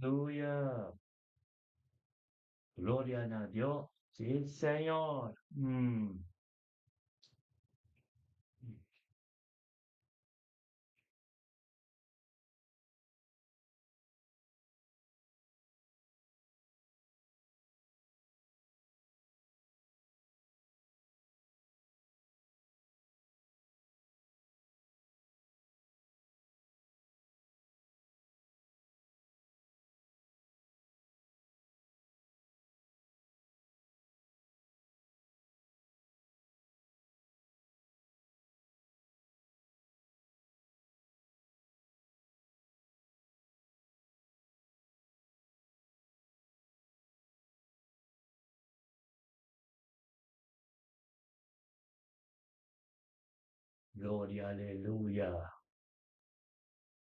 Aleluya. Gloria a Dios. Sí, Señor. Gloria, aleluya.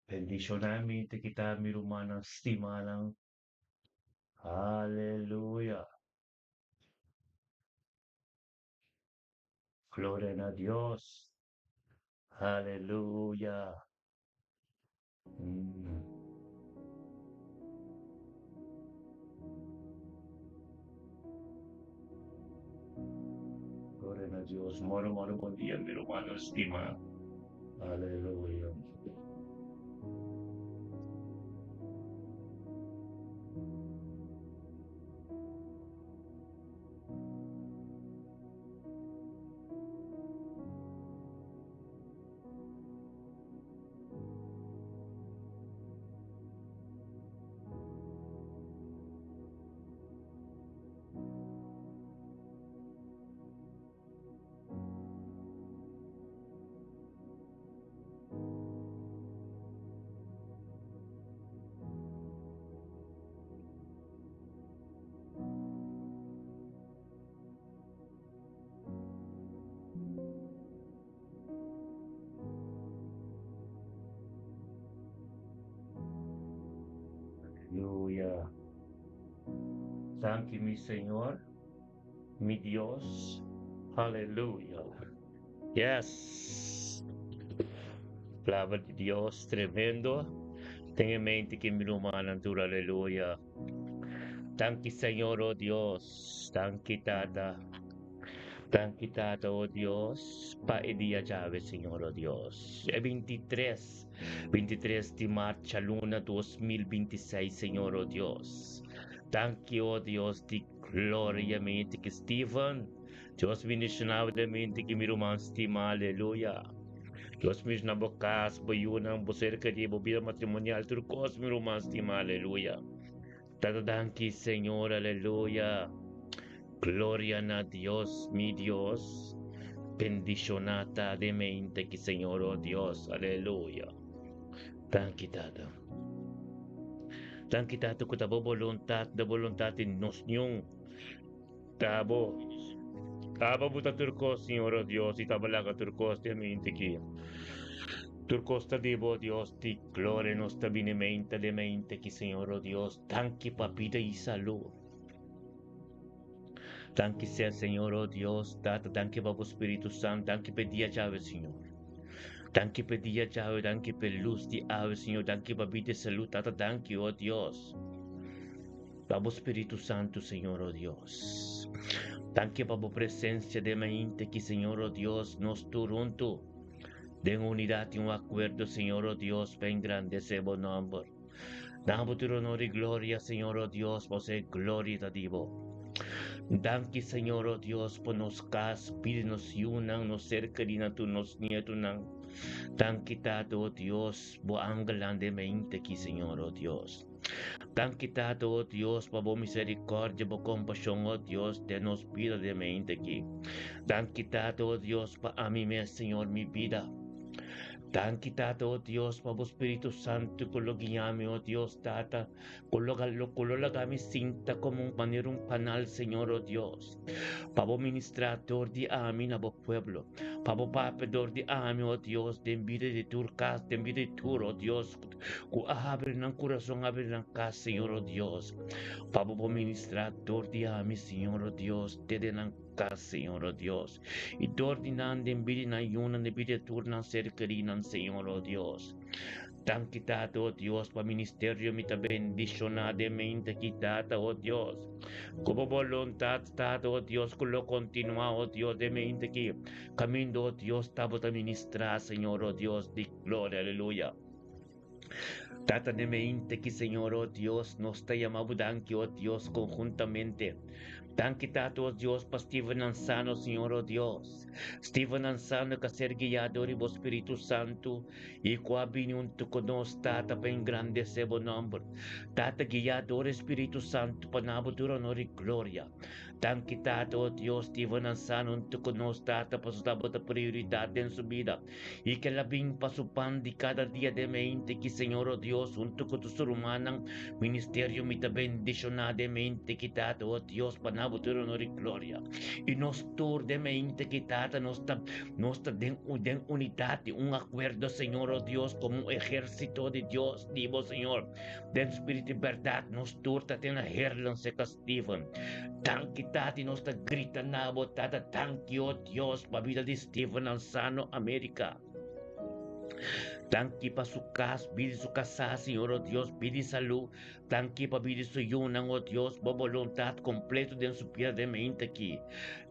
Bendición namin kita mirumanang stimalang. Aleluya. Gloria a Dios. Aleluya. Mm. Gloria a Dios. Moro, moro, buen día, mi hermano estimado. Aleluya. Aleluya. Thank you, mi Señor, mi Dios. Aleluya. Yes. Palabra de Dios tremendo. Tenga en mente que mi hermano, aleluya. Thank you, Señor, oh Dios. Thank you, Tata. Thank you, Tata, oh Dios. Pa día llave, Señor, oh Dios. 23 de marcha, luna 2026, Señor, oh Dios. Thank you, oh Dios, de gloria, mente que Steven. Dios bendicionado de mente que mi hermano estima, aleluya. Dios mismo na bokas, bayunang, cerca de vida matrimonial, turcos, mi hermano estima, aleluya. Tata, thank you, Señor, aleluya. Gloria a Dios, mi Dios. Bendicionata de mente que Señor, oh Dios, aleluya. Thank you, Tata. Thank you, Tata, ko tabo voluntad in nos nyong. Tabo. Tabo buta turcos, Señor, oh Dios, y tabalaga turcos de mente que. Turcos ta debo, Dios, ti gloria nos tabinemente de mente que Señor, oh Dios, thank you, papita y salud. Thank you, sea Señor, oh Dios, Tata, thank you, Papa Espíritu Santo, thank you, pedia llave, Señor. Thank you, pedia llave, thank you, luz de ave, Señor, thank you, papita salud, Tata, thank you, oh Dios. Papa Espíritu Santo, Señor, oh Dios. Thank you, Papa presencia de mente que, Señor, oh Dios, nos turunto. De unidad y un acuerdo, Señor, oh Dios, ven grandecebo nombre. Damos tu honor y gloria, Señor, oh Dios, por ser gloria a Dios. Danke, Señor, oh Dios, por nos cas, pídenos y unan, nos cercarina, tu nos nietunan. Danke, Tato, oh Dios, por mente aquí, Señor, oh Dios. Danke, Tato, oh Dios, por misericordia, por compasión, oh Dios, de nos vida de mente aquí. Danke, Tato, oh Dios, por a mí, Señor, mi vida. Tan quitado, oh Dios, Pabo Espíritu Santo, con lo guiame, oh Dios, Tata, con lo kami cinta como un panero, un panal, Señor, oh Dios. Pabo ministrador de amin a pueblo. Pabo papedor de amin, oh Dios, de envidia de turcas, de envidia de tur, oh Dios. Ku abre ng corazón, abre ng casa, Señor, oh Dios. Pabo ministrador de amin, Señor, oh Dios, te den Señor, oh Dios. Y te ordinan de envidia na yun, de envidia turnan cercarinan, Señor, oh Dios. Tan kitata, oh Dios, pa ministerio mi ta bendicionademente kitata, oh Dios. Como voluntad, tata, oh Dios, con lo continua, oh Dios, de mente que camino, oh Dios, tabo ta ministrar, Señor, oh Dios, di gloria, aleluya. Tata de mente que, Señor, oh Dios, nos está llamando, oh Dios, conjuntamente. Danke tato Dios pa Steven Ansano, Señor oh Dios. Steven Ansano ka ser guiado ribo Espíritu Santo. Y qua binunto ko nos tata pa in grande sebo nombre. Tata guiado Espíritu Santo pa nabuduro no ri gloria. Danke tato Dios Steven Ansano unto ko nos tata pa sutabot a prioridad en su vida. Y que la bin pa su pan di cada día de mente que Señor oh Dios unto ko tu surumanang ministerio mita bendicionademente quitado, oh Dios, panabuturo honor y gloria. Y nos tur de mente quitata, nos den unidad, un acuerdo, Señor, oh Dios, como un ejército de Dios, digo, Señor, den espíritu y verdad, nos turta, ten herlan se castigan. Tan quitati, nos ta grita na botada, tan que, oh Dios, pa vida de Steven Alzano, América. Tanki pa su casa, bidi su casa, Señor, oh Dios, bidi salud. Tanki pa bidi su yunang, oh Dios, bo voluntad completo de su vida de mente aquí.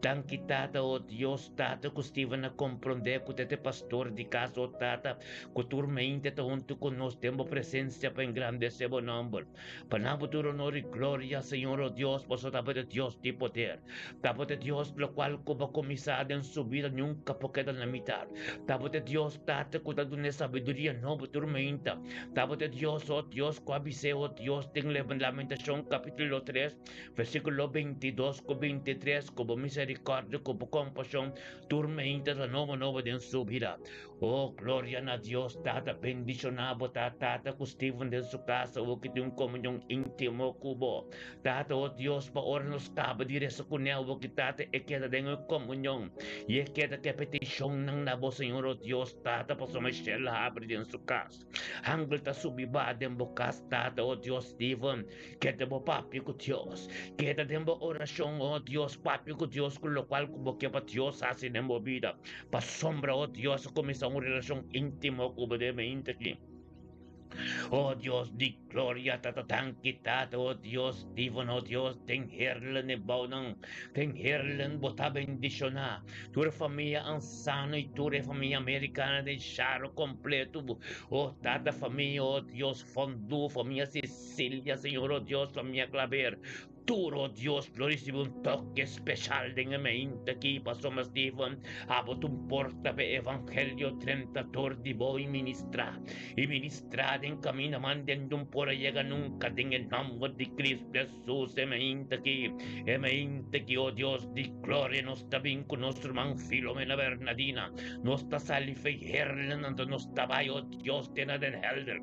Tanki tata, oh Dios, tata, que Steven a comprender que te pastor de casa, oh tata, que tu mente te junto con nos, tempo presencia para engrandecer el nombre. Para futuro honor y gloria, Señor, oh Dios, vosotros de Dios de poder. Tabo de Dios, lo cual como comisado en su vida nunca queda en la mitad. Tabo de Dios, tata, que da sabiduría no turmenta. Tabo de Dios, oh Dios, coabise, oh Dios, ten Lamentación capítulo 3, versículo 22 con 23, como misericordia, como compasión, turmenta la nueva de su vida. Oh, gloria a Dios, tata, bendicionado, tata, que Steven de su casa, o que tiene un comunión íntimo cubo. Tata, oh Dios, pa ahora nos cabe directo con él, o que tata, e queda en comunión. Y es queda que petición ng nabo, Señor, oh Dios, tata, pa su Michelle abre en su casa. Ángel ta subibad en bocas, tata, oh Dios, Steven, queda mo papi con Dios. Queda en oración, oh Dios, papi con Dios, con lo cual como que pa Dios hace en mi vida. Pa sombra, oh Dios, comienza una relación íntima como de mente aquí. Oh Dios, di gloria tatatang kita, oh Dios, divon, oh Dios, ten herlen e baunang, ten herlen bota bendiciona. Tu família ansana e tu família americana de charo completo. Oh, tata família, oh Dios, fondu, família Cecília, Senhor, oh Dios, família Claver. Oh Dios, glorísimo, un toque especial de mi mente aquí, pasó más Stephen, abo tu porta pe evangelio 30 di voi ministra. Y ministrad en camino manden un por llega nunca en el nombre de Cristo Jesús, e me inte que, oh Dios, di gloria nos está bien con nuestro man Filomena Bernardina, nos está salife herlen, nos está oh Dios, tena den helder.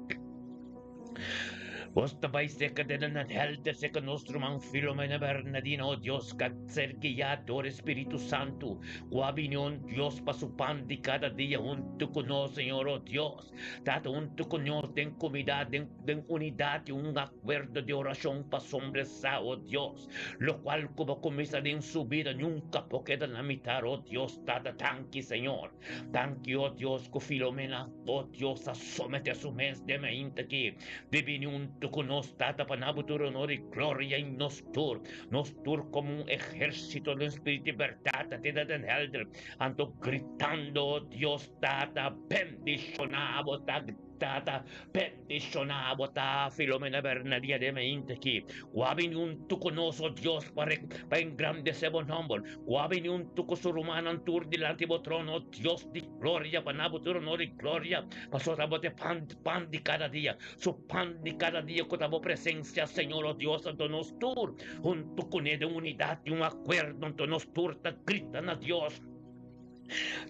Osta vai seca de den helder seca nostro man Filomena Bernardina, oh Dios, que ser guiado Espíritu Santo, guabinión Dios pa su pan de cada día junto con nosotros, Señor, oh Dios, date junto con nosotros, den comida, den unidad y un acuerdo de oración pa sombrear, oh Dios, lo cual como comienza en su vida nunca queda en la mitad, oh Dios, date tanque, Señor, tanque, oh Dios, que Filomena, oh Dios, asómete a su mes de mente aquí, divini un con nos tata panabuturo honor y gloria y nos tur como un ejército de espíritu y verdad te dan helder ando gritando Dios tata bendicionado tata bendicionado ta Filomena Bernardina de mente aquí guabin un tu conoso Dios para engrandecer buen nombre guabin un tu cosurumano antur delante de trono Dios de gloria panabuturo honor y gloria pasó a bote pan de cada día su pan de cada día con tu presencia, Señor, oh Dios, ante nos tur, junto con él de unidad y un acuerdo, ante nos tur, gritan a Dios.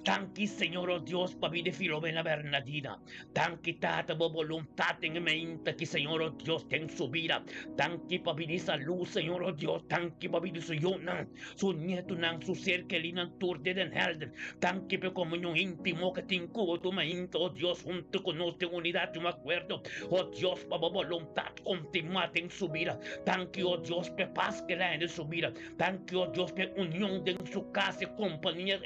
Tanki, Señor, oh Dios, pa vida Filomena Bernardina. Tanki, tata, bo voluntad en mente, que Señor, oh Dios, ten su vida. Tanki, pa vida salud, Señor, oh Dios. Tanki, pa vida su yunan, su nieto, nan, su ser que linan tur de den helder. Tanki, pa comunión íntimo que te incubo tu mente, oh Dios, junto con nosotros en unidad y un acuerdo. Oh Dios, pa voluntad continuada en su vida. Tanki, oh Dios, pa paz que la en su vida. Tanki, oh Dios, pa unión de en su casa, compañía,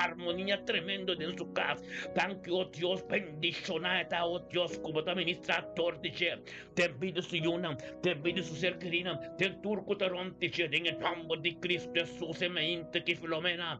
armonía Filomena tremendo en su casa. Thank you, oh Dios, bendicionada, oh Dios, como administrador, dice. Te envidio su yunam, te envidio su ser querida, te turco taron, dice, en el nombre de Cristo Jesús, se me inte que Filomena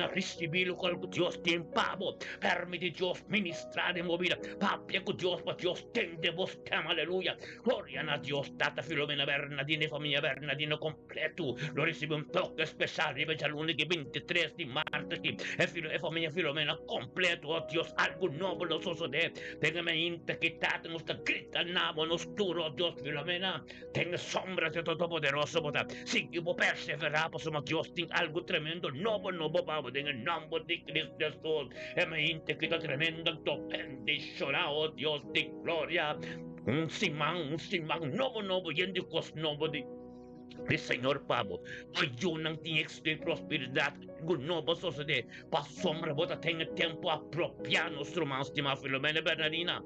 recibilo con Dios te empavo, permite Dios ministrar en movida, papia con Dios, para Dios tende vos tema, aleluya, gloria a Dios, tata Filomena Bernardine, familia Bernardino completo, lo recibe un toque especial, invece al lunes 23 di marzo, e familia Filomena completo, oh Dios, algo nuovo lo sucede, téngame inte que tata, nos grita el nabo, nos duro, oh Dios, Filomena, tenga sombras de todo poderoso, sí, que vos perseverar, pues somos Dios, tiene algo tremendo, nuevo, Pablo, en el nombre de Cristo Jesús, e me inte que está tremendo, tu bendición, oh Dios de gloria, un simán, nuevo, y en Dios, nuevo de Señor Pablo, ayunan tiene éxito y prosperidad, no vos sucede, pa sombra bota tenga tiempo apropiar nuestro más estimado Filomena Bernardina,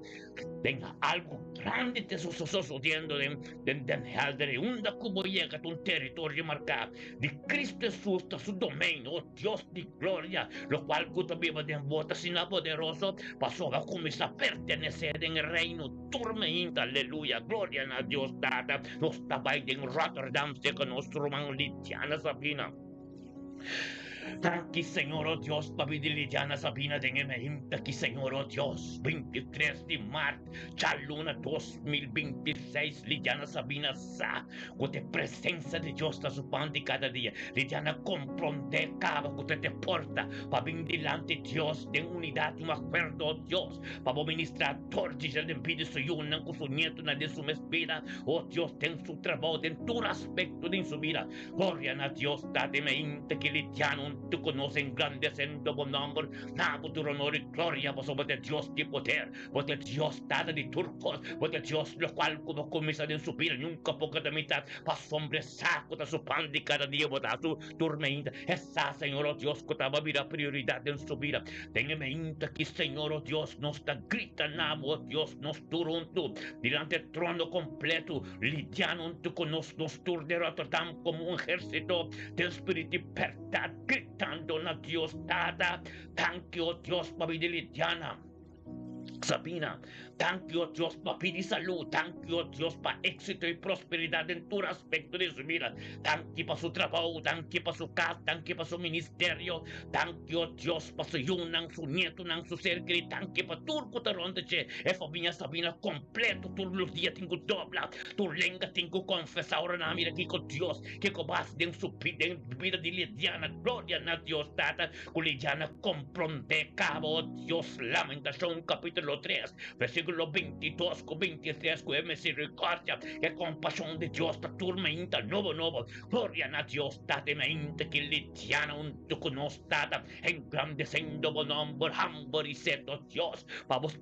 tenga algo grande te sucediendo den haldre, unda como llega a un territorio marcado, de Cristo Jesús, su dominio, oh Dios de gloria, lo cual también va de bota sin poderoso, pasó a comenzar a pertenecer en el reino, tormenta, aleluya, gloria a Dios, dada, nos está en Rotterdam, con nuestro hermano Litiana Sabina. Aquí, Señor, oh Dios, papi de Liliana Sabina, déjeme aquí, Señor, oh Dios, 23 de marzo, Chaluna 2026, Liliana Sabina, con la presencia de Dios está su pan de cada día. Liliana comprende cada que te porta, para venir delante de Dios, de unidad, un acuerdo, oh Dios, para ministrar tortis, el envidio su yuna, con su nieto, de su vida, oh Dios, ten su trabajo, en tu aspecto de su vida. Gloria a Dios, dáteme inte que Liliana, tú conoces engrandeciendo buen nombre, nada tu honor y gloria, por sobre Dios de poder, porque Dios dada de turcos, porque Dios lo cual como comienza en su vida, nunca poca de mitad, para hombre saco de su pan de cada día, botar su tormenta, esa Señor, oh Dios, que estaba vida prioridad en su vida, téngame inte que Señor, oh Dios, nos está gritando, oh Dios, nos turunto, delante del trono completo, lidiando con nos tur de Rotterdam como un ejército del espíritu y verdad, gritando a Dios dada, thank you, oh Dios, papi de Lidiana Sabina, thank you, oh Dios, para pedir salud, thank you, oh Dios, para éxito y prosperidad en todo aspecto de su vida, thank you para su trabajo, thank you para su casa, thank you para su ministerio, thank you, oh Dios, para su yunan, su nieto, su ser querido, thank you para turco taronde, e familia Sabina completo, todos los días tengo dobla, tu lengua tengo confesar ahora, mira aquí con Dios, que cobas en su vida de Lidiana, gloria a Dios, tata, con Lidiana comprende cabo, oh Dios, lamentación, capítulo 3, versículo 22 con 23, con misericordia y compasión de Dios, la tormenta, nuevo, gloria a Dios, date mente que Lidiana un tu conostata, engrandeciendo buen nombre, humble y seto Dios, vamos,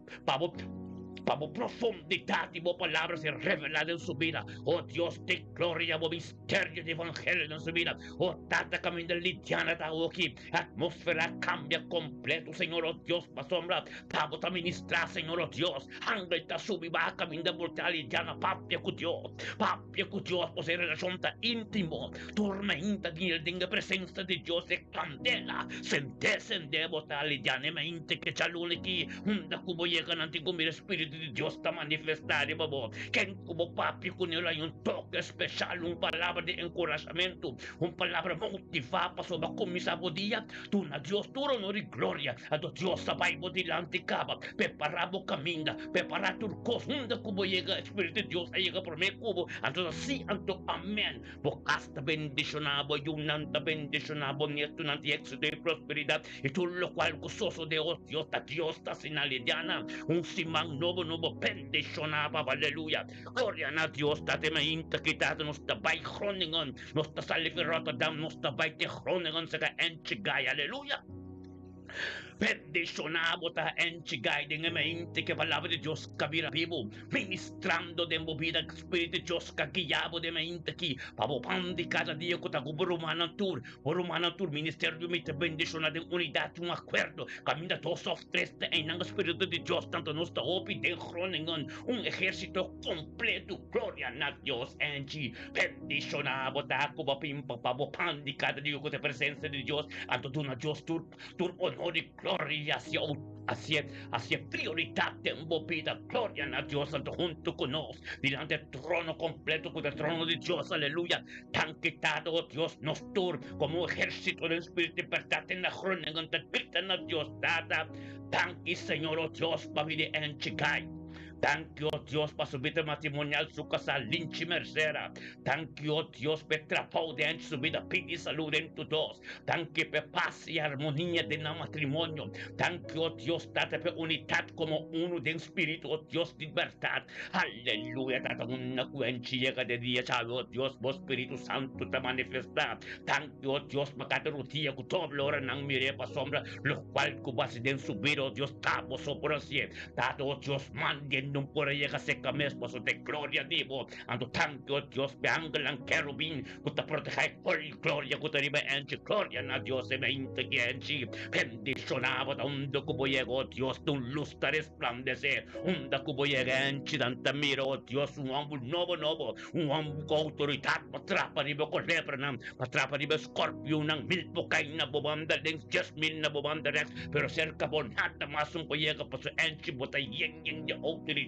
profundidad y palabras se revelan en su vida. Oh Dios de gloria, misterio de evangelio en su vida. Oh tata camino de Lidiana está aquí. Atmósfera cambia completo, Señor, oh Dios, para sombra. Pavo a ministrar, Señor, oh Dios. Ángel está subiva camino de voltar Lidiana, papia con Dios, poseer relación tan íntimo. Tormenta en la presencia de Dios de candela. Sentese en devotar Lidiana, mente que chalule aquí. Unda como llegan antiguo mi espíritu de Dios está manifestado, babo. Que como papi con él hay un toque especial, una palabra de encorajamiento, una palabra motivada para sobre comisar día. Tú na Dios, tu honor y gloria. A Dios sabai delante cava. Preparamos camina, preparar turcos. Unda como llega el espíritu de Dios, llega por mi cubo. Entonces sí, anto amén. Bocasta bendicionado, yunanta bendicionado, nieto nanti éxito y prosperidad. Y tú lo cual gozoso de Dios está sin aliviana. Un simán nuevo bendicionaba, aleluya. Gloria a Dios, date me integridad, nos está by Groningen, nos está saliendo Rotterdam, nos está by de Groningen, se ga enchigay, aleluya. Bendicionamos a Enchigay en mente que palabra de Dios cabira vivo, ministrando de movida Espíritu de Dios que guiabo de mente aquí, pavo pan de cada día que está como Romana Tour, Ministerio de bendicionar de unidad, un acuerdo, camina todos los tres en el Espíritu de Dios, tanto nos está opi de Groningen, un ejército completo, gloria a Dios, Enchi, bendicionamos a Cuba Pimpa, pavo pan de cada día que te presencia de Dios, ante tu Dios, tu honor y gloria hacia prioridad de vida, gloria a Dios, santo junto con nos, delante del trono completo, con el trono de Dios, aleluya, tan quitado, oh Dios, nos tur, como ejército del Espíritu, libertad en la jornada, ante a Dios, data, tan que Señor, oh Dios, para vivir en Chicay. Thank you, oh Dios, para su vida matrimonial, su casa, linchi mercera. Thank you, oh Dios, para trabajo de su vida, pide salud en tu dos. Thank you, para paz y armonía de la matrimonio. Thank you, oh Dios, date para unidad como uno de espíritu, oh Dios, libertad. Aleluya, date una cuencha llega de día, chavo, oh Dios, vos Espíritu Santo te manifesta. Thank you, oh Dios, para cada rutina, que todo lo hora nang mire pa sombra, lo cual cubase de subir, oh Dios, tabo sobre así. Date, oh Dios, manden non por llega seca mesmo so de gloria divo ando tanto Dios be angelan kerubin kutta proteja por gloria kutta ribe anchi gloria na Dios e mente que anchi bendicionava da undo cubo llegó Dios un luz ta resplandece unda cubo llega anchi tanta miro Dios un uomo novo un uomo con autoridad patrapa ribe con lepra nam patrapa ribe scorpio nang milpo kay na bobanda dens jasmine na bobanda rex pero cerca bon hata masung po llega pa so anchi botay yeng de autoridad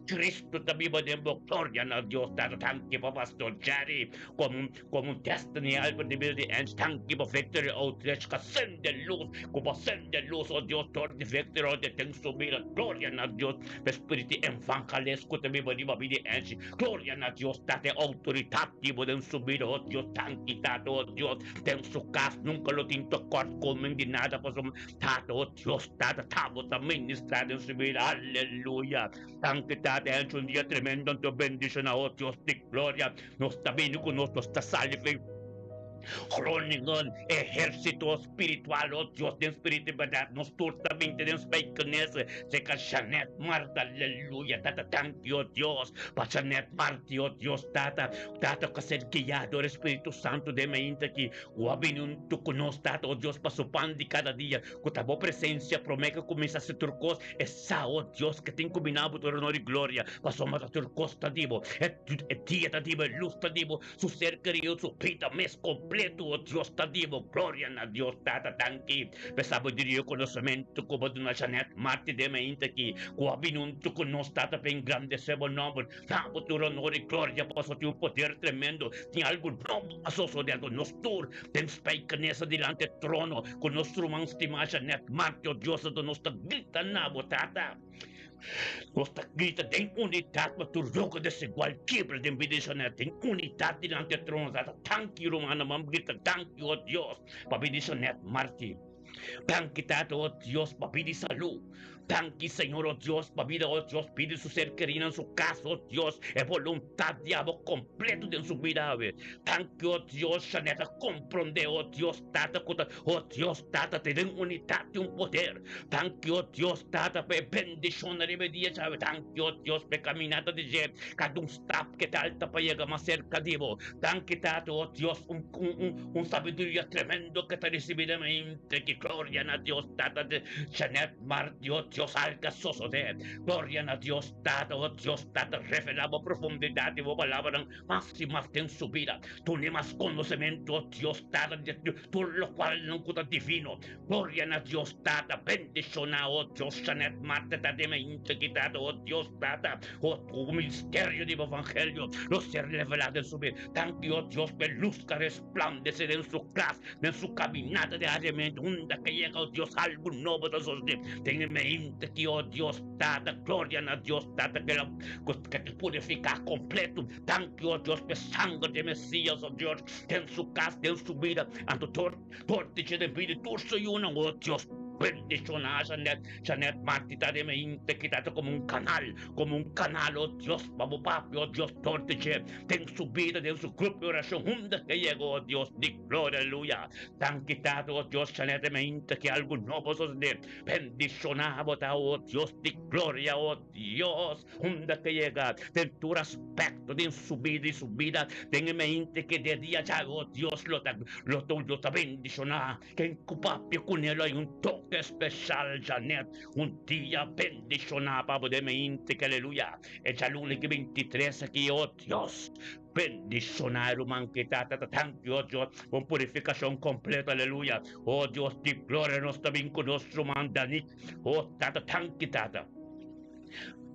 Cristo también va de gloria a Dios tanto tanque para pastor Jerry como un destiny album de vida and tanque para victory outreach que sende luz como sende luz oh Dios todo de victory de ten subir gloria a Dios espíritu evangelesco también va de vida and gloria a Dios tate autoridad tipo de subir oh Dios tanque tato oh Dios ten su casa nunca lo tinto corto como de nada pues tato oh Dios tato tamo también ministrado en subir aleluya Tanque tate anche un día tremendo en tu bendición a oh Dios de gloria nos está bien con nosotros está salve Groningen, ejército espiritual, oh Dios de espíritu de verdad, nos turtamente de speikenese, seca Janet Marta, aleluya, tata, thank you, oh Dios, para Janet Marta, oh Dios, tata, que ser guiado, el Espíritu Santo de mente que guabinun tu conos, tata, oh Dios, para su pan de cada día, con ta boa presencia, promete que comienza a ser turcos, esa, oh Dios, que te combinado tu honor y gloria, para su mata turcos, tadivo, día tadivo, luz tadivo, su ser querido, su vida, mes completo, oh Dios tadivo, gloria a Dios, tata, tanki, pensavo di Dio conoscimento come di una Janet Marti de mente che guabinun tu conos tata per ingrandecebo nombre, tamo tu honor y gloria, paso ti un poder tremendo, ti algún nombre asoso de algo nostur, ten speicanesa delante del trono, con nostro man stima Janet Marti, oh Dios, do nostra grita nabo, tata. Nossa grita tem unidade para tu roga desigual quebra de bendicionar tem unidade delante do trono thank you romana mam grita thank you oh Dios para bendicionar Marti thank you oh Dios para pedir salud thank you Señor oh Dios para vida oh Dios pide su ser querido en su casa oh Dios es voluntad diabo completo de su vida thank you oh Dios Janeta comprende oh Dios tata oh Dios tata te den unidad de un poder thank you oh Dios tata pe bendición rimedia sabe thank you oh Dios pe caminata de je cada un stop que te alta para llegar más cerca divo thank you tata oh Dios un sabiduría tremendo que te recibe de mente que gloria a Dios tata de Janet Mar Dios alcanzoso de gloria a Dios tata oh Dios tata revelamos profundidad de palabra máxima en su vida tú ni más conocimiento oh Dios tata tú lo cual no cuenta divino gloria a Dios tata bendición oh Dios Janet Marte de mente quitado oh Dios tata oh tu misterio de evangelio lo ser revelado en su vida thank you oh Dios que luz que resplandece en su casa en su caminata diariamente onda que llega oh Dios algo nuevo de esos días ten mente que oh Dios tata gloria a Dios tata que te purifica completo thank you oh Dios que sangre de Mesías oh Dios en su casa en su vida ante tortiche de vida tú soy uno oh Dios Bendicionar Janet Martita de Meinte, quítate como un canal, oh Dios, vamos papi, oh Dios, tortiche, ten su vida, ten su grupo de oración, juntas que llegó, oh Dios, di gloria, aleluya, tan quitado, oh Dios, Janet de Meinte, que algo nuevo sos de bendicionado, oh Dios, di gloria, oh Dios, juntas que llega, ten tu aspecto, ten su vida, ten en mente que de día ya, oh Dios, lo está bendicionar, que en tu papi con él hay un toque especial, Janet, un día bendicionado, Papa de mente, que aleluya, el lunes 23 aquí, oh Dios, bendicionar, man, que thank you, oh Dios, con purificación completa, aleluya, oh Dios, di gloria, nos también con nuestro mandanik, oh thank you,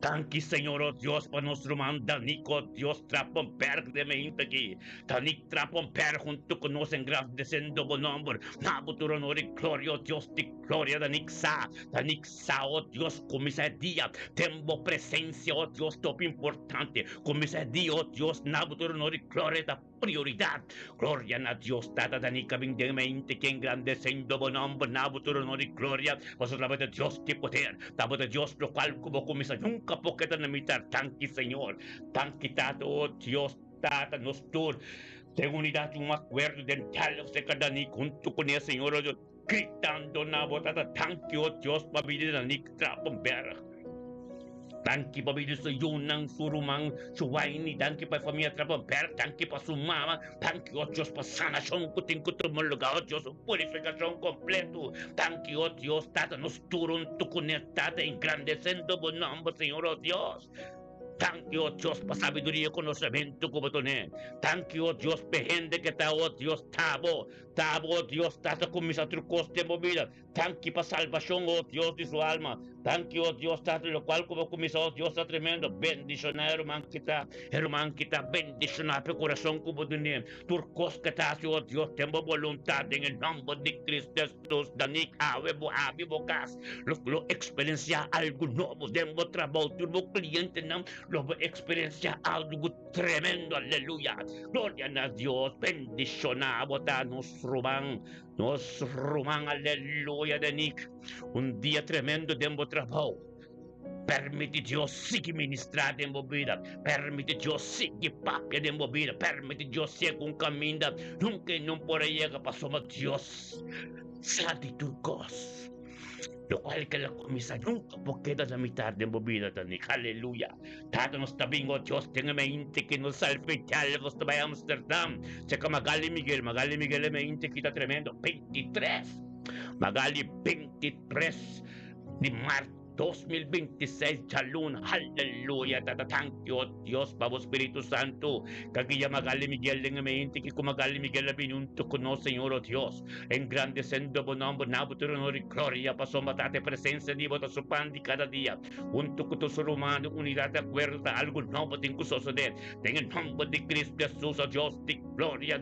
Tanki, Señor, oh Dios, para nuestro mandanico, Dios, trapomper de mente aquí. Tanik trapomper junto con nos engrandeciendo buen nombre. Nabuturo honor y gloria, oh Dios, de gloria, Tanik sa, oh Dios, como ese día, tengo presencia, oh Dios, top importante. Como ese día, oh Dios, Nabuturo honor y gloria, da prioridad. Gloria a Dios, tata, Tanika, de mente, que engrandeciendo buen nombre, Nabuturo honor y gloria, pues la de Dios, que poder, damos de Dios, lo cual como comisa nunca porque te limitar, tanque Señor, tanque tato, oh Dios, tata, nos tur, de unidad, un acuerdo dental, se cada ni junto con el Señor, oh Dios, gritando na botata, tanque, oh Dios, para vivir en el trapomber. Tanki pa bidu sa yunang surumang suwaini, tanki pa familia trapomper, tanki pa sumama, tanki oh Dios pa sanación kuting kutumuluga, oh Dios, purificación completo, tanki oh Dios, tata nos turun tukunetata, engrandeciendo buen nombre, Señor, oh Dios. Thank you, oh Dios, para sabiduría y conocimiento como toné. Thank you, oh Dios, pejende que está, oh Dios, tabo, oh Dios, tata con mis atrucos de movida. Thank you para salvación, oh Dios, de su alma. Thank you, oh Dios, tata, lo cual como comisa, oh Dios, está tremendo. Bendicionar, hermano, kita, bendicionar, pe corazón como toné. Turcos que está, oh Dios, tengo voluntad en el nombre de Cristo Jesús, Danik, Ave, Bocas. Lo experiencia algo nuevo, demo trabajo, turbo cliente, no. Lo experiencia algo tremendo, aleluya. Gloria a Dios, bendicionamos a nos roban, aleluya, de Nick. Un día tremendo de trabajo. Permite Dios sigue ministrar en mi vida. Permite Dios sigue papia en mi vida. Permite Dios sigue un camino. Nunca no por llegar pasó Dios. Sadi tu cos. Lo cual que la comisa nunca porque da la mitad de mi vida, Tanik. Aleluya. Tata nos tabingo, Dios, tenga mente que nos salve, nos tabe a Amsterdam. Checa Magali Miguel me inte quita tremendo. 23. Magali 23 de marzo. 2026 Chalun, aleluya, tata, thank you, Dios, Pavo Espíritu Santo, kagaya magali Miguel en mente, que como magali Miguel la vinunto con no, Señor, oh Dios, engrandeciendo bonombo, nabuturo, honor y gloria, pasó matate presencia de vota su pan de cada día, junto con tu ser humano, unidad de acuerdo, algo nuevo, tengo suceder, en el nombre de Cristo Jesús, oh Dios, de gloria,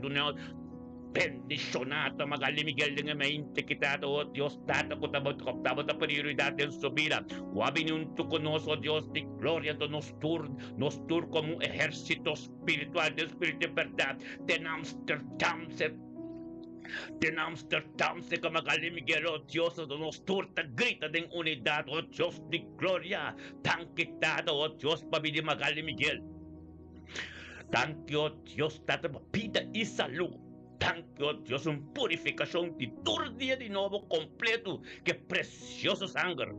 bendicionato magali Miguel ng mente kitado, oh Dios, tata ko tabot na prioridad en su vida. Wabi nunto con nos, oh Dios, de gloria, nos tur como un ejército espiritual de espíritu de verdad. De Amsterdam se kamagali Miguel, oh Dios, nos turta grita de unidad, oh Dios, de gloria, tan quitado, oh Dios, pabili magali Miguel. Thank you, oh Dios, tata vida y salud. Thank you, Dios, una purificación de tu día de nuevo completo, que precioso sangre.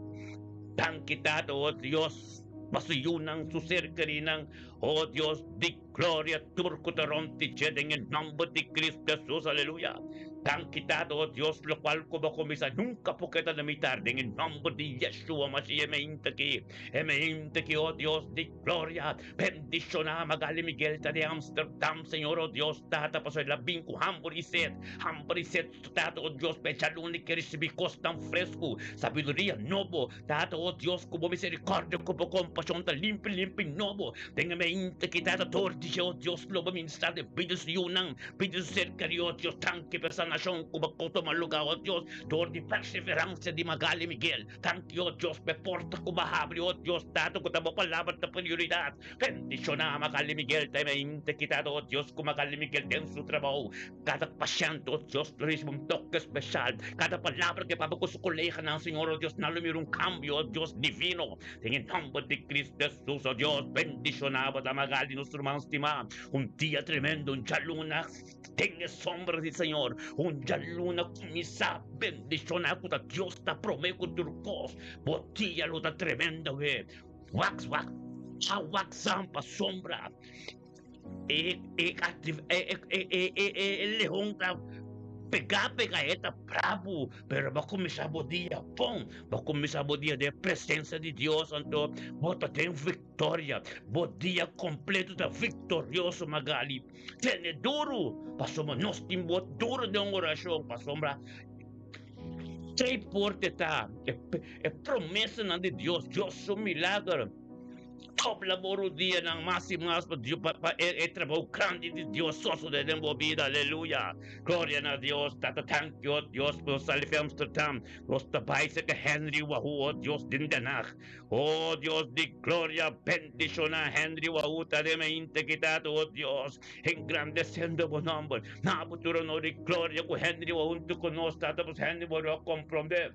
Tan quitado, oh Dios, masuyunan su ser querinan, oh Dios, de gloria, turco taronti, en el nombre de Cristo Jesús, aleluya. Tan quitado, oh Dios, lo cual como comisa nunca porque de mi tarde, en el nombre de Yeshua, Mashiach, que, oh Dios, de gloria, bendicionar Magali Miguel de Amsterdam, Señor, oh Dios, tata, pasó la vinco, hambre y sed, tata, oh Dios, pechaluni que recibí tan fresco, sabiduría, novo, tata, oh Dios, como misericordia, como compasión, limpio, novo, téngame inte que tata, tortilla, oh Dios, lo va a ministrar de pides y unan, pides ser querido, Dios, tan que persona determinación como kutumaluga, oh Dios, door di perseverancia di Magali Miguel. Thank you, oh Dios, me porta kumahabri, oh Dios, dato ko tamo palabra na prioridad. Bendisyon na Magali Miguel, tayo may inte kita, oh Dios, kumagali Miguel, din su trabaho. Cada pasyente, oh Dios, turismo, un toque especial. Cada palabra que papakusukulehan ng Señor, oh Dios, na lumirong cambio, oh Dios, divino. En el nombre de Cristo Jesús, oh Dios, bendicionaba a Magali, nuestro hermano estimado. Un día tremendo, un luna, tenga sombra del Señor, un luna comisa, bendicionado, Dios te promete turcos, botilla luta tremenda, ve, wax, zampa, sombra, el león pega eta bravo, pero va começar o dia bom, va começar o dia de presença de Deus, então bota tem vitória, o dia completo da vitorioso Magali, tem duro, passou nós temos duro de uma oração, passou três portas tá, é promessa de Deus, Deus é um milagre. Top labor o dia ng máximas pa trabaho grande de Dios soso de dembo vida, aleluya. Gloria na Dios, tata thank you, Dios, po salifem statam, los tabay sa ka Henry Wahu, oh Dios din danak. Oh Dios di gloria, bendición na Henry Wahu, tade me inte kita, oh Dios, engrandeciendo bo number. Nabuturo no di gloria ko Henry Wahu, tu konos, tatapos Henry Wahu, comprender.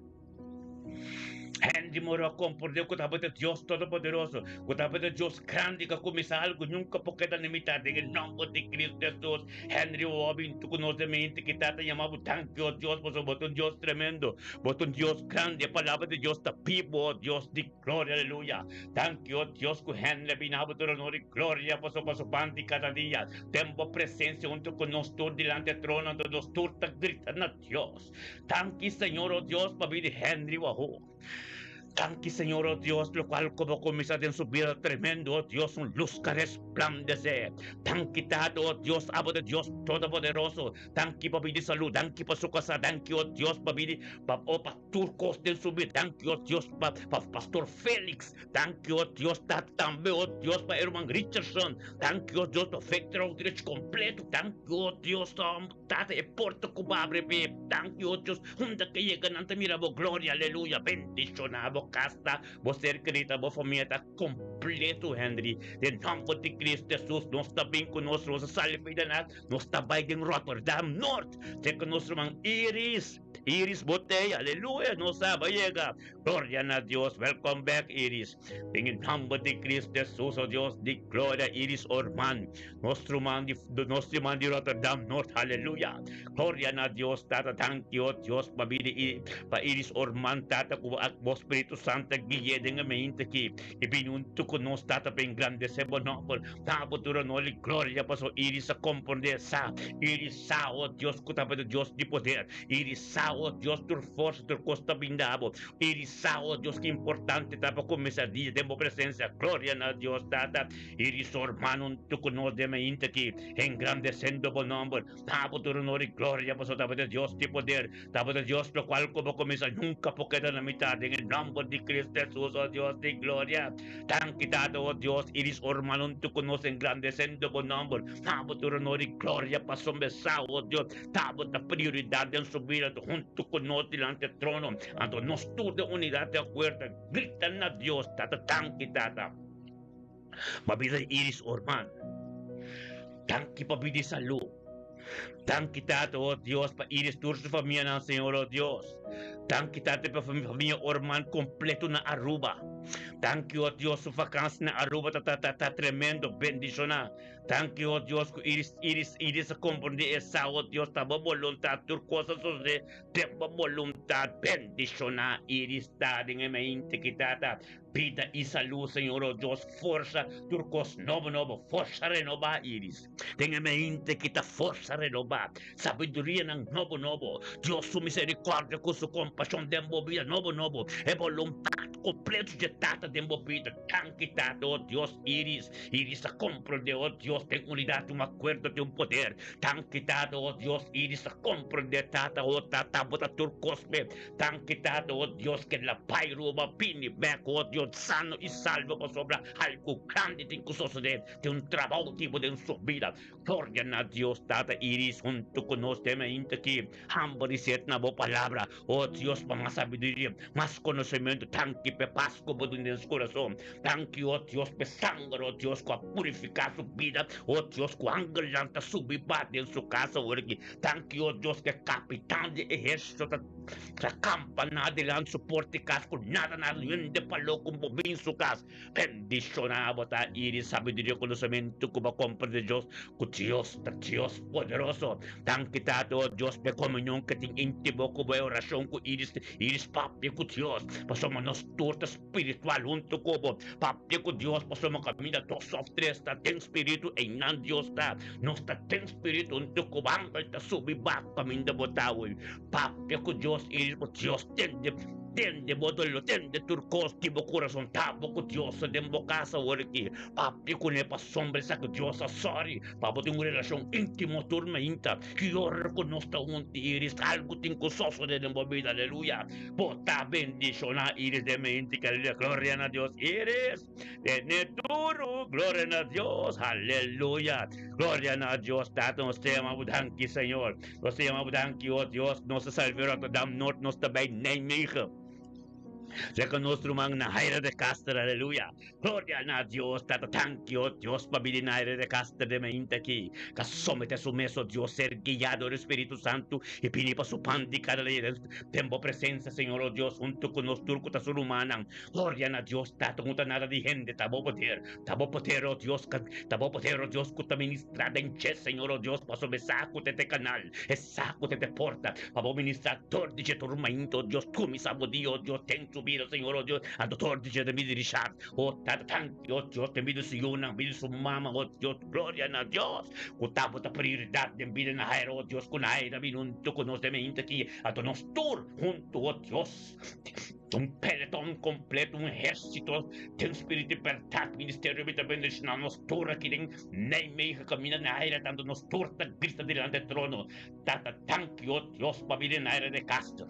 Henry moro comprender que estava de Deus Todo-Poderoso, que estava de Deus grande, que começa algo nunca porque da limitado, em nome de Cristo Jesus. Henry Robin, tu conosco de mente que está chamado tanque, oh Deus, pois botou um Deus tremendo, botou um Deus grande, a palavra de Deus está vivo, oh Deus de glória, aleluia. Tanque, oh Deus, que Henry binabo todo honor e glória, pois o pante cada dia. Tempo presença junto conosco delante do trono, onde nós turta grita na Deus. Tanque, Senhor, oh Deus, para vir Henry Wahu. Tanque, Señor, oh Dios, lo cual como comienza en su vida tremendo, oh Dios, un luz que resplandece. Tanque, oh Dios, abo de Dios Todopoderoso. Tanque, para de salud, tanque para su casa, tanque, oh Dios, para pastor Costa en su vida, tanque, oh Dios, para Pastor Félix, tanque, oh Dios, también, oh Dios, para hermano Richardson, tanque, oh Dios, para Victor Outreach completo, tanque, oh Dios, tate e porto cubabre, tanque, oh Dios, junta que llegan ante mira, gloria, aleluya, bendicionado. Casta, você acredita, a família está completo, Henry. Em nome de Cristo Jesus, nós está bem conosco, nós salve de nós, nós está bem em Rotterdam Norte, tem conosco irmão Iris Botella, aleluia, nós sabe, chega. Glória a Deus, welcome back, Iris. Em nome de Cristo Jesus, oh Deus, de glória, Iris Orman, nosso irmão de Rotterdam Norte, aleluia. Glória a Deus, tata, thank you, Deus, para Iris Orman, tata, com o Espírito Santo, guia de mente aqui, e binunto conosco, tata, bem grande, se bom nome, tabo, dura, noli, glória, para Iris a compreender, Iris, oh Deus, que de Deus de poder, Iris, oh Deus, por força, por costa bindabo, Iris, oh Deus, que importante, tapa, começar dia, tempo presença, glória a Deus, tata, Iris, hermano, tu conosco de mente aqui, engrandecendo bom nome, tabo, dura, noli, glória, para tapa de Deus de poder, tapa de Deus, lo cual como começa nunca, porque da mitad, en el nombre de Cristo Jesús, oh Dios de gloria, tan quitado, oh Dios, Iris, hermano, tu conoces engrandeciendo buen nombre, tabo, tu honor y gloria, pasó besado, oh Dios, tabo, la prioridad en su vida, junto con nosotros delante del trono, ante nos tú de unidad de acuerdo, gritan a Dios, tata, tan quitada, mabida Iris, hermano, tan que pabidi salud, tan quitado, oh Dios, para Iris, tu su familia, Señor, oh Dios. Thank you, tate, pa família Orman completo na Aruba. Thank you, oh Dios, su vacancy na Aruba, ta tremendo, bendición na. Thank you, oh Dios, que iris a comprender essa, oh Dios, taba voluntad, tur cosas de tempo voluntad, bendición na, iris ta, dinge me inte kitata, vida y salud, Señor, oh Dios, força, turcos novo, força renova, iris. Dinge me inte kita, força renova, sabedoria ng novo, Dios, su misericordia, con su compasión de movida, novo, e voluntad, completo de Tata de Movida. Tanque, Tata, oh Deus, Iris a compra de, oh Deus, tem unidade, um acordo, tem um poder. Tanque, Tata, oh Deus, Iris a compra de Tata, oh Tata, bota turcosme. Tanque, Tata, oh Deus, que la pairo, uma pini, beco, oh Deus, sano e salvo, para sobra algo grande, tem que suceder. Tem um trabalho, tipo de subida. Gloria a Deus, Tata, Iris, junto con nós, também aqui. Hambarizet na boa palavra. Oh Deus, para mais sabedoria, mais conhecimento. Tanque, pe Pasco, bodo em nosso coração. Tanque, oh Deus, pe sangue, oh Deus, com a purificar sua vida. Oh Deus, com a angelanta subir para dentro sua casa, hoje. Tanque, oh Deus, que é capitão de exército, sa campa na adilan suporte casco nada na yunde palo kung bubinso kas bendicionado ta iris sabiduria conocimiento como compra de Dios con Dios ta Dios poderoso tan quitado Dios pe comunión que tin íntimo como oración con iris papi con Dios pasamos nos torta espiritual junto como papi con Dios pasamos camina dos of tres ta ten espíritu en nan Dios ta nos ta ten espíritu junto como ángel ta subi back caminda botawi papi con Dios iris con Dios tende modelo tende turcos tipo corazón tabo con Dios de casa oriki papi con ne pa sombra sa con Dios sorry papo tem uma relação íntimo tormenta que eu reconozco un iris algo tem cososo de vida aleluya bota bendición a iris de mente que la gloria a Dios iris de turu gloria a Dios aleluya gloria a Dios tato nos tema budanki Señor nos tema budanki oh Dios nos salverá dam norte nos também nem meio Seca nostro mang na haira de castra, aleluya. Gloria a Dios, tata tankio, Dios pabili na haira de castra de mente aqui. Casomete su meso, Dios ser guiado del Espíritu Santo y pinipa su pandi cada día. Tempo presencia, Señor, oh Dios, junto con los turcos ta sur humanan. Gloria a Dios, tata junta nada de gente, tabo poder, oh Dios, kuta ministrada en che, Señor, oh Dios, paso me saco te canal, e saco te porta, pabo ministrador de turmento, Dios, tu mi sabodio, Dios, ten su vida, Señor, oh Dios, a doctor de mi dirigir, oh tanto, oh Dios, te pido su yuna, pido su mama, oh Dios, gloria a Dios, kutabo ta prioridad de vida na aire, oh Dios, con aire, minuto con nos de mente aquí, a todos tour, junto, oh Dios, un pelotón completo, un ejército, de un espíritu de libertad, ministerio de bendición, nos tour aquí, nem meio camina na aire, tanto nos tour, ta grita delante del trono, tata tanque, oh Dios, para vivir na aire de Castro.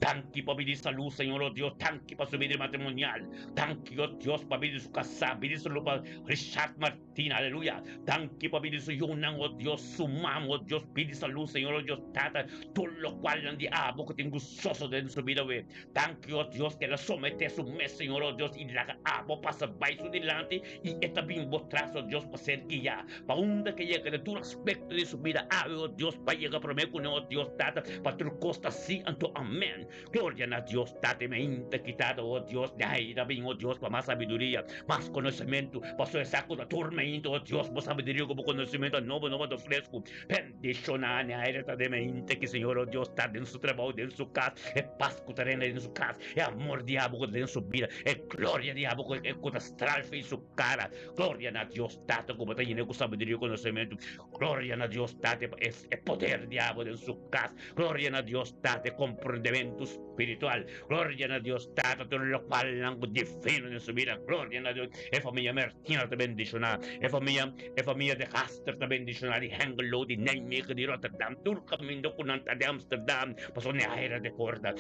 Tanque para pedir salud, Señor, oh Dios, tanque para su vida matrimonial, tanque, oh Dios, para pedir su casa, pedir su para Richard Martín, aleluya, tanque para pedir su yunan, oh Dios, su mam, oh Dios, pedir salud, Señor, oh Dios, tata, todo lo cual en diablo que tengo gozoso de su vida, we, tanque, oh Dios, que la somete a su mes, Señor, oh Dios, y la abo pasa baixo delante, y esta bien trazo, oh Dios, para ser guía, para un que llegue de todo aspecto de su vida, oh Dios, para llegar a prometer con, oh Dios, tata, para tu costa, sí, anto, amén. Gloria a Dios, date mente quitado, oh Dios, de ahí también, oh Dios, para más sabiduría, más conocimiento, para su saco de tormento, oh Dios, más sabiduría como conocimiento, nuevo de fresco, bendición a aire de mente que Señor, oh Dios, está en su trabajo, en su casa, es paz que terrena en su casa, es amor diablo en su vida, es gloria diablo que catastrófica en su cara, gloria a Dios, date como te llena con sabiduría y conocimiento, gloria a Dios, date es poder diablo en su casa, gloria a Dios, date comprendimiento espiritual, gloria a Dios, Tata, todo lo cual lango divino en su vida, gloria a Dios, e famiglia Martina te bendicionar, e famiglia de Caster te bendicionar, di Hengelo, di Nijmegen, di Rotterdam, tur camino con anta de Amsterdam, paso ne aire de porta,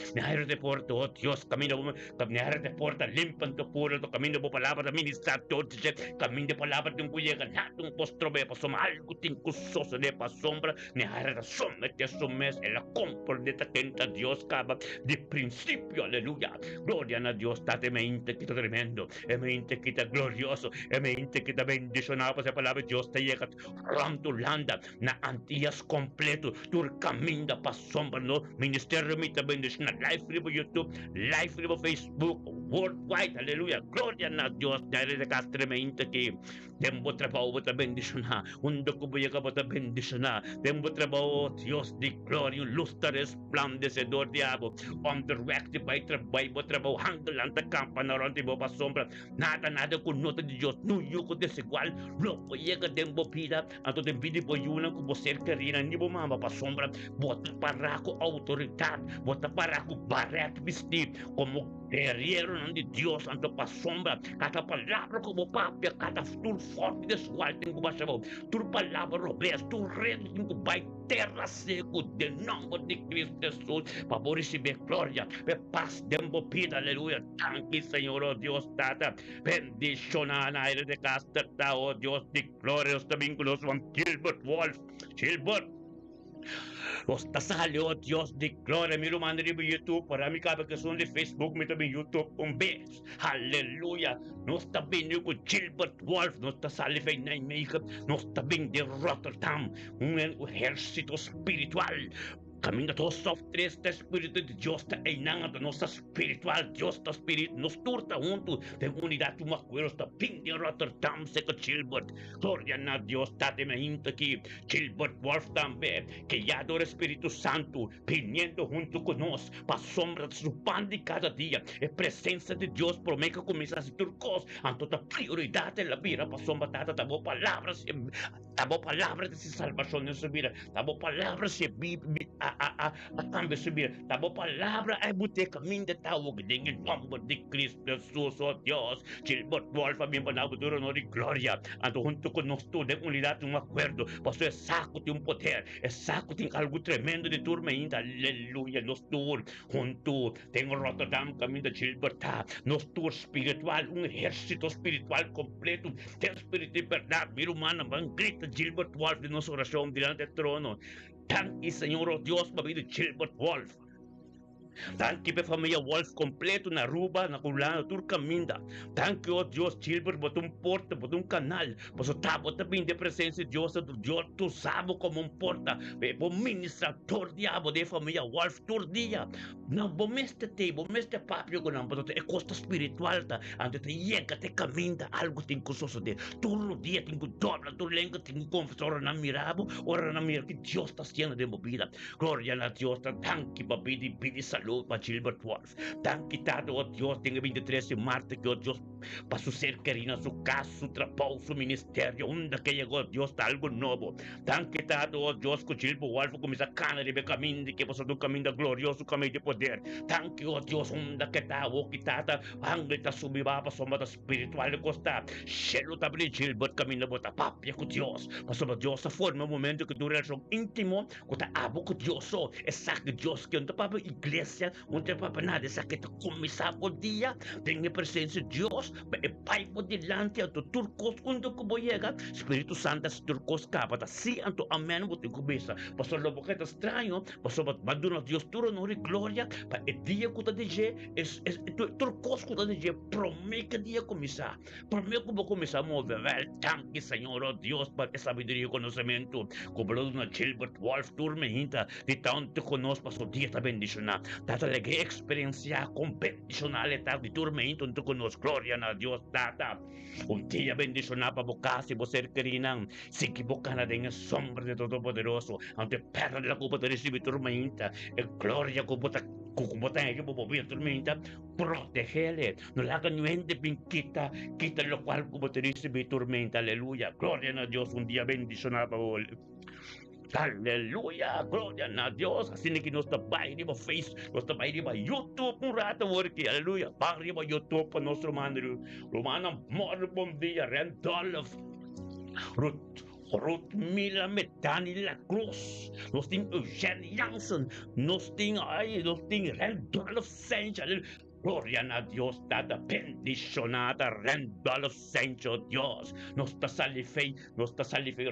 oh Dios, camino, ne aire de porta, limpan tu puro, tu camino por palabra, ministrar todo, camino de palabra de un cuya ganado, un postro, paso algo, tinco soso de pa sombra, ne aire de somete a su mes, e la compra de tenta Dios, cava, de principio, aleluya, gloria a Dios, date mente que está tremendo, e mente que está glorioso, e mente que está bendicionado, por esa palabra Dios te llega, ram tu landa, na antillas completo, tu camina pa sombra, no, ministerio mi te bendición, live ribo YouTube, live ribo Facebook, worldwide, aleluya, gloria a Dios, dare de castre mente que, tempo trabajo te bendicionar, un docubo llega pa te bendicionar, tempo trabajo, Dios de gloria, un lustre resplandecedor diabo, on the rectify trabajo, hanggang lang ta campa na ron tibo pa sombra, nada con nota de Dios, no yuko desigual, lopo llega dembo pida, anto den pidi boyuna ko boser karina ni bo mama pa sombra, bota parako autoridad, bota parako barret bisti, como guerreiro de Deus, anto pa sombra, cada palavra como papia, cada tur forte de sua alta em baixa, tur palavra robes, tur reino em bai terra seco, de nome de Cristo Jesus, para receber glória, paz, dembo pida, aleluia, tanque Senhor, oh Deus, tata, bendicionar na área de casta, oh Deus, de glória, também conosco, Gilbert Wolf, Gilbert, los tasali, oh Dios de gloria, mi rumano de YouTube, para mi cabe que son de Facebook, mi también YouTube, un beso, aleluya, no está bien con Gilbert Wolf, no está sali fe na Makeup, no está bien de Rotterdam, un ejército espiritual. Camina todo soft este espíritu de Dios está einando nuestra espiritual, Dios está espíritu, nos turta junto de unidad, tu acuerdo está fin de Rotterdam, seco Gilbert, gloria a Dios, está de mente aquí, Gilbert Wolf también, que ya adora Espíritu Santo, viniendo junto con nos, para sombra de su pan de cada día, en presencia de Dios, promete que comienza a ser turcos, ante la prioridad de la vida, para sombra, damos palabras de salvación en su vida, damos palabras de a cambio de vida, damos palabras a bute caminho de tao que en el nombre de Cristo Jesús, oh Dios, Gilbert Wolf, a mi panabo de honor y gloria, ando junto con nosotros de unidad, un acuerdo, pastor, es saco de un poder, es saco de algo tremendo de tormenta, aleluya, nosotros junto, tengo Rotterdam, camino de Gilbert, nosotros espiritual, un ejército espiritual completo, de espíritu de verdad, mi humana, van grita Gilbert Wolf de nuestra oración delante del trono. Thank you, Señor, oh Dios, para vida Gilbert Wolf. Thank you, família Wolf completo na Aruba, na Culana, tur caminda. Thank you, oh Deus, Gilbert, botou porta, botou canal. Posso tá, bota bem de presença de Deus, Deus, tu sabe como porta. Bo ministrador diabo de família Wolf, tur dia. Não, bo meste papio com não, botou é costa espiritual, tá? Ante te chega, te caminda, algo tem que suceder. Turno dia tem que dobra, tu lenga, tem que confessar na mirabo, ora na mira que Deus está sendo de movida. Glória a Deus, thank you, babi, pedi salud para Gilbert Wolf. Tan quitado, oh Dios, tenga 23 de marzo, que oh Dios, para su ser querido, su casa, su trabajo, su ministerio, donde que llegó, Dios, está algo nuevo. Tan quitado, oh Dios, que Gilbert Wolf comienza a canar de camino, que pasó un camino glorioso, camino de poder. Tan que, oh Dios, donde que está, oh, quitada, ángel está subiva, para sombra espiritual de costa. Shelo tabli Gilbert, camino, bota papia con Dios. Pasó Dios, a forma, un momento que dura el son íntimo, que está abo con Dios, exacto, Dios, que no para iglesia. Onde para nada essa que começar o dia tem a presença de Deus, é pai por delante a turcos onde que vou chegar, Espírito Santo se turcos capa tá se anto amém vou ter começa, pastor lobo que tá estranho, pastor maduro Deus tudo honor e glória, para o dia que tá de turcos que tá de promete dia começar, promete que vou começar a mover, tanque Senhor, oh Deus, para que sabedoria e conhecimento, como na Gilbert Wolf turma hinta, de tanto conosco pastor dia tá bendicionar. Tata leghe experiencia competizionale di tormento unto con nos gloria a Dios tata un dia bendicionar para bocasi vos ser querinan si que bocana de sombra de todo poderoso ante perra de la copa de recibir tormenta e gloria como bota que bobo bien tormenta protegele no la hagan nuente quita lo cual como te recibir tormenta aleluya gloria a Dios un dia bendicionar para vos. Aleluia, glória a Deus. Assim que nós trabalhamos no Face, nós trabalhamos no YouTube, um rato work, aleluia. Barri no YouTube para nosso mano, Romana, morre bom dia, Randolph, Ruth Mila Metani La Cruz, nós temos Eugene Jansen, nós temos Randolph Sanchez, gloria a Dios, dada bendicionada, rendo a los santos Dios. Nos está salife,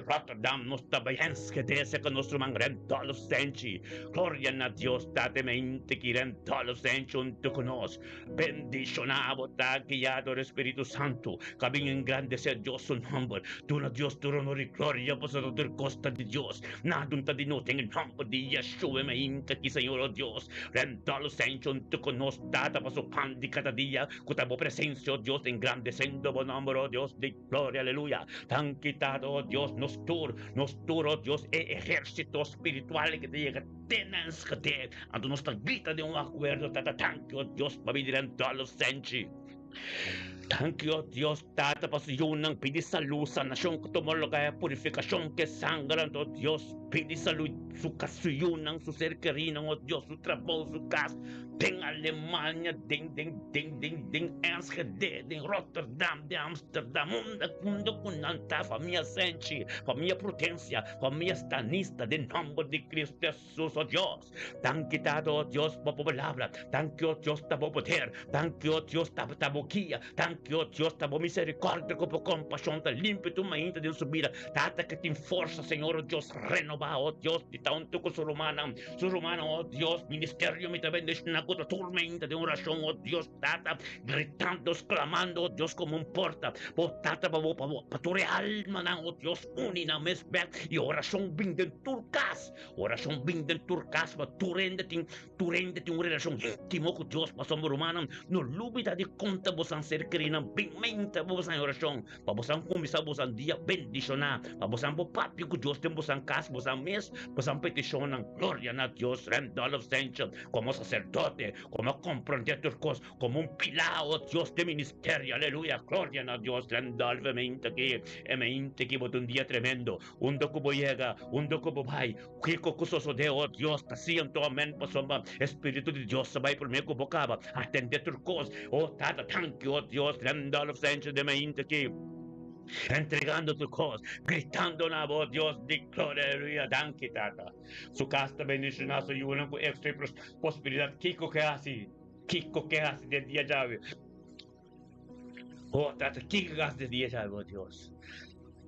Rotterdam, nos está bayanske dese que nuestro man rendo a los santos. Gloria a Dios, dada mente que rendo a los santos junto con nos. Bendicionado, guiado el Espíritu Santo, que venga engrandecer Dios su nombre. Tú no Dios, tu honor y gloria, pues a tu costa de Dios. Nada un tadino en el nombre de Yeshua, me inca que Señor, oh Dios, rendo a los santos junto con nos, dada paso pan de cada día, con tu presencia, oh Dios, engrandeciendo tu nombre, oh Dios, de gloria, aleluya. Tan quitado, oh Dios, nos tur, oh Dios, ejército espiritual que te llega, tenés que te, ante nuestra vida de un acuerdo, tan que, oh Dios, para vivir en todos los senchi. Thank you, oh Dios, Tata, pasión ng pidi salud sa nasyon ko tumalo kaya purifikasyon ke sangran, oh Dios, pidi salud su kasuyun ng su ser querido, oh Dios, su trabaho, su casa, ding Alemania, ding Enschede, ding Rotterdam, de Amsterdam, mundo kunanta, familia Senchi, familia Prudencia, familia Stanista, de nombre de Cristo Jesús, oh Dios. Thank you, oh Dios, por tu palabra. Thank you, oh Dios, por poder. Thank you, oh Dios, por boquilla. Thank you, oh Dios, por misericordia, por compasión, te limpia tu mente de subida. Tata que te força, Senhor, oh Dios, renova, oh Dios, de tanto con su romana, oh Dios, ministerio, me te bendice una gota tormenta de oración, oh Dios, Tata, gritando, clamando, oh Dios, como un porta, oh Tata, para tu alma, oh Dios, unina, mesbek, y oración binden turcas, oración binden turcas, para tu rende una relación íntimo con Dios, para somos romanos, no lúbida de conta, vos han ser querida, mente, vos en oración, para vos han comisado, vos han día bendicionar, para vos han papi con Dios, vos han casa, vos han mes, vos han petición, gloria a Dios, rendal of ascension, como sacerdote, como comprender tus cosas, como un pilar, oh Dios, de ministerio, aleluya, gloria a Dios, rendal mente que vos un día tremendo, un docubo llega, un docubo vai, Kiko kusoso de oh Dios, siento amén, pasoma, Espíritu de Dios, vai por mí convocaba, atender tus cosas, oh Tata, thank you, oh Dios, rendal of ascension de mente que entregando tu cosas, gritando na voz, Dios, di gloria, danke, Tata. Su casta bendición, su yuna, con extra prosperidad, Kiko que hace de día llave. Oh, Tata, Kiko que hace de día llave, oh Dios.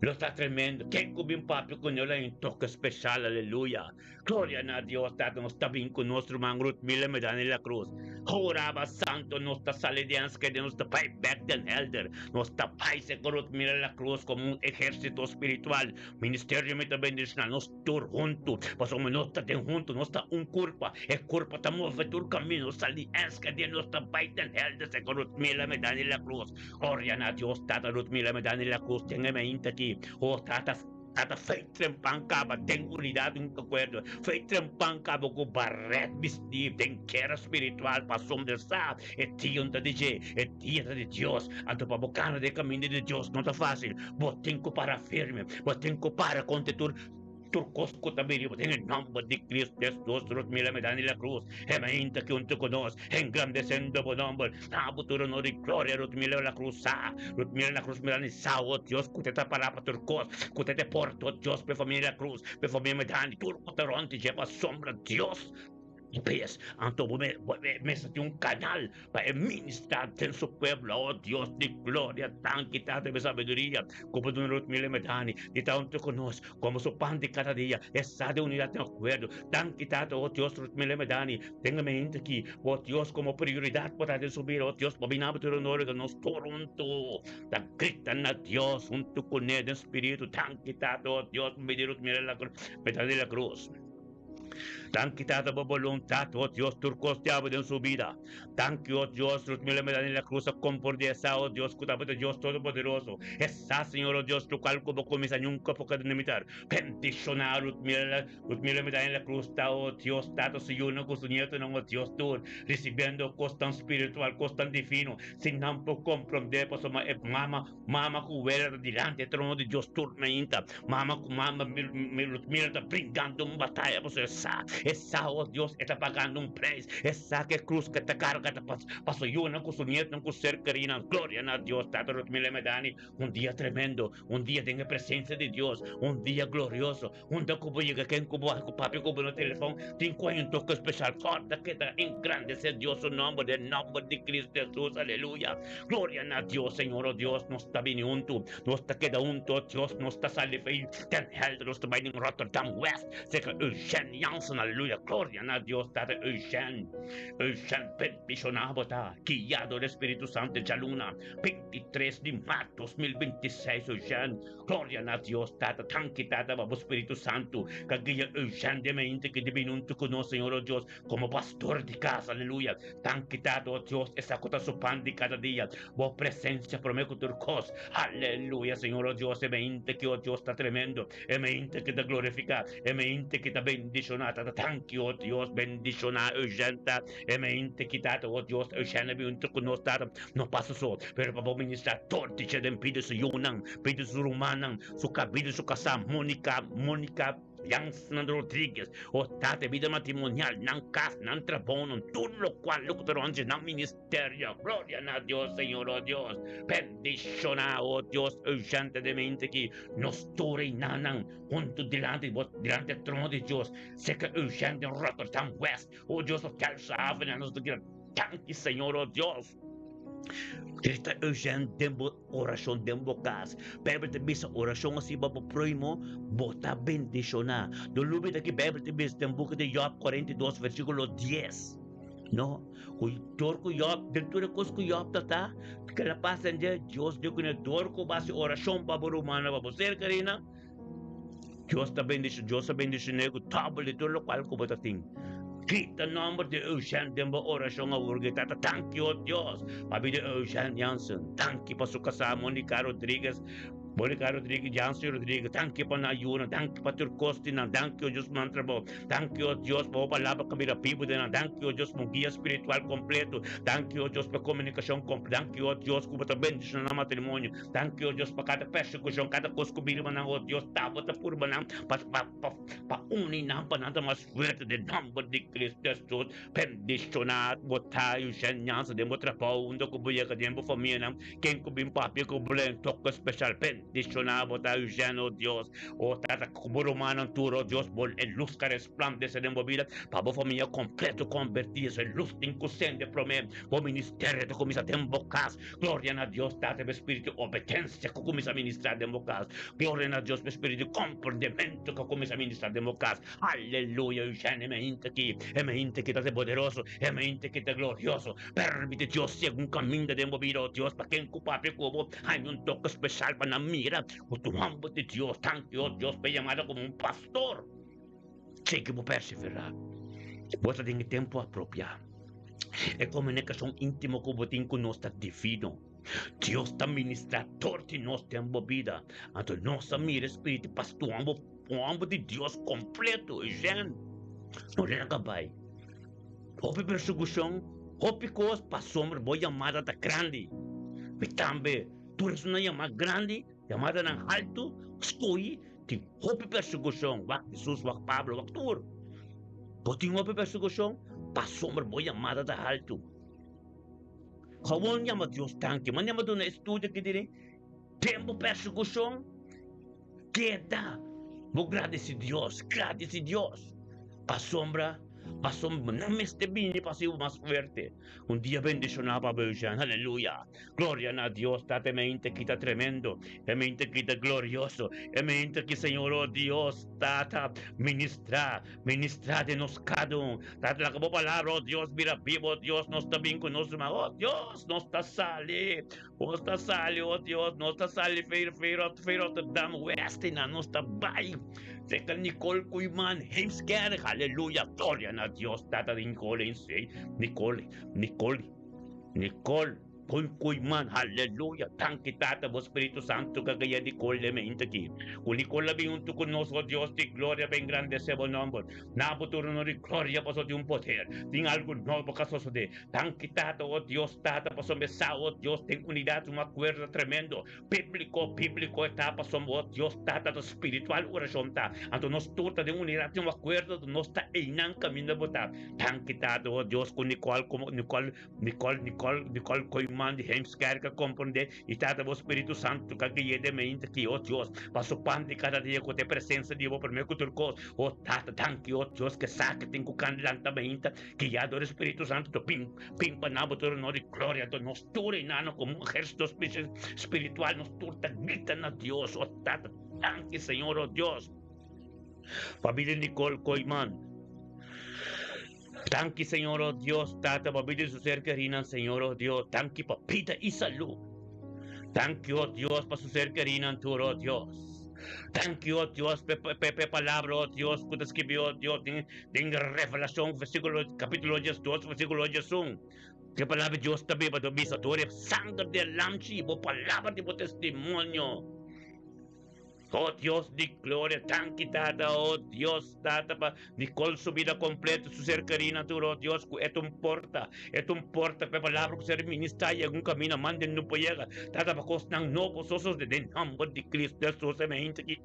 Lo está tremendo. Quem coube um papo com ele em toque especial, aleluia. Glória a Deus, Tata, nós está bem conosco, irmão Ruth Miller, medalha na cruz. Orava santo, nós está salidians, que nós está pai back then elder. Nós está pai se Ruth Miller na cruz como um exército espiritual. Ministério me também diz, nós tur junto. Pasamos nós está junto, nós está culpa. É culpa, está movendo o caminho, salidians, que nós está pai then elder, se Ruth Miller, medalha na cruz. Glória a Deus, Tata, Ruth Miller, medalha na cruz. Tenha mente aqui. Oh, Tata fei trempancaba, tem unidade, um acordo, fei trempancaba com barret vestido, tem quera espiritual, para sombreçar, é tianta de G, é tianta de Deus, anto para bocana de caminho de Deus, não tá fácil, botenco para firme, botenco para contetur, turcosco também, em nome de Cristo Jesus, Ruth Miller medalha na cruz, é ainda que unto conosco, engrandecendo o nome, na futuro no de glória, Ruth Miller na cruz, Ruth Miller na cruz, medalha oh Deus, cuteta para turcos, cutete porto, Deus, per família na cruz, per família medalha, turco taronte, lleva sombra, Deus, Pes, anto mesa de un canal para ministrar en su pueblo, oh Dios de gloria, tan quitada de sabiduría, como de un Ruth Miller Medani, de tanto conozco, como su pan de cada día, esa de unidad de acuerdo, tan quitado, oh Dios, Ruth Miller Medani, tenga mente aquí, oh Dios, como prioridad para subir, oh Dios, bobinado tu honor de nos Toronto, tan gritan a Dios, junto con el espíritu, tan quitado, oh Dios, me dio Ruth Miller Medani la cruz. Tan quitada por voluntad, oh Dios, turcos te amo en su vida. Thank you, oh Dios, Ruth Miller me dan en la cruz con por esa, oh Dios, cuidado de Dios Todopoderoso. Esa, Señor, oh Dios, tu cual como comienza nunca porque de imitar. Bendicionar, Ruth Miller me dan en la cruz, oh Dios, tato, si yo no con su nieto, no, oh Dios, tú, recibiendo costan espiritual, costan divino, sin tampoco comprender, pues, mama, cubera delante, trono de Dios, turmenta, mama, mira, está brincando en batalla, pues, esa, oh Dios, está pagando un precio. Esa que cruz que te carga, te pasó yo, no con su nieto, no con ser querida. Gloria a Dios, Tato Rutmile Medani. Un día tremendo, un día de presencia de Dios, un día glorioso. Un día como llega que en Cuba, papi, como en el teléfono, tengo un toque especial. Corta que te engrandece Dios su nombre, el nombre de Cristo Jesús, aleluya. Gloria a Dios, Señor, oh Dios, no está bien junto, no está queda junto, Dios, no está saliendo, ten held, no está bien en Rotterdam West, se que Eugene Janssen, aleluya, gloria a Dios, Tata Eugene Peticionabota, guiado del Espíritu Santo de Luna, 23 de marzo 2026, Eugene, gloria a Dios, Tata, tan quitada bajo Espíritu Santo, que guía Eugene de mente que divinunto con nosotros, Señor, oh Dios, como pastor de casa, aleluya, tan quitado, oh Dios, esa cosa su pan de cada día, vos presencia, prometo tu cos, aleluya, Señor, oh Dios, mente que, oh Dios, está tremendo, mente que te glorifica, mente que te bendice, bendicionar, Tata, thank you, oh Dios, bendicionar urgente, mente que Tata, oh Dios, urgente, junto con nos, Tata, no passa só, pero para o ministrador, te dem pide su Yonan, pide su Romanan, su cabide, su casa, Mônica, Yang Rodrigues, o Tata, vida matrimonial, nan casa, nan trabalho, tudo lo qual, lucro antes, nan ministerio, gloria a Dios, Señor, oh Dios, bendicionar, oh Dios, urgentemente que nos reinarán junto delante del trono de Dios, sé que urgente en Rotterdam West, oh Dios, los calzados, nos digan, tanque, Señor, oh Dios. Esta urgente tempo oração tempo casa. Bíblia te bisa oração assim para primo, bota bendicionar. Do lugar daqui Bíblia te bisa tempo de Job 42 versículo 10. No, dor ko Job, dentro de coisa que Job tá, que la passa de Deus deu que dor ko base oração para romana para você Karina. Deus está bendicionando nego tábua de tudo qual ko bota ting. Kita nomor de urgente tempo oração a urgente. Thank you, Deus. Pabi de urgente Jansen. Thank you para sua casa, Mônica Rodrigues. Mônica Rodrigues, Jansen Rodrigues. Thank you para na Yuna. Thank you para Turcostina. Thank you, Deus, mantrabo. Thank you, Deus, para a palavra que mira pipo de na. Thank you, Deus, para guia espiritual completo. Thank you, Deus, para comunicação completa. Thank you, Deus, para bendição no matrimônio. Thank you, Deus, para cada persecução, cada coisa que mira na oh Deus, tava ta por manam para unir na para nada mais forte de nome de Cristo Jesus. Bendicionar, botar o genhança de outra pau, onde que buia que tempo família, quem que bem papi que bulen toque especial. Bendicionar, botar o gen, oh Deus, o tata como romano turo, Deus, bol en luz que resplandece de vida, para a família completo convertirse en luz inconsciente promem, o ministério de comisa tempo cas, glória a Deus, tata espírito obediência que começa a ministrar tempo cas, glória a Deus, espírito comportamento que começa a ministrar tempo cas, aleluia, o gen é mente que está poderoso, é mente que está glorioso, permite Deus seguir um caminho de vida, Deus, para quem culpa como, há toque especial para na mira, o tu amo de Deus, thank you, Deus, para chamado como pastor, sei que vou perseverar, você tem tempo apropriado, é comunicação íntima com o tempo que nós está divino, Deus está ministrador de nós tempo vida, então nossa mira espírito, pastor, o amo de Deus completo, gente, não é acabar, houve perseguição, houve coisa, para sombra, boa chamada da grande, e também, tu és uma chamada grande, chamada ng alto, escolhi, tem houve perseguição, wak Jesus, wak Pablo, wak Tur. Poti houve perseguição, para sombra, boa chamada da alto. Kawon chama Deus tanque, mas chama do na estudo que dire, tempo perseguição, que dá, vou agradecer Deus, para sombra, não me esté bien y pasivo más fuerte. Un día bendicionado para Virgen, aleluya. Gloria a Dios, date mente que está tremendo, mente que está glorioso, mente que Señor, oh Dios, tata, ministra de nos cada uno. Tata la como palabra, oh Dios, mira vivo, Dios, no está bien con nosotros, oh Dios, no está sale, oh Dios, no está sale, feiro, te damos westina, no está bye. Seca Nicole Kuyman, Heimsker, aleluya, gloria a Dios, tata de Nicole, Nicole, Kuyman, aleluya, tanque tata, vos Espíritu Santo, que kaya Nicole me aquí. Kung Nicole labing unto con nosotros, Dios, de gloria, ben grande se bo nombre. Naputuro no de gloria, paso de un poder, ting algo nuevo, caso de, tanque tata, oh Dios, tata, paso mesa, oh Dios, ten unidad, un acuerdo tremendo, bíblico, está, paso, oh Dios, tata, espiritual, oración, ta, anto nos turta de unidad, un acuerdo, nos está einan camino, bota, tanque tata, oh Dios, con Nicole, man de Heimsker que comprende y tata vos Espíritu Santo que guíe de mente que oh Dios paso pan de cada día con te presencia de vos por medio de turcos oh tata tanque oh Dios que saque tengo canlanta mente que ya do Espíritu Santo to pim panabo to no de gloria to nos ture nano como un ejército espiritual nos turta gritan a Dios oh tata tanque Señor oh Dios familia Nicole Koyman. Tanque, Señor, oh Dios, tata, papita su ser querida, Señor, oh Dios, tanque, papita y salud. Tanque, oh Dios, para su ser querida, tu, oh Dios. Tanque, oh Dios, pepe palabra, oh Dios, que te escribió, oh Dios, en revelación, capítulo 2, versículo 1. Que palabra Dios también para tu visa, tu eres sangre de lamchi, palabra de tu testimonio. Oh Dios de gloria, tan quitada, oh Dios, tata pa Nicole su vida completa, su ser carina tu, oh Dios, es un porta, pe palabra que ser ministra y algún camino manden no puede llegar, tata pa costan no pososos de nombre de Cristo, Jesús, se me aquí.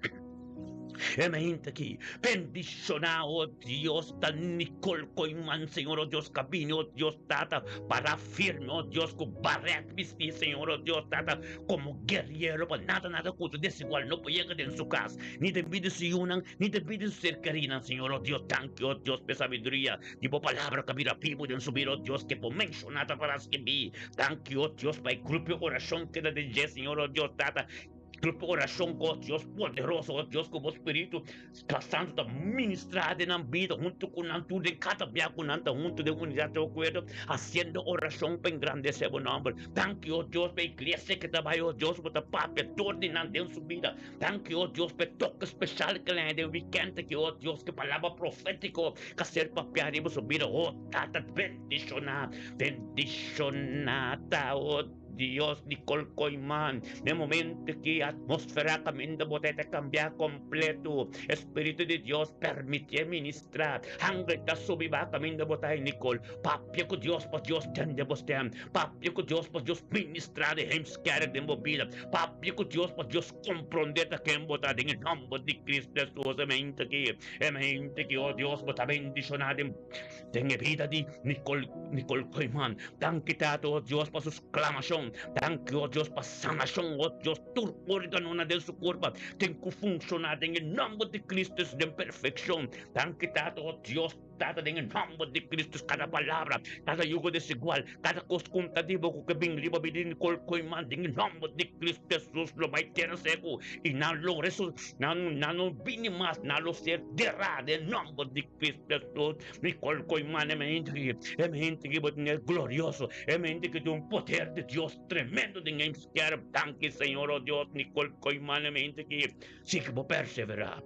Emente aquí, bendicionado, oh Dios, tan Nicole Coiman, Señor, oh Dios, camino, oh Dios, tata, para firme, oh Dios, con barret, vistí, Señor, oh Dios, tata, como guerrero, para nada, cosa desigual, no puede llegar en su casa, ni te pide si unan, ni te pide ser carina, Señor, oh Dios, tanque, oh Dios, de sabiduría, tipo palabra que mira pipo de subir, oh Dios, que por mencionada para escribir, tanque, oh Dios, para el grupo oración que de Señor, oh Dios, tata, grupo oração, ó Deus poderoso, ó Deus, como Espírito Santo está ministrado na vida, junto com tudo, em cada via com junto de unidade do cuerpo, haciendo oração para engrandecer o nome. Thank you, ó Deus, para a igreja que trabalha, ó Deus, para o Papa, ordenando em sua vida. Thank you, ó Deus, para toque especial que ele tem weekend, que ó Deus, que palavra profética, que ser papiar em sua vida, ó Tata, bendicionada, ó Dios, Nicole Coiman, de momento que a atmósfera camina botete cambiar completo. Espíritu de Dios permite ministrar. Hangre ta subiba camina botay Nicole. Papia con Dios, pues Dios tende bostem. Papia con Dios, pues Dios ministrar de hemskare de movida. Papia con Dios, pues Dios comprende que en botar en el nombre de Cristo Jesús. Emente que, oh Dios, bota bendicionado en vida de Nicole Coiman. Tan quitado, oh Dios, para sus clamación. Thank you, oh Dios, para sanación, oh Dios, tu órgano de su cuerpo, tem que funcionar en el nombre de Cristo de perfección. Thank you, oh Dios, Tata, en el nombre de Cristo, cada palabra, cada yugo desigual, cada constativo que venga, en el nombre de Cristo Jesús, lo va a tener seco, y no lo eso, no viene más, no lo ser derrado, en el nombre de Cristo Jesús, Nicole Coiman, gente que va a tener glorioso, gente que tiene un poder de Dios tremendo de ninguém quer. Tanque, Senhor, oh Deus, Nicole Coiman, mente que sim que vou perseverar.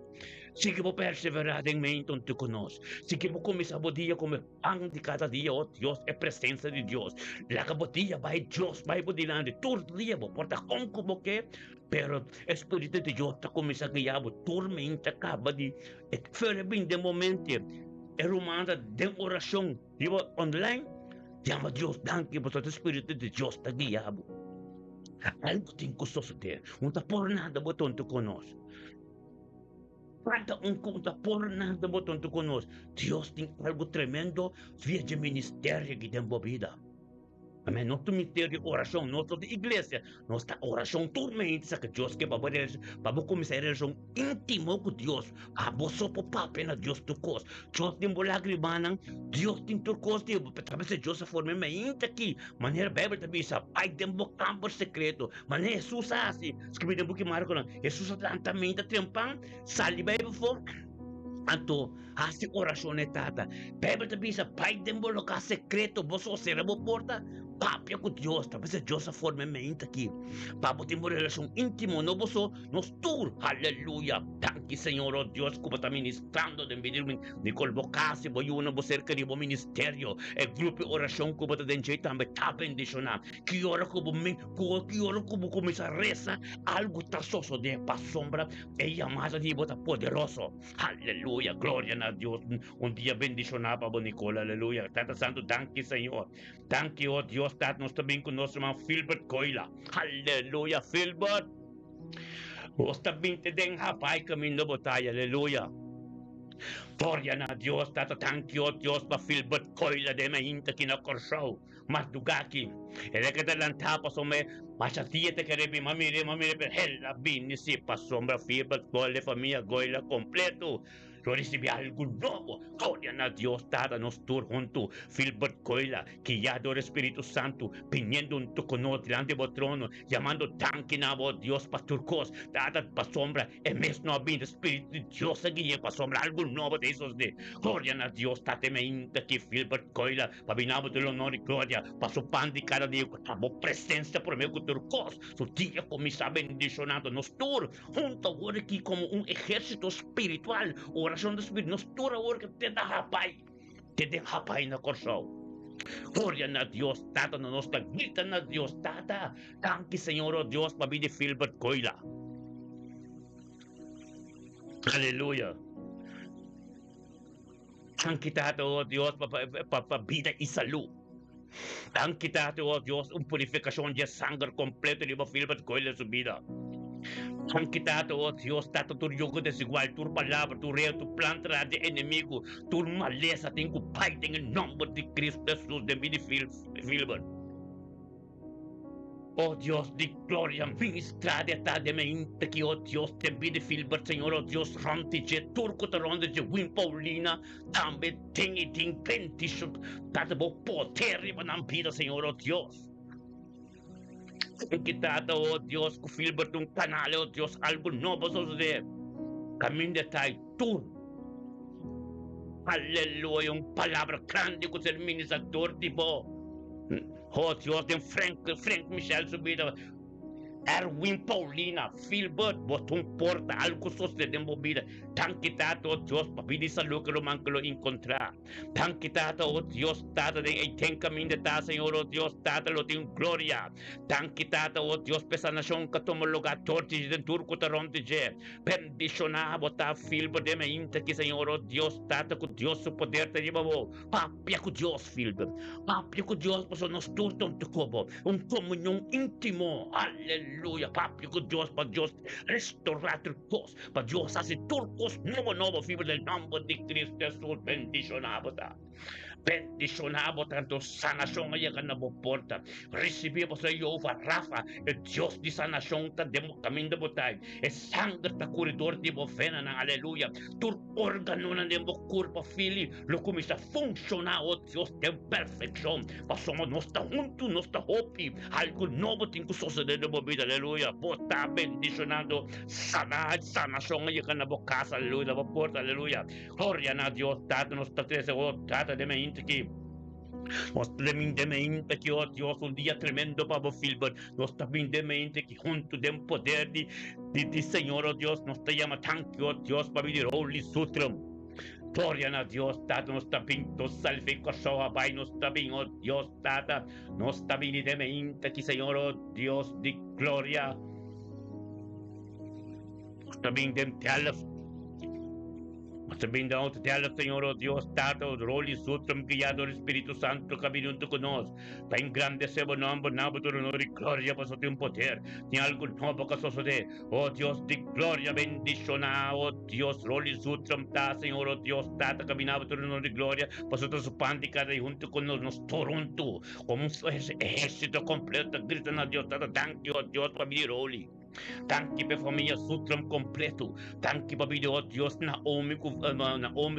Sim que vou perseverar em mente onde tu conosco. Sim que vou começar o dia como pão de cada dia, oh Deus, é presença de Deus. La dia vai Deus, vai por delante. Todo dia vou portar como que, pero Espírito de Deus está começando a guiar, tormenta acaba de, foi bem de momento, é romana de oração, digo online. Llama a Dios, danke, porque o Espírito de Deus está guiando. Algo tem que suceder. Não está por nada botando conosco. Cada não está por nada botando conosco. Deus tem algo tremendo via de ministério que tem vida. Amém. Nosso ministério de oração, nossa igreja, nossa oração tormenta, que Deus que para começar a relação íntima com Deus, a você por papel Deus tu cos, Deus tem lágrimas, Deus tem tu cos, talvez Deus se forme mente aqui, maneira Bíblia também sabe, ai tem campo secreto, maneira Jesus assim, escreve no book Marco, Jesus atentamente tempão, sali Bíblia for Anto, hace oração etada. Bíblia também diz, pai de um lugar secreto, você será uma porta, papia com Deus, talvez Deus a forma mente aqui. Papo tem uma relação íntima, não você, nos tur, aleluia. Tanque, Senhor, oh Deus, como está ministrando, de medir, Nicole Bocassi, vou eu não você querer o ministério, é grupo oração, como está dentro também, está bendicionado. Que hora como começar a rezar, algo traçoso de para sombra, é chamada de bota poderoso. Aleluia. Gloria a Dios. Un día bendicionado para Nicole, aleluya. Tata Santo, tanque, Señor. Tanque, oh Dios, Tata, nos también con nuestro hermano Philbert Coila. Aleluya, Philbert. Vos también te den hapay camino de batalla, aleluya. Gloria a Dios, Tata, tanque, oh Dios, para Philbert Coila de Mainta que no corso. Mas dugaki. Ele que te lantapa some, mas a tia te querer mamire, per hella bini si pa sombra Philbert Coila, família Coila completo. Lo recibe algo nuevo. Gloria a Dios, Tata, nos tur junto. Philbert Coila, que ya adora Espíritu Santo, viniendo un tocono delante del trono, llamando tanque na voz Dios pa turcos, Tata pa sombra, el mes no había Espíritu de Dios guía pa sombra, algo nuevo de esos de. Gloria a Dios, Tata me inta que Philbert Coila, pa vinabo del honor y gloria, pa su pan de cada día, que tamo presencia por medio de turcos, su día comienza bendicionando, nos tur junto ahora aquí como un ejército espiritual, oração do Espírito, nos tura hora que te dá rapaz na corção. Glória a Deus, Tata, na nossa grita na Deus, Tata, tanque, Senhor, oh Deus, para vir de Philbert Coila. Aleluya. Ang kita, oh Dios, para vida y salud. Ang kita, oh Dios, purificación de sangre completo de Filbert Coyle su vida. Ang kita, oh Dios, tato tu yugo desigual, tu palabra, tu real, tu planta de enemigo, tu maleza, tengo pai, en el nombre de Cristo Jesús de vida Filbert. Oh Dios de gloria, ministra de tal de mente que, oh Dios, te pide Filbert, Señor, oh Dios, rontige, turco te ronde de Win Paulina, también tenga ting bendición, tanto vos poder y van vida, Señor, oh Dios. Kita, oh Dios, que Filbert un canal, oh Dios, algo nuevo sucede. Camino de tal, tú. Aleluya, un palabra grande que es el ministrador tipo. Oh Dios, de Frank Michel subida. Erwin Paulina, Filbert, botón porta, algo sucede en vida. Tan quitado, oh Dios, papidi salud que lo man que lo encontrar. Tan quitado, oh Dios, tata de ten camino de ta, Señor, oh Dios, tata lo tiene gloria. Tan quitado, oh Dios, pesa nación que toma lugar tortis de turco taron de je. Bendicionar, botar Filbert de me inte que, Señor, oh Dios, tata con Dios su poder te lleva vos. Papia con Dios, Filbert. Papia con Dios, pues nos turton tu cobo. Un comunión íntimo. Aleluya, papi, con Dios, para Dios restaurar turcos, para Dios hacer turcos nuevo, fibra del nombre de Cristo Jesús, bendicionado. Bendicionamos tanto sanación allá en la porta. Recibimos a Jehová Rafa, el Dios de sanación, demos camino de botay. El sangre está corredor de bofena, aleluya. Tu órgano de cuerpo, fili, lo comienza a funcionar, oh Dios, de perfección. Pasamos, no está junto, no está hopi. Algo nuevo tiene que suceder de vida, aleluya. Bota bendicionando, sanación allá en la casa, aleluya, la puerta, aleluya. Gloria a Dios, Tata, nos está trata de mente que nos tremendamente que, oh Dios, un día tremendo para Filbert, nos tremendamente que junto de un poder de Señor, oh Dios, nos te llama tan que, oh Dios, para vivir holy sutram. Gloria a Dios, Tata, nos está bien, nos salve, cosoa, pai, nos está bien, oh Dios, Tata, nos está bien de mente que, Señor, oh Dios, de gloria, nos está bien de Sabihin daw te tela, Señor, oh Dios, Tato, Roli, Sutram, Guiado, Espíritu Santo, caminando con nos. Pa engrandecemos nombre, nombre, tu honor y gloria, para su poder. Ni algo nuevo que sucede. Oh Dios de gloria, bendición, oh Dios, Roli, Sutram, ta, Señor, oh Dios, Tata, caminaba tu honor y gloria, para su pántica de junto con nos Toronto, como un ejército completo, gritan a Dios, Tata, thank you, oh Dios, para mi Roli. Tanki pe família Sutram completo. Tanki pa video Dios Naomi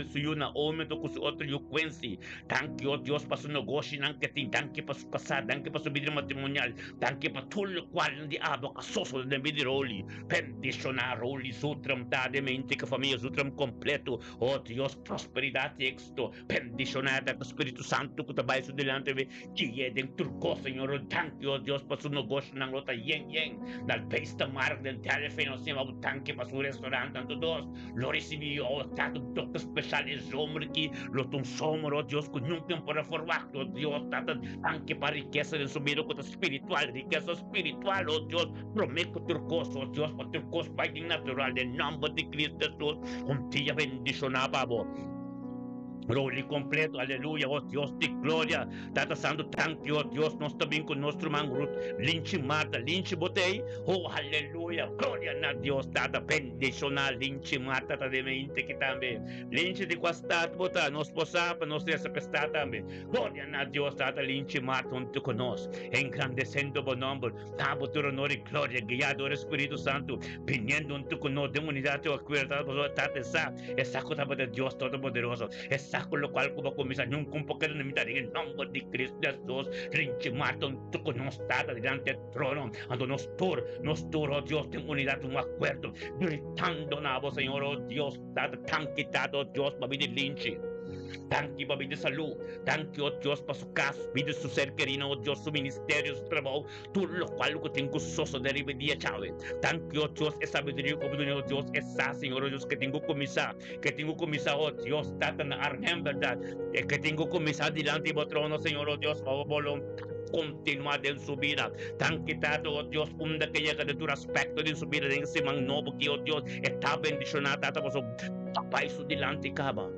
suyo Naomi to kus outro yo Quincy. Tanki oh Dios pa su negócio nang keting. Tanki pa su kasada. Tanki pa su vida matrimonial. Tanki pa tulo qual di abo kasoso de vida roli. Bendicionar roli Sutram ta de mente que família Sutram completo. Oh Dios prosperidade e éxito. Bendicionar da Espírito Santo que trabalha su delante de que é dentro do Senhor. Tanki oh Dios pa su negócio nang lota yen dal pesta mar del teléfono se va a tanque para su restaurante tanto dos lo recibió tanto un toque especial es hombre que lo ton somos Dios con nunca para formar Dios tanto tanque para riqueza de su vida espiritual riqueza espiritual oh Dios prometo turcos oh Dios para turcos fighting natural del nombre de Cristo Jesús con tía bendición a pavo. Roli completo, aleluya, oh Dios de gloria, Tata Santo, thank you, oh Dios, nós também com nosso mangrut, Lynch Marta, Lynch Botei, oh aleluya, gloria a Dios, Tata, bendicionar, Lynch Marta, Tata de mente que também, Lynch de quastat, bota, nós possamos, nós essa prestar também, gloria a Dios, Tata, Lynch Marta, junto conosco, engrandecendo o nome, Tabo, tu honor e glória, guiado o Espírito Santo, viniendo junto conosco, de unidade, o cuidado, Tata, essa coisa de Deus Todo-Poderoso, essa con lo cual como comienza nunca un poco de mitad en el nombre de Cristo Jesús rinchimato tu conostata delante del trono ando nos tur oh Dios en unidad un acuerdo gritando na voz Señor oh Dios tan quitado oh Dios para vivir linchi. Thank you, Babi, de salud. Thank you, oh Dios, para su casa, vida su ser querido, oh Dios, su ministerio, su trabajo, todo lo cual que tengo gozoso de día, chave. Thank you, oh Dios, esa sabiduría, oh Dios, esa, Señor, oh Dios, que tengo comisar, oh Dios, tata na arnhem, verdad, que tengo comisar delante de trono, Señor, oh Dios, por voluntad. continuar en su vida. Tan quitado, oh Dios, una que llega de tu aspecto de su vida, en ese novo que, oh Dios, está bendicionado, tata, por su tapai su delante, caba.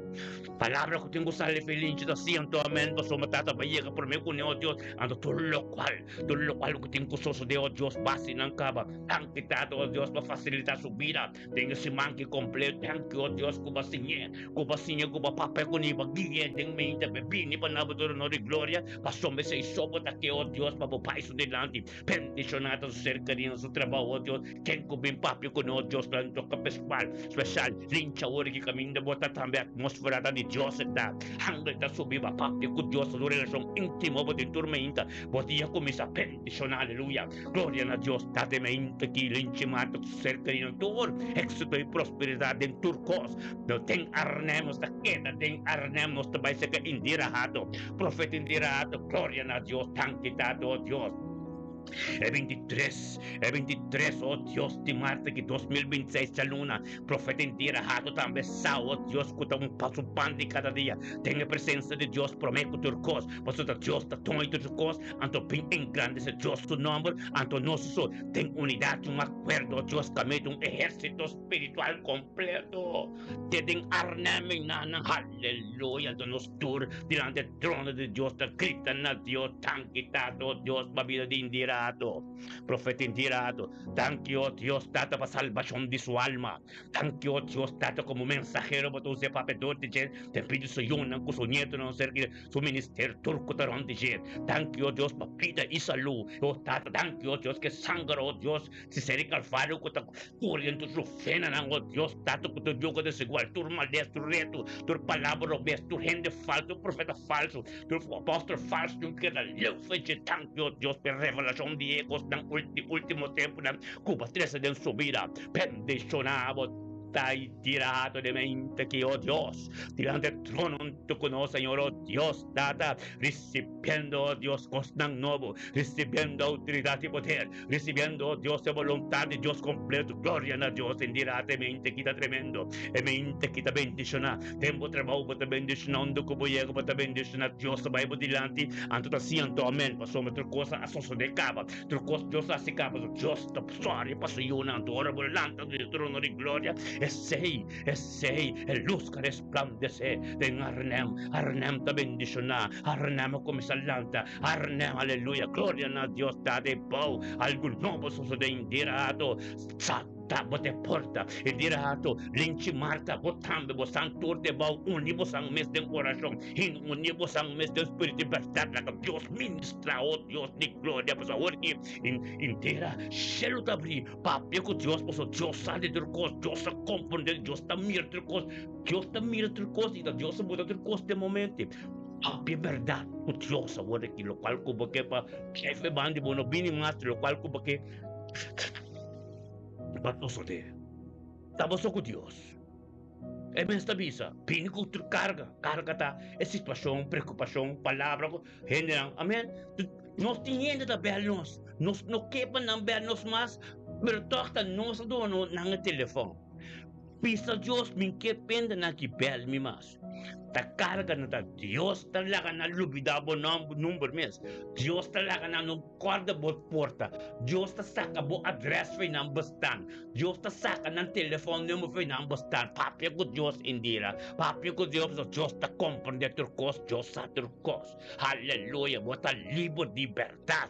Palabra que tengo sale feliz, da siento, amén, por su matata, llega por mí con, oh Dios, ando todo lo cual que tengo soso de, oh Dios, base en caba. Tan quitado, oh Dios, para facilitar su vida, tenga ese manque completo, tan que, oh Dios, cuba sinye, cuba papel con iba, guía, ten mente, bebini, para nada, no de gloria, pasó me sei sobo, que, oh Dios, para pai su delante, bendicionado su cercanía, su trabajo, oh Dios, tengo bien papio con, oh Dios, para toca especial, lincha, ora que camino de botar también atmósfera de Dios está, hangre está subiva, papio con Dios, su relación íntima, de tormenta, podía comienzar a bendicionar, aleluya, gloria a Dios, date mente que lincha, mata su cercanía, todo éxito y prosperidad en turcos, no ten arnemos, da queda, ten arnemos, te vai ser que indirahato, profeta indirahato, gloria a Dios, tan quitado, oh Dios. É 23, oh Deus, de março que 2026 a luna, profeta inteira, rato também sal, oh Deus, que um passo pan de cada dia, tem a presença de Deus, prometo turcos, mas o Deus está tão em turcos, anto bem em grande esse Deus o nome, anto nosso tem unidade, acordo, Deus também um exército espiritual completo, tem arname na aleluia, do nos tur, diante do trono de Deus, da grita na Deus, tan quitado, Deus, para a vida de Indira, profeta indirado, thank you, oh Dios, tata para salvación de su alma, thank you, oh Dios, tata como mensajero para tu papedor de jen, te pido su yuna, con su nieto, no ser que su ministerio turco tarón de jen, thank you, oh Dios, para vida y salud, oh tata, thank you, oh Dios, que sangre, oh Dios, si sería calvario, que te corriendo su fena, oh Dios, tata, que tu yugo desigual, tu maldez, tu reto, tu palabra, ves, tu gente falso, tu profeta falso, tu apóstol falso, tu que la luz, thank you, oh Dios, por revelación de ecos ng último tempo ng Cuba 13 din su vida. Bendicionado tai tirato de mente que, oh Dios, delante del trono tu conoce, Señor, oh Dios, data, recibiendo, oh Dios, cosas nuevo, recibiendo autoridad y poder, recibiendo, oh Dios, de voluntad de Dios completo, gloria a Dios, en dirate mente quita tremendo, e mente quita bendiciona, tempo trabajo para bendicionando, como llega para bendicionar Dios, vai por delante, anto ta siento, amén, pasó otra cosa, asoso de cava, otra cosa, Dios hace cava, Dios, ta sorry, paso yo, anto, ora volante, del trono de gloria, Essei, el luz que resplandece en Arnem ta bendiciona, Arnem come salanta, Arnem, aleluya, gloria a Dios, date pau, algún nuevo sucede indirato, Tabo te porta, e dirato, linci marta, botambe, bosan torte, bau, unibo sang mes de corazón, in unibo sang mes de espíritu libertad, la que Dios ministra, oh Dios, de gloria, pues ahora que entera, shelo tabri, papi, que Dios, pues Dios sabe de cos, Dios se comprende, Dios está mira de cos, Dios está mira de cos, y Dios se muda de cos de momento. Papi, é verdade, o Dios agora que lo qual como que pa, chefe bandi, bueno, bini mas, lo qual como que Bato de estamos com Deus. É mesmo visa, pini com carga tá, é situação, preocupação, palavra, generam, amém? Nós tínhamos da bela nós não quepa não bela nós mas, mas toca nós dono na telefone. Pisa Deus, min que penda na que bela mi mas. Ta carga na ta Dios talaga na lubidabo number mes. Dios talaga na nung corda bot porta. Dios ta saka bo address fay ng bastan. Dios ta saka ng telephone number fay ng bastan. Papya ko Dios indira. Papya ko Dios ta comprende turcos, Dios sa turcos. Hallelujah, bota libo de libertad.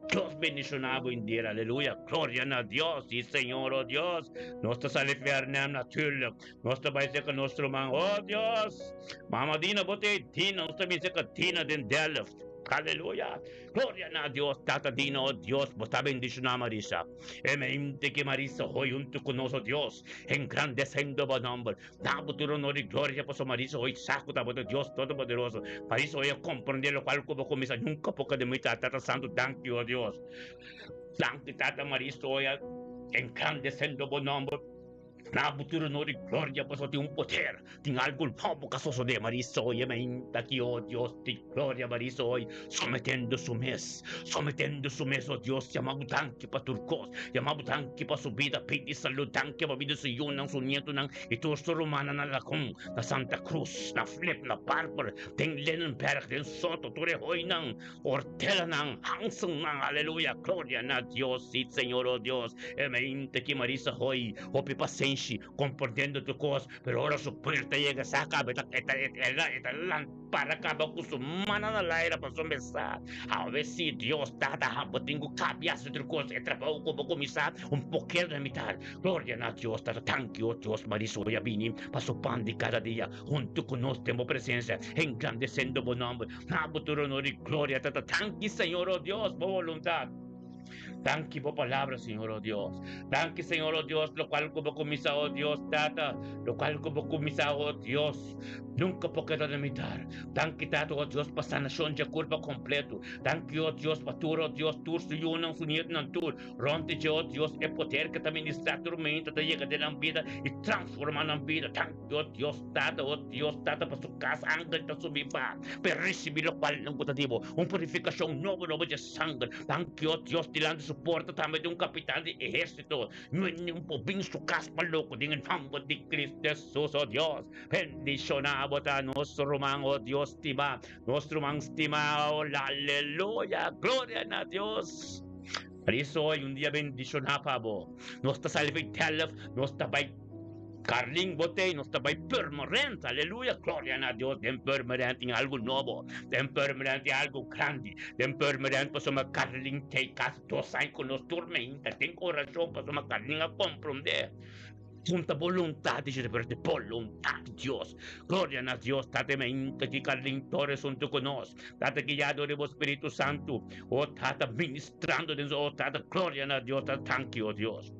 Dios bendicionado indira, aleluya, gloria a Dios, sí Señor, oh Dios, nuestra salifernam naturlig, nuestra baiseka nuestro man, oh Dios, mama dina bote, tina, nuestra miseka tina den delft, aleluya, gloria a Dios, tata dina, oh Dios, bota bendicionado Marisa, emente que Marisa, hoy junto con nosotros Dios, engrandeciendo va nombre, nabuturo no de gloria, pues Marisa, hoy saco, tabote Dios Todopoderoso, Marisa, hoy a comprender lo cual como comienza nunca poca de mi tata santo, thank you, oh Dios, thank you, tata Marisa, hoy engrandeciendo va nombre, Nabuturo no de gloria, pues de un poder, tin algo poco caso de marisoy, ementa que oh Dios de gloria marisoy, sometiendo su mes, oh Dios, llamamos tanque para turcos, llamamos tanque para su vida, piti salud, tanque para vida su yunan, su nieto, y tu romana na la con, na Santa Cruz, na flip, na barber, ten Lenenberg, den soto, ture hoinan, ortela nang, hangsung nang, aleluya, gloria na Dios, sí, Señor, oh Dios, emente que marisa hoy, hopi paciência, compreendendo tu coisa, pero ahora su puerta llega, saca, esta lámpara acaba com su mana na laira para começar. A ver se Deus está tenho cabeça de coisa, é trabalho como começar pouquinho da metade. Glória a Deus, está thank you, Deus, Marisol Yabini, passo pão de cada dia, junto conosco temos presença, engrandecendo o nome, na futuro no de glória, thank you, Senhor, oh Deus, boa vontade. Thank you por palabra, Señor, oh Dios. Thank you, Señor, oh Dios, lo cual como comisa, oh Dios, tata, lo cual como comisa, oh Dios, nunca por quedar de mitad. Thank you, tata, oh Dios, para sanación de culpa completo. Thank you, oh Dios, para tu, oh Dios, tu, su yunan, su nieto, nan tu. Ronte, oh Dios, é poder que também está tormenta, te llega de la vida e transforma na vida. Thank you, oh Dios, tata, para su casa, ángel, para su vida. Per recibir lo cual não potativo, purificação novo de sangue. Thank you, oh Dios, tirando su porta também de capitão de exército. Não é nenhum pobinho su caspa louco, de nome de Cristo Jesus, oh Dios. Bendicionado a nosso román, oh Dios, estima, nosso román estimado, aleluya, gloria a Dios. Por isso hoje, dia bendicionado, Pabo. Nossa salve eterna, nossa vai Carling botei, nos está permanente, aleluia, glória a Deus, tem permanente em algo novo, tem permanente em algo grande, tem permanente para uma Carling tem caso todos saem com nos tormenta, tem coração para uma Carling a compreender. Junta vontade de ver de vontade de Deus. Glória a Deus, tate mente que Carling Torres junto conosco, tate guiado do Espírito Santo, o tata ministrando, o tata glória a Deus, thank you, Deus.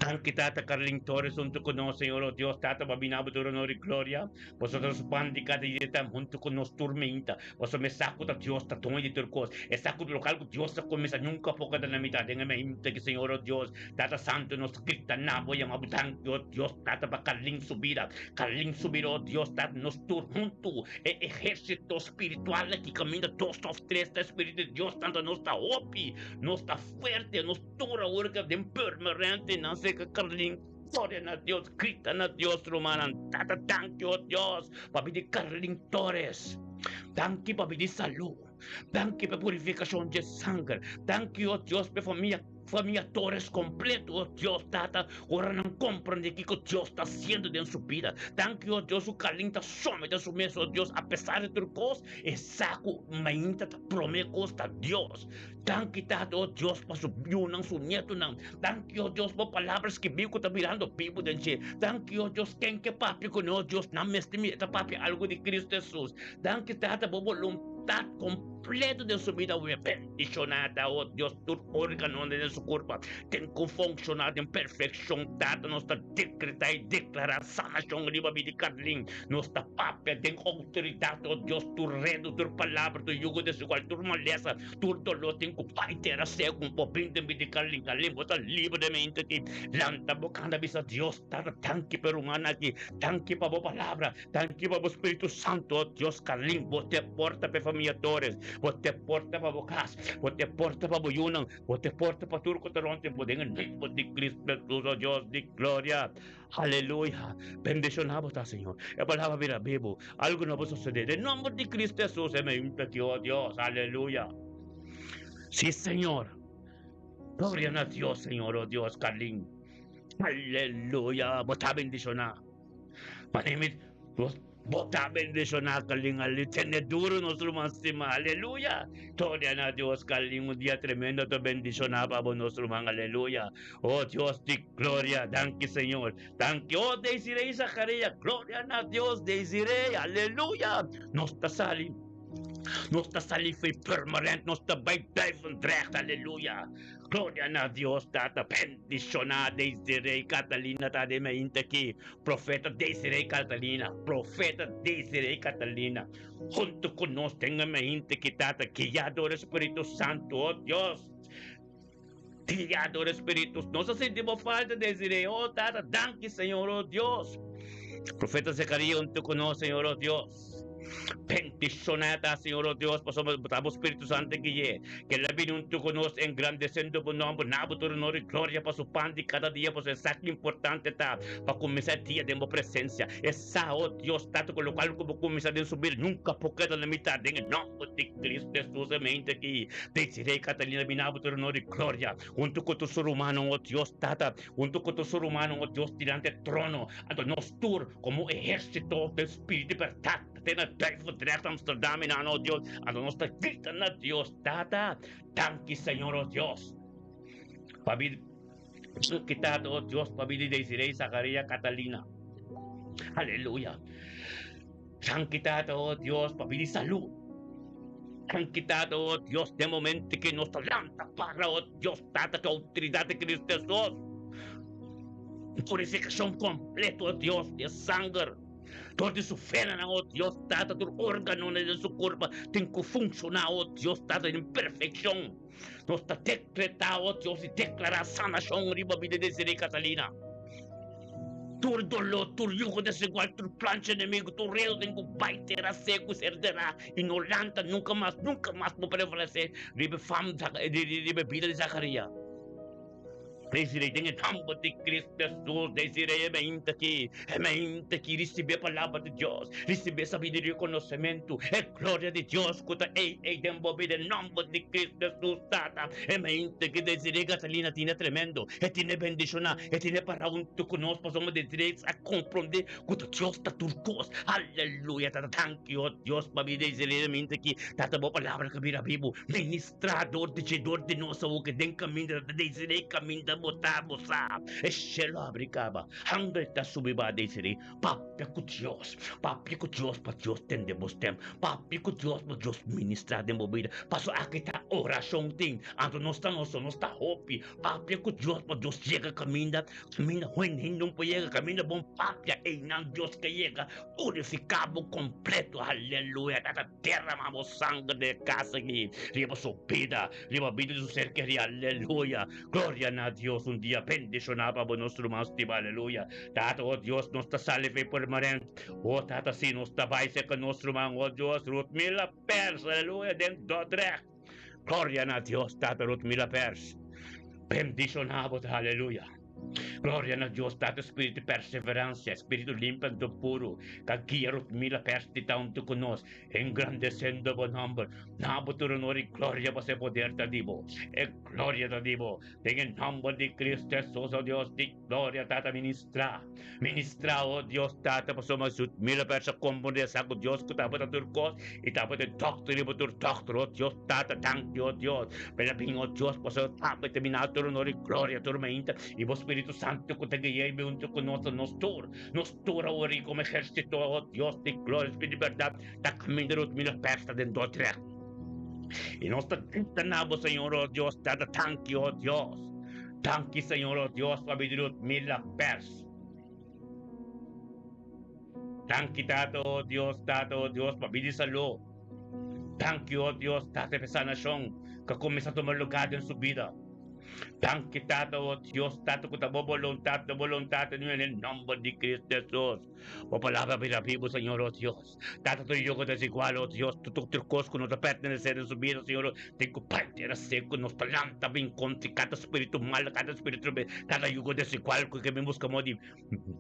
Anche tata Carling Torres junto con nos, Señor, oh Dios, tata babinabo de honor y gloria. Vosotros pandi cada día junto con nos tormenta. Vosotros me saco da Dios, ta tongue de turcos. E saco do local que Dios ta começa nunca poca da mitad. Tenga me himte que Señor, oh Dios, tata santo nos grita nabo y amabutan, oh Dios, tata pa Carling subida. Carling subida, oh Dios, tata nos tur junto. E ejército espiritual que camina todos os três, da Espírito de Dios, tanto nos ta opi, nos ta fuerte, nos tura urga de permanente. Não sei que Carling, glória a Deus, grita a Deus, romana, tata, thank you, Deus, para pedir Carling Torres, thank you para pedir saúde, thank you para purificação de sangue, thank you, Deus, para família Torres completo, oh Deus, tata, agora não compreende o que Deus está fazendo dentro da sua vida. Thank you, oh Deus, o Carling está somente a sua mesa, oh Deus, apesar de tudo coisa, é saco, mas ainda está prometido a Deus. Thank you, tata, oh Deus, para subir não, seu neto não. Thank you, oh Deus, por palavras que Bico está virando Bibo dentro. Thank you, oh Deus, quem que papi com oh Deus, não me estime, papi algo de Cristo Jesus. Thank you, tata, por vontade completa de sua vida, bendicionada, oh Deus, todo órgão de seu corpo tem que funcionar em perfeição, tata, nós está decretar e declarar sanação de vida de Carling, nós está papi, tem autoridade, oh Deus, tu redo, tu palavra, tu jugo desigual, tu maleza, tu dolor, tem que pai ter cego, um pouquinho de Carling, Carling, você livre de mente aqui, lanta bocanda, bisa Deus, tata, tanque per humana aqui, tanque para a palavra, tanque para o Espírito Santo, oh Deus, Carling, você porta para família Torres, você porta para Bocas, você porta para Boyunang, você porta para Turco Toronto, poder em nome de Cristo Jesus, oh Deus de glória, aleluia, bendicionado está, Senhor, a palavra virá vivo, algo não vai suceder, em nome de Cristo Jesus, é meu oh Deus, aleluia, sim, Senhor, glória a Deus, Senhor, oh Deus, Carling, aleluia, botar bendicionado, panimit, botar bendicionado, Carling, ali, teneduro nosso máximo, aleluia, glória a Deus, Carling, dia tremendo, te bendicionado para nosso irmão, aleluia, oh Deus de glória, danke, Senhor, danke, oh Desiree Zacarías, glória a Deus, Desiree, aleluia, nos está salindo. Nossa saliva é permanente, nossa vai recht, aleluia. Glória a Deus, tata, bendicionada, Desiree Catalina, tá de mente aqui. Profeta Desiree Catalina, profeta Desiree Catalina. Junto conosco, tenha mente que tata, que já adora o Espírito Santo, oh Deus. Criador Espíritu, no se sentimos falta de decir, oh, Tata, danke, Señor, oh Dios. Profeta Zacarías, tú conoces, Señor, oh Dios. Bendicionada, Señor oh Dios, pasamos Espíritu Santo que la vida un tu conoce engrandeciendo por nombre, nabo tu honor y gloria para su pan de cada día, pues es algo importante está para comenzar el día de mi presencia. Esa, oh Dios, tanto con lo cual como comenzar a subir, nunca porque la mitad, en el nombre de Cristo Jesús, mente aquí, deciré Catalina, mi nabo tu honor y gloria, junto con tu ser humano, oh Dios, tata, junto con tu ser humano, oh Dios, tirante el trono, ante nos tour como ejército de espíritu y verdad. Tena därför direkt Amsterdam innan, oh Dios, a nuestra grita na Dios, tata, tanki Señor, oh Dios. Pabili, kita, oh Dios, pabili de Isirei, Zacarías, Catalina. Aleluya. San quitado, oh Dios, pabili salud. San quitado, oh Dios, de momento que nos talanta para, oh Dios, tata, que autoridad de Cristo Jesús. Purificación completa, oh Dios, de sangre. Todo su fena, oh Dios, tata, tu órgano de su cuerpo, tiene que funcionar, oh Dios, tata, en perfección. Nos está decretado, oh Dios, y declara sanación, riba vida de Siri Catalina. Tu dolor, tu yugo desigual, tu plancha enemigo, tu reo, tengo baitera, seco, cerderá, y no lanta, nunca más no prevalecer, riba fam, riba vida de Zacarías. Desirei em nome de Cristo Jesus, desirei mente que receber a palavra de Deus, receber sabedoria e conhecimento, é glória de Deus, cuta ei, desenvolver em nome de Cristo Jesus, tata, mente que desirei Catalina tinha tremendo, tinha bendicionar, tinha para tu conosco, somos de direitos a compreender, cuta Deus está turcos, aleluia, tata, thank you, Deus, para me desirei mente que, tata, boa palavra que vira vivo, ministrador, tejedor de nossa, o que tem caminho, desirei caminho da botamos a eshelo abricaba hangre ta subiba de siri papi ku Dios pa Dios tendemos tem papi ku Dios pa Dios ministrar de movida paso akita oração ting ando não está hope papi ku Dios pa Dios chega caminha when não chega caminha bom papi e não Deus que chega purificado completo aleluia da terra mamos sangue de casa aqui riba subida riba vida do ser que aleluia glória a Deus un día bendicionaba por nuestro más tiba, aleluya. Tata, oh Dios, nos está salve permanente. Oh, tata, si nos está baise con nuestro man, oh Dios, Ruth Mila Pers, aleluya, dentro de gloria a Dios, tata, Ruth Mila Pers. Bendicionaba, aleluya. Gloria a Dios, date espíritu de perseverancia, espíritu limpio puro, que guía mil persita unto conos, engrandeciendo buen nombre, nabo tu honor y gloria para poder te divo, gloria te divo, en el nombre de Cristo Jesús, oh Dios, di gloria tata ministra, oh Dios, tata para somos mil persa componer saco Dios, que tapa turcos, y tapa de doctor y por doctor, oh Dios, tata, thank you, oh Dios, pero bien, oh Dios, pues tapa terminar tu honor y gloria, tormenta, y vos Espíritu Santo que te guíe y unto con nos tur ahora como ejército, oh Dios de gloria, Espíritu de verdad, ta caminando mil persas dentro de y nos tenemos, Señor, oh Dios, ta thank you, oh Dios, thank you, Señor, oh Dios, para vivir mil persas. Thank you, Tato, oh Dios, para vivir salud. Thank you, oh Dios, Tato, de sanación, que comienza a tomar lugar en su vida. Thank you, Tato, oh Dios, Tato, que tamo voluntad en el nombre de Cristo Jesús. Oh, palabra para vivo, Señor, oh Dios. Tato, tu yugo desigual, oh Dios, tu cosco no te pertenecer en su vida, Señor. Tengo parte de seco, nos talanta bien contra cada espíritu mal, cada yugo desigual que me buscamos de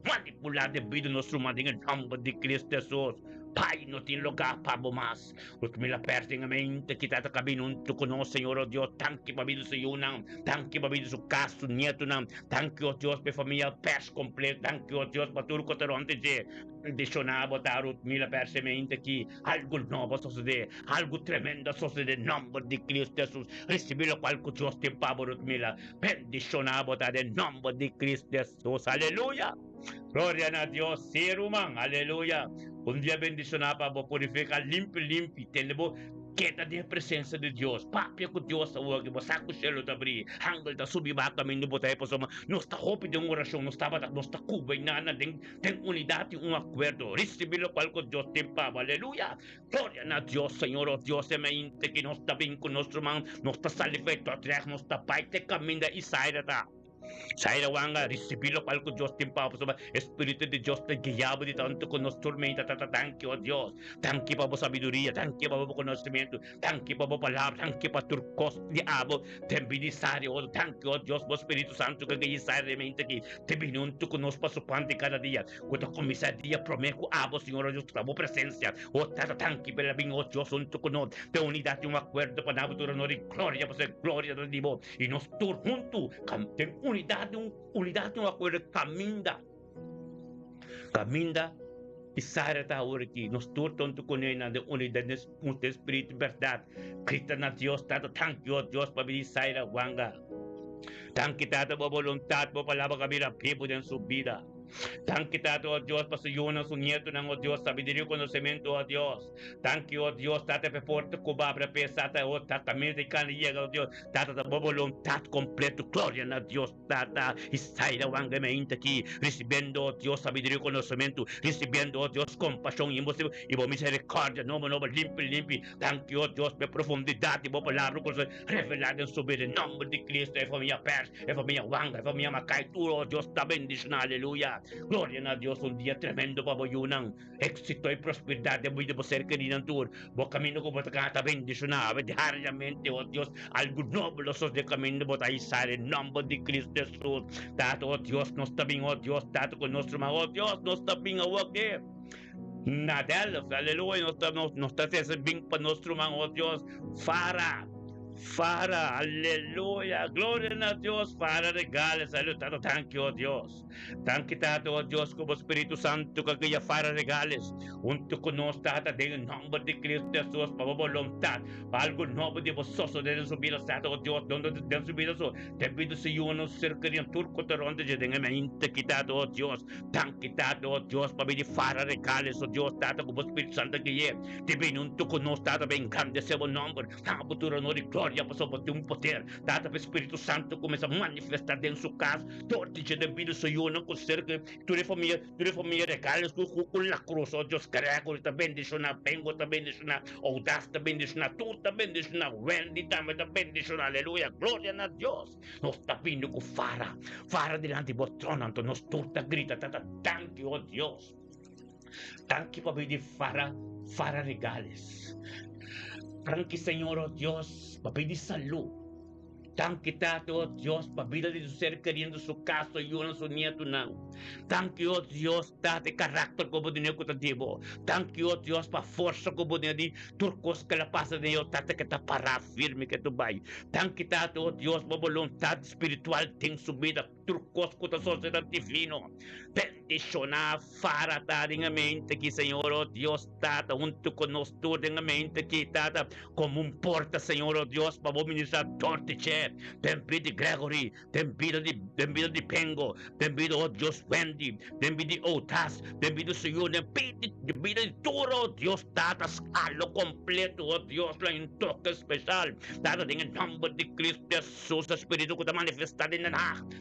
manipular de vida nuestro mundo en el nombre de Cristo Jesús. Pai, não tem lugar para mais. Os que me apertem a mente, que está caminhando tu conosco, Senhor, oh Deus, tanque para vida, Senhor, não. Tanque para vida, seu caso, neto, não. Tanque, oh Deus, para família, pers completo. Tanque, oh Deus, para tudo que te dizer. Deixa botar os me apertem a mente aqui. Algo novo suceder, algo tremendo suceder, em nome de Cristo Jesus. Receber o qual que Deus tem para os me bendicionar, botar em nome de Cristo Jesus. Aleluia. Glória a Deus, ser humano, aleluia. Un día bendicionado para purificar limpio, tenemos Queda de presença de Deus. Papia com Deus, o que você com o cielo da abrir. Hangul da subir ba kami no botay po sama. Nós está hope de oração, nós estava nós está cuba nana tem unidade um acordo. Recebilo qual com Deus tem pa. Aleluia. Glória a Deus, Senhor, oh Deus, é mente que nós está bem com nosso irmão, nós está salivando atrás, nós está pai te caminho e saída tá. Saída wanga, recibilo qual com Deus tem pa. Espírito de Deus te guiaba de tanto com nos tormenta, thank you, oh Deus. Thank you pa po sabiduria, thank you pa po conhecimento, thank you pa po palavra, thank you pa turcos de abo, te binisario, oh thank you, oh Deus, po Espírito Santo, que guiar mente que te binunto con nos pasupante cada dia. Quando começar dia prometo abo, Senhor, oh Deus, tua presença, oh thank you pela bem, oh Deus, junto con nos, te unidade um acordo para nabutura no glória, po glória do Divo, e nos tur junto, tem unidade um acordo caminda e sair da hora que nos tur tanto com ele na unidade no espírito verdade. Cristo na Deus, tato thank you, oh Deus, para vir sair da wanga. Thank you, tato, po voluntad po palabra kami rapipo din su vida. Thank you, Tato, oh Dios, pasayunan su nieto ng, oh Dios, sabiduría y conocimiento, oh Dios. Thank you, oh Dios, Tata, peporte, kubabra, pesata, oh Tata, mente, llega, oh Dios, Tata, da voluntad completo, gloria a Dios, Tata, y saira, wangamente aquí, recibiendo, oh Dios, sabiduría y conocimiento, recibiendo, oh Dios, compasión y misericordia, no, limpi, thank you, oh Dios, por profundidad y por palabra, revelada en su vida, en nombre de Cristo, es familia Pers, es familia Wanga, es familia Macay, tú, oh Dios, te bendición, aleluya. Gloria a Dios, un día tremendo para Boyunang. Éxito y prosperidad de muy de ser querido en tour. Bo camino como te bendicionado, diariamente, oh Dios, algo noble sos de camino para izar en nombre de Cristo Jesús. Tato, oh Dios, nos está bien, oh Dios, tato con nuestro hermano, oh Dios, nos está bien, oh Dios. Nadal, aleluya, nos está bien para nuestro hermano, oh Dios, Fara, aleluya, gloria a Dios, Fara regales, salud, thank you, oh Dios. Thank you, Tato, oh Dios, como Espíritu Santo, que aquella Fara regales, junto con nos, Tata, en nombre de Cristo Jesús, para voluntad, para algo nuevo de vosotros, de su vida, Tato, oh Dios, donde de su vida, te pido si uno cercaría en turco, te ronde, ya tenga mente, quitado, oh Dios, thank you, Tato, oh Dios, para venir Fara regales, oh Dios, Tato, como Espíritu Santo, que te viene un tuco, nos, Tata, ven, grande, se buen nombre, tan futuro, no de gloria, passou por ter poder, dado para o Espírito Santo começa a manifestar dentro da sua casa, todo dia de vida sou eu, não considero que toda família regalos com a cruz, oh Deus, Gregor também deixou na Bengo, também deixou na Audaz, também deixou na Tu, também deixou na Wendy, também deixou na Aleluia, glória a Deus, nós está vindo com Fara delante do trono, então nós turta grita, thank you, oh Deus, thank you para pedir Fara regales. Thank you, Señor, oh Dios, para pedir salud. Thank you, Tato, oh Dios, para vida de su ser queriendo su caso y uno su nieto, no. Thank you, oh Dios, Tate, carácter como de niyo kutatibo. Thank you, oh Dios, para força como de niyo, turcos que la pasa de niyo, Tate, que ta para firme que tu bay. Thank you, Tato, oh Dios, para voluntad espiritual, tem su vida, turcos com a sociedade divina. Bendiciona, Fara, Tata, en mente que, Señor, oh Dios, Tata, junto con nosotros, en mente que, Tata, como un porta, Señor, oh Dios, para ministrar tortiche. Tempi di Gregory, tempi di Pengo, tempi di, oh Dios, Wendy, tempi di Otas, tempi di Señor, tempi di Turo, Dios, Tata, algo completo, oh Dios, la un toque especial, Tata, en el nombre de Cristo Jesús, Espíritu que te manifesta en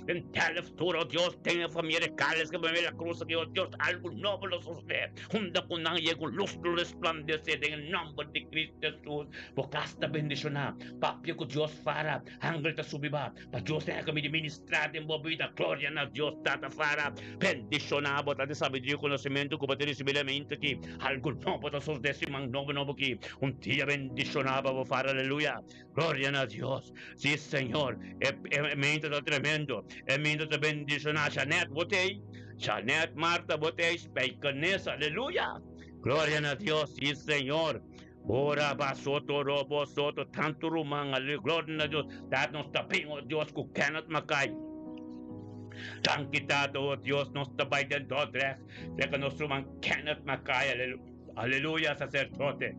el telefuturo, Dios, tenga familia recales que me ve la cruz, que oh Dios, algo nuevo los usted, junto con ángel, con luz, resplandece en el nombre de Cristo Jesús, porque hasta bendicionar, papi, que Dios fará, ángel te subiba, para Dios tenga que me ministrar en vida, gloria a Dios, Tata Fara, bendicionar, botar de sabiduría y conocimiento, que para recibir la mente aquí, algo nuevo, para sus décimas, nuevo aquí, un día bendicionar, para Fara, aleluya, gloria a Dios, sí, Señor, mente está tremendo, mente te bendicionar, Janet, Marta, botei, Speicanes, aleluya, gloria a Dios, sí, Señor. Ora basoto robo soto tanto rumang gloria a Dios that nos taping oh Dios ku cannot makay tan kita oh Dios nos tabay den dodres que nos rumang cannot makay aleluya sacerdote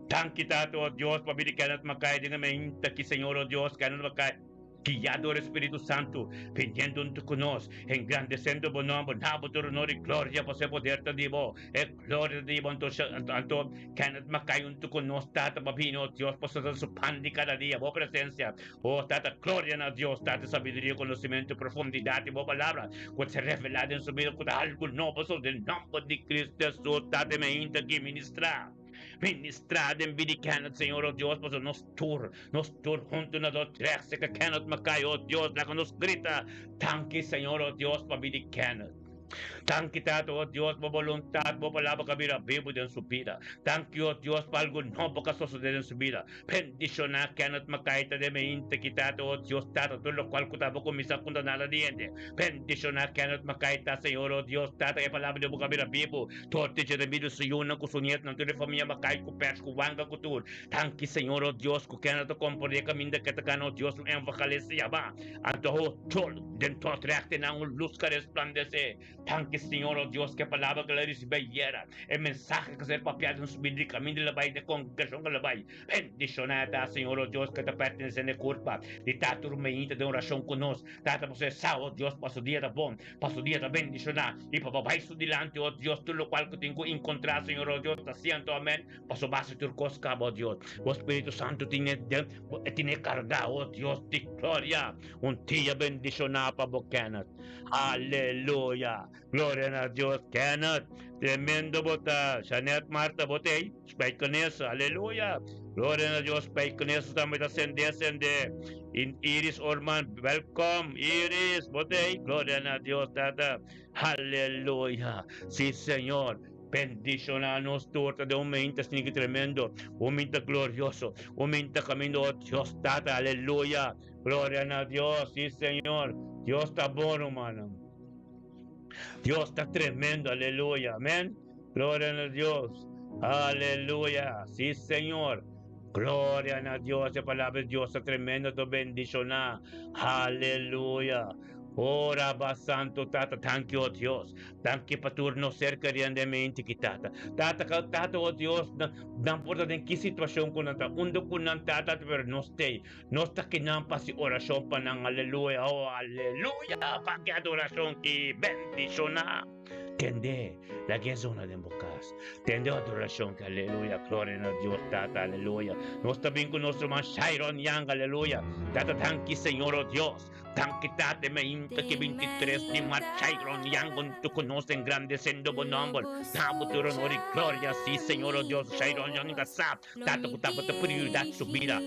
tan kita oh Dios pabili cannot makay din mente ki Señor oh Dios cannot makay guiado el Espíritu Santo, viniendo con nosotros, engrandeciendo por nombre, dando tu honor y gloria por ese poder de Dios, gloria de Dios, tanto Kenneth Macay junto con nosotros, Tata Babino, Dios, por su pan de cada día, por presencia, Tata, gloria a Dios, Tata, sabiduría, conocimiento, profundidad y palabra, que se revelada en su vida con algo nuevo, del nombre de Cristo Jesús, Tata, me inta que ministrar. Ministrad en vida Kenneth, Señor, oh Dios, pues nos tur junto a los tres, que Kenneth Macay, oh Dios, la que nos grita, tanque, Señor, oh Dios, para vida Kenneth. Thank you, Tato, oh Dios, por voluntad, por palabra que mira vivo en su vida. Thank you, oh Dios, por algo nuevo que sucede en su vida. Bendición a Kenneth Macaita de mente, quitado, oh Dios, Tato, todo lo cual kutabo comisa con nada diente. Bendición a Kenneth Macaita, Señor, oh Dios, Tato, que palabra de boca mira vivo. Torte de mí, Señor, no kusuniet, no tiene familia Macay, kupers, kuwanga, kutur. Thank you, Señor, oh Dios, que Kenneth compone caminda que te cano, Dios, en vocalesía va. Anto, chol, dentro reacte na un luz que resplandece. Thank you, Señor, oh Dios, que palabra que le recibiera. El mensaje que se papiado en su vida y camino de la vaina de congregación que la vaina. Bendicionada, Señor, oh Dios, que te pertenece en la culpa. De tatu rumeíta de oración con nos. Tata por ser sao, oh Dios, para su día de bon, para su día de bendicionar. Y para papá su delante, oh Dios, todo lo cual que tengo que encontrar, Señor, oh Dios, te siento, amén. Para su base turcos, cabo, oh Dios. Oh Espíritu Santo tiene cargado, oh Dios, de gloria. Un día bendicionado para Kenneth. Aleluya. Gloria a Dios, Kenneth, tremendo bota, Janet Marta botei, spijk con eso, aleluya. Gloria a Dios, spijk con eso, también descende. Iris Orman, welcome, Iris, botei, gloria a Dios, tata, aleluya. Sí, Señor. Bendicionanos torta de un momento tremendo, un momento glorioso, un momento camino, oh Dios, tata, aleluya. Gloria a Dios, sí, Señor. Dios está bueno, hermano. Dios está tremendo, aleluya, amén. Gloria a Dios, aleluya, sí, Señor. Gloria a Dios, la palabra de Dios está tremendo, te bendicionar, aleluya. Ora basanto tata, thank you, oh Dios. Thank you, paturno cerca riandemente que tata. Tata, oh Dios, não importa em que situação com nanta, undo com nanta, tata, pero não está que não passe oração para nang, aleluia, oh, aleluia, para que adoração que bendiciona. Tende la que zona de bocas. Tende adoración, que aleluya, gloria a Dios, tata, aleluya. No está bien con nuestro man Shairon Yang, aleluya. Tata, thank you, Señor, oh Dios. Thank you, tata, me inta que 23 de mar Shairon Yang, con tu conocen engrandeciendo buen nombre. Tabo tu honor y gloria, sí, Señor, oh Dios, Shairon Yang, gasap. Tata, kutapa ta prioridad, subida,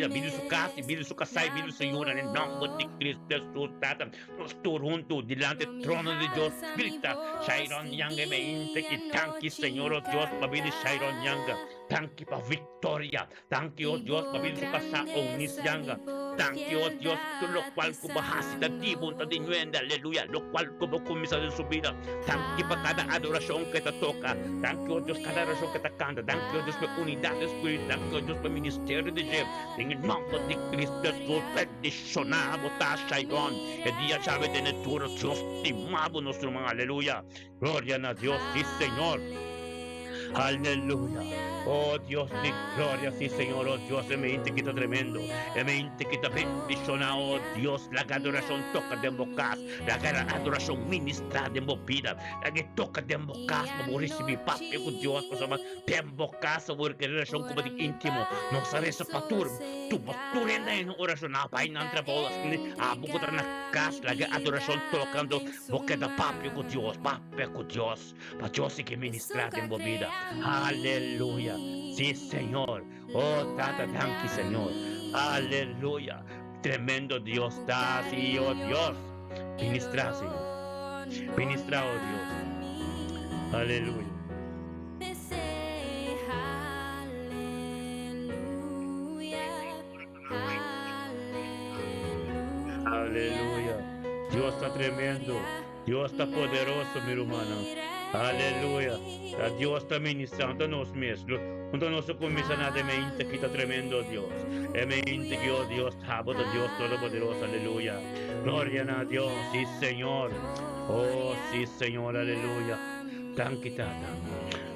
vive su casa, vive su casa, vive su Señor, en el nombre de Cristo Jesús, tata. Nos juntos, delante del trono de Dios, grita. Shairon Yang me inte que thank you, Señor, oh Dios, para vida Shairon Yang. Thank you para victoria. Thank you, oh Dios, para vida su casa Onis Yang. Thank you, oh Dios, todo lo cual como hasita di punta di nuenda, aleluya, lo cual como comienza de su vida. Thank you para cada adoración que te toca. Thank you, oh Dios, cada adoración que te canta. Thank you, oh Dios, para unidad de espíritu. Thank you, oh Dios, para ministerio de Dios. En el nombre de Cristo Jesús, bendicionado está Shairon. El día sabe de natura, Dios, estimado nuestro hermano, aleluya. Gloria a Dios, sí, Señor. Aleluya. Oh Dios de gloria, sí, Señor. Oh Dios, me mente que está tremendo. Me mente que está bendicionado. Oh Dios, la adoración toca de bocas. La adoración ministra de vida. La que toca de bocas. Por recibir paz con Dios. Por más de bocas. Por que relación como de íntimo. No sabes patur. Tu patur en oración. Apay na entre bolas. Abuco na casa. La adoración tocando. Boca de papi con Dios. Papi con Dios. Para Dios que ministra de vida. Aleluya. Sí, Señor. Oh, tata, thank you, Señor. Aleluya. Tremendo Dios está, sí, oh Dios. Ministra, Señor. Ministra, oh Dios. Aleluya. Aleluya. Dios está tremendo. Dios está poderoso, mi hermano. Aleluya. Dios está ministrando a nos mesmos. Junto a nuestro comisionado de mente que está tremendo Dios. Mente que, oh Dios, tabo de Dios Todopoderoso. Aleluya. Gloria a Dios. Sí, Señor. Oh, sí, Señor. Aleluya. Thank you, tata.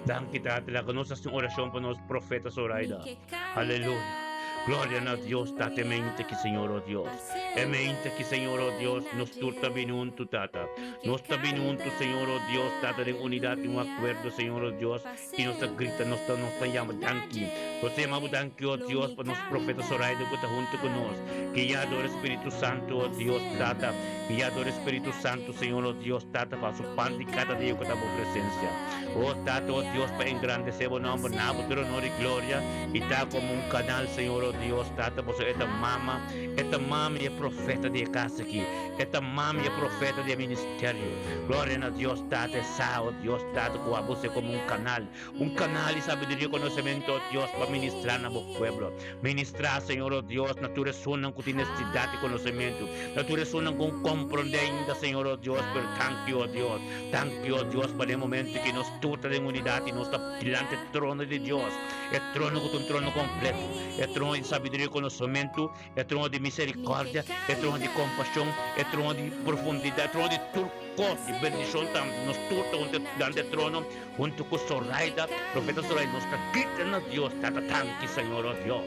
Thank you, tata. La conoces en oración para los profetas oraida. Aleluya. Gloria a Dios, Tata, mente que Señor, oh Dios. E mente que Señor, oh Dios, nos turta vinunto, Tata. Nos está vinunto, Señor, oh Dios, Tata, en unidad, en un acuerdo, Señor, oh Dios. Y nos grita, nos está llamando, danki. Nos llamamos danki, oh Dios, para los profetas Zoraida que está junto con nosotros. Que ya adora Espíritu Santo, oh Dios, Tata. Que ya adora Espíritu Santo, Señor, oh Dios, Tata, para su pan de cada día que está por presencia. Oh Tata, oh Dios, para engrandecer el nombre, nabo de honor y gloria. Y está como un canal, Señor, oh Dios, Tata, por esta mama é profeta de casa aqui. Esta mama é profeta de ministério. Glória a Deus, Tata, oh Deus, Tata, com a você como um canal de sabedoria e conhecimento, oh Deus, para ministrar na meu pueblo. Ministrar, Senhor, oh Deus, natura sonam com necessidade e conhecimento. Natura sonam com compreender ainda, Senhor, oh Deus, por thank you, oh Deus, para o momento que nos tuta em unidade e nos está diante do trono de Deus. É trono com um trono completo. É trono de sabedoria e conhecimento. É trono de misericórdia. É trono de compaixão. É trono de profundidade. É trono de tudo. De bendição nos tuta diante do trono. Junto com Zoraida, profeta Zoraida, nos está gritando a Deus. Tata, tanque, Senhor, oh Deus.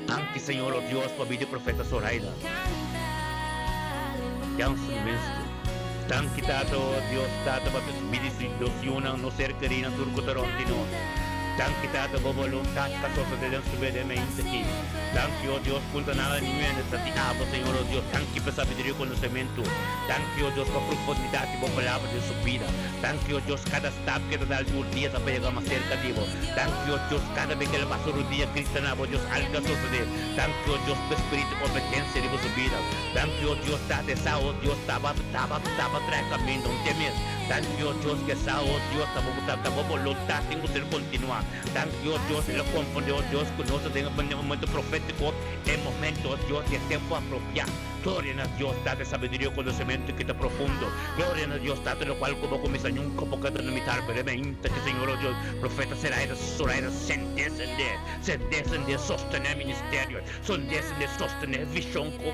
Tanque, Senhor, oh Deus, para vida profeta Zoraida. Jansen mesmo. Tanque, Tata, oh Deus, Tata, para vida situação no ser querida, turco tarantino. Tanque, Tata, bobolum, Tata, sosa de dentro de mente aqui. Tanque, oh Deus, punta nada de mim nessa diabo, Senhor, oh Deus. Tanque para sabedoria e conhecimento. Tanque, oh Deus, para profundidade e para palavra de sua vida. Tanque, oh Deus, cada step que te dá o dia para pegar mais cerca de você. Tanque, oh Deus, cada vez que ele passa o dia cristão, oh Deus, algo sucede. Tanque, oh Deus, para espírito e competência de sua vida. Tanque, oh Deus, Tata, essa, oh Deus, estava atrás caminho, não tem mesmo. Tanque, oh Deus, que essa, oh Deus, estava vontade em você continuar. Tanque, oh Deus, ele compreendeu, oh Deus, conosco tem um momento profético, é momento, oh Deus, é tempo apropriado. Glória a Deus, dá sabedoria e conhecimento que está profundo. Glória a Deus, dá no qual como começa nunca porque não me tarde, que Senhor, oh Deus, profeta Zoraida, sem descender, sostener ministério, sem descender, sostener visão com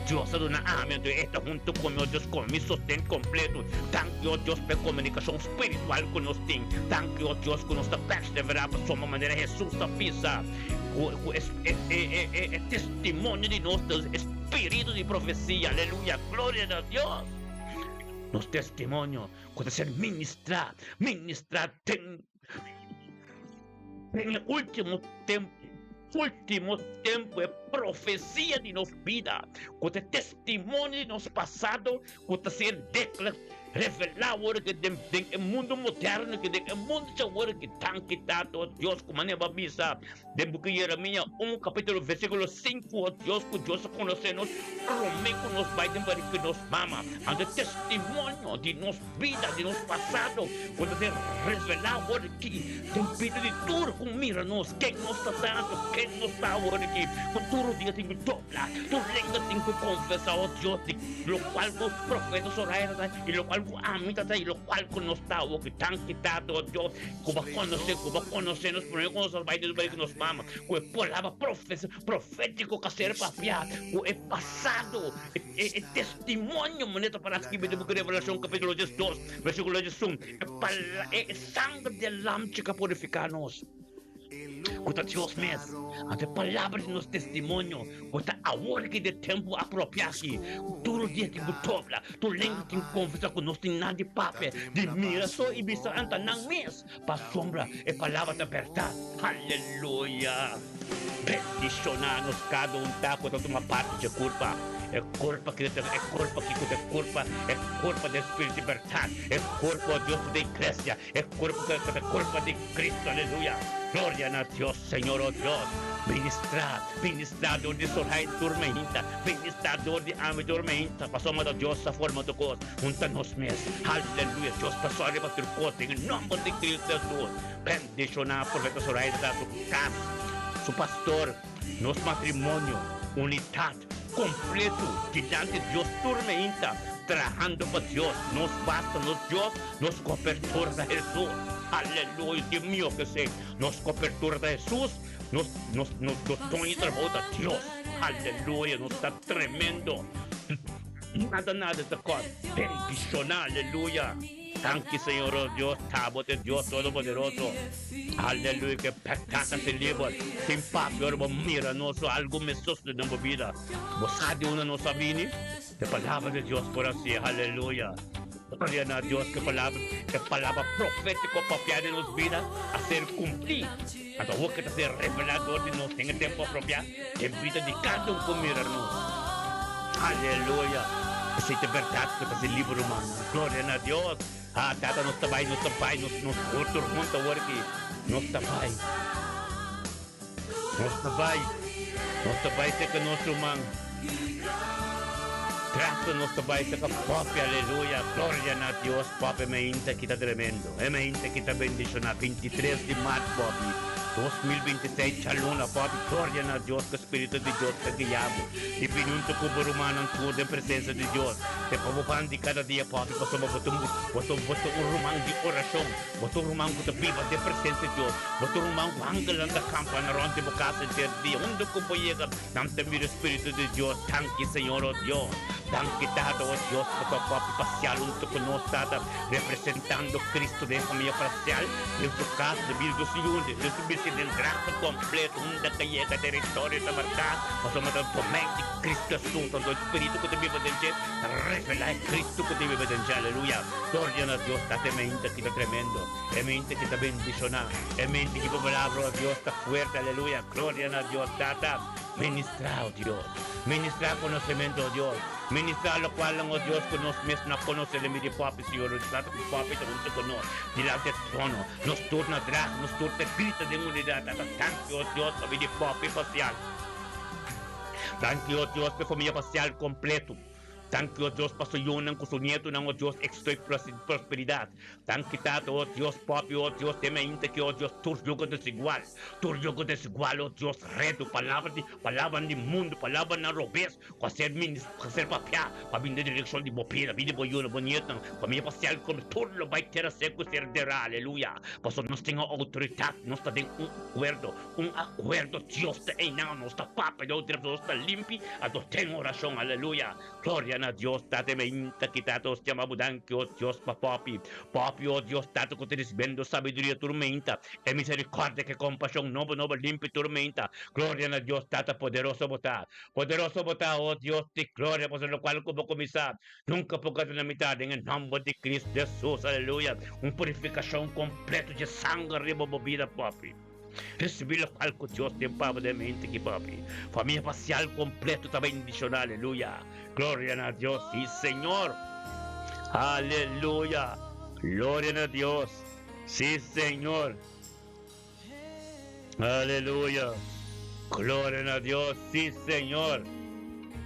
Deus, dona amém, está junto com meu Deus, com me sustento completo. Tanque, oh Deus, pela comunicação espiritual que nós temos. Tanque, oh Deus, que nós está perseverar para sua maneira, Jesus está pisar. É testemunho de nosso espírito de profecia, aleluia, glória a Deus. Nos testemunhos, quando ser ministrar tem último tempo é profecia de nossa vida, quando é testemunho de nosso passado, quando ser declarado, revelar agora que o mundo moderno, que o mundo agora que tanque tanto, Deus, como é a missa, de boca de Jeremias 1, capítulo, versículo 5, Deus conhece-nos, promete-nos, vai para que nos mama, ante testemunho de nossa vida, de nosso passado, quando se revelar agora que tem pedido de tudo, como mira-nos, quem nos está dando, quem nos está agora aqui, com todo dia tem que dobrar, todo dia tem que confessar, oh Deus, lo qual o profeta Zoraida, e lo qual amita e lo qual nos está, o que tan quitado, oh Deus, como conhecer, nos primeiros com os vai que nos mama, com a palavra profético que serve para piar, com o passado, é testemunho, maneta para escrever do book de Revelação, capítulo 2, versículo 1, é sangue de lampe que purifica-nos. Quando Deus mesmo, a palavra de nosso testemunho, quando a hora que de tempo apropriado aqui, todo dia tem que dobrar, tu lembra que conversa com nós, tem nada de papel, de mira só e bisa anta não mesmo, para sombra é palavra da verdade, aleluia, bendicionar-nos cada tá quando uma parte de culpa. É corpo que é corpo do Espírito de verdade, é corpo de Deus de igreja, é corpo de Cristo, aleluia. Glória a Deus, Senhor, oh Deus. Ministrador de Zoraida dormenta, ministrador de ame dormenta, passamos a Deus a forma do Deus, junta-nos mesmo, aleluia. Deus passou a rebater o cote, em nome de Cristo Jesus. Bendicionar a profeta Zoraida, seu casa, seu pastor, nosso matrimônio, unidade. Completo, diante de Deus, tormenta, trabalhando para Deus, nos basta, nos Deus, nos cobertor de Jesus, aleluia, Deus mío que sei, nos cobertor de Jesus, nos sonhos de trabalho de Deus, aleluia, nos está tremendo, nada de coisa, bendicionar, aleluia, Tanque, Senhor, oh Deus, tábua de Deus Todo-Poderoso. Aleluia, que pecata se livra. Sem papo, eu mira nosso algo me susto na vida. Você de uma nossa vida. A palavra de Deus por assim, aleluia. Glória a Deus, que palavra profética para de nos vida a ser cumprida. A tua que está ser revelador de nós, tem tempo apropriado, em vida de cada um comer-nos. Aleluia. Essa é a verdade que está se livre, humano. Glória a Deus. Ah, tata, nos tabay, nos outro junto agora aqui. Nos tabay, sei que nosso humano. Graças nos tabay sa kapopya, aleluia, gloria a Dios, papi, may hinta kita tremendo, may hinta kita bendisyon na 23 de março, papi, 2026, chaluna, papi, gloria a Dios, que Espírito de Deus te guiamo, e pinunto ko burumano ang tuwa de presença de Deus, te pabupan di cada dia, papi, basta rumang di orasyon, basta rumang ko viva de presença de Deus, basta rumang ko hanggang lang da kampa na ron de bukasan ter dia, undo ko payega, nam tamir Espírito de Deus, thank you, Senhor, oh Deus. Tanque dado, oh Dios, por tu papi parcial, junto con nosotros, representando Cristo de familia parcial, en tu casa, de Virgo Siunde, de su visión del gracia completo, donde que llega territorio de verdad, o somos el poder de Cristo Jesús, el Espíritu que te vive dentro, revela el Cristo que te vive dentro, aleluya. Gloria a Dios, date mente que está tremendo, mente que está bendicionada, mente que tu palabra, Dios, está fuerte, aleluya. Gloria a Dios, data, ministra, oh Dios, ministra conocimiento, oh Dios. Ministrar lo cual ang Diyos ko nos mesmo na kono sa limiti papi siguro natin kung papi sa unto kono dilante trono nos turna drag nos turna grita de unidad at thank you Diyos kami di papi pasial thank you Diyos pe familia pasial completo. Thank you, Dios, para su con su nieto, oh Dios, extra prosperidad. Thank you, oh Dios, papi, oh Dios, te me inte que, oh Dios, tus yugos desigual, oh Dios, reto, palabra de mundo, palabra na robes, hacer papia, para vir dirección de bopira, vida boyuna, bonita, familia parcial, como turno, vai ter a seco ser de aleluya. Paso nos tenga autoridad, nos tenga un acuerdo, Dios te enano, nos está papa, Dios está limpi, a tu tengo oración, aleluya. Gloria a Dios, date me inta quitados, llamabudan que oh Dios, papi, oh Dios, dato que te vendo sabiduría tormenta, e misericordia que compasión, novo, limpi tormenta. Gloria a Dios, data poderoso botar, oh Dios, de gloria, por lo cual como comisar, nunca pocas la mitad, en el nombre de Cristo Jesús, aleluya, una purificación completa de sangre rebobida, papi. Recebi lo cual con Dios tiempo de mente que papi. Familia parcial completo también bendicional, aleluya. Gloria a Dios, sí Señor. Aleluya. Gloria a Dios. Sí Señor. Aleluya. Gloria a Dios, sí Señor.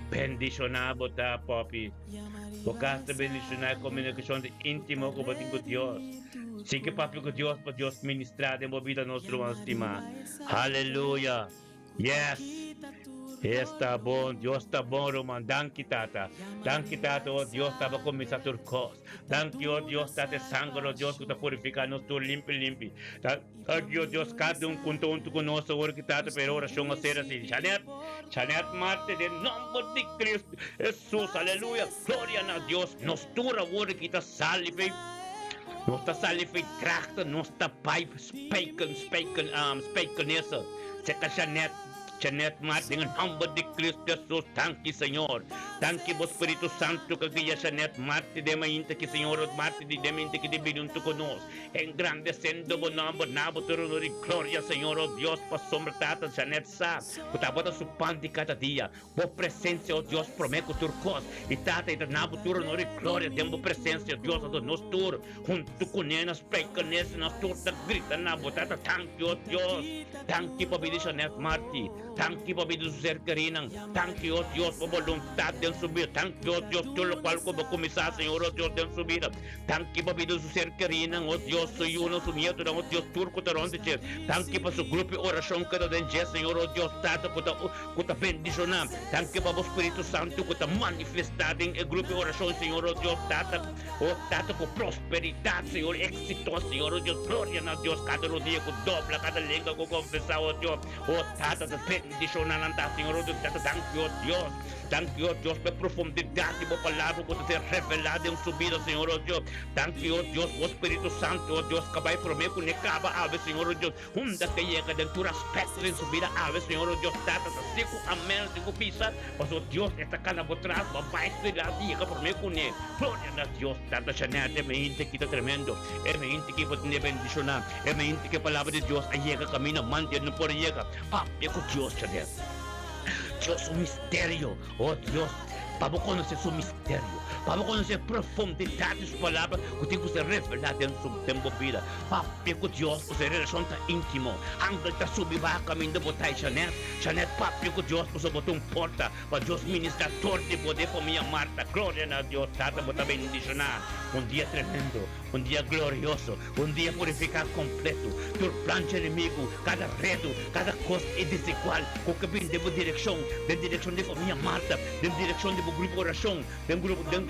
Bendicionado está papi. Tocaste bendicionar comunicación de íntimo con Dios. Sí que papi con Dios, por Dios ministrar en vida nuestra estima. Aleluya. Yes. Está bom, Deus está bom, Roman. Danke, tata, oh Deus, estava começando a turcos. Danke, oh Deus, tata, sangue, oh Deus, que está purificando, estou limpo. Danke, oh Deus, cada conto conosco, agora que tata, pero oração a ser assim. Janet, Marte, de nome de Cristo, Jesus, aleluia, glória a Deus, nos tura, agora que está salve. Nos está salve, tracta, nos está pipe, speken nessa. Seca Janet Martin, en nombre de Cristo Jesús, thank you, Señor. Thank you, Espíritu Santo, que guía Janet Martin, de mente que Señor Martin, de mente que divino tu conos. Engrandecendo buen nombre, nabo, tu honor y gloria, Señor, oh Dios, por sombra tata, Janet sa, que te bota su pan de cada día. Por presencia, oh Dios, prometo tu cos. Y tata, y te nabo, tu honor y gloria, demos presencia, Dios, a nos tur, junto con él, nos pecan, nos turta, grita, nabo, tata, thank you, oh Dios. Thank you, Papi Janet Martin. Thank you, Papi, de su ser querida. Thank you, oh Dios, por voluntad de su vida. Thank you, oh Dios, todo lo cual como comisar, Señor, oh Dios, de su vida. Thank you, Papi, de su ser querida. Oh Dios, soy uno, su miedo, oh Dios, turco, te ronde, thank you, por su grupo de oración que te den, Señor, oh Dios, tato, que te bendicionar. Thank you, Papi, Espíritu Santo, que te manifestar en el grupo de oración, Señor, oh Dios, tato, con prosperidad, Señor, éxito, Señor, oh Dios, gloria a Dios, cada rodilla con dobla, cada lengua con confesar, oh Dios, oh tato, te bendicionar, Señor, oh Dios, thank you, oh Dios. Thank you, Dios, a profundidade de boa palavra pode ser revelada em sua vida, Senhor, oh Deus. Thank you, oh Deus, o Espírito Santo, oh Deus, que vai prometer que necaba ave, Senhor, oh Deus. Hunda que chega dentro do aspecto em sua vida, ave, Senhor, oh Deus. Tata, sigo, amém, sigo, pisa. Mas, oh Deus, esta cana por trás, vai esperar, diga, prometer que ne. Glória a Deus, Tata, Chanete, é me inte que está tremendo. É me inte que pode bendicionar. É me inte que a palavra de Deus, aí chega caminho, mande, não pode chegar. Papi, com Deus, Chanete. Dios, un misterio, oh Dios, para conocer su misterio, para conocer profundidad de su palabra, que tiene que ser revelada en su tiempo vida. Papi, que Dios, que se relación tan íntimo, ángel está subiendo a camino de botar Janet, papi, que Dios, que se botó un porta, para Dios ministrar todo de poder por mi Marta, gloria a Dios, tata, bota bendicionar, un día tremendo, un día glorioso, un día purificar completo, tu plancha enemigo, cada reto, cada cosa es desigual, con que viene de dirección de familia Marta, de dirección de grupo oración, de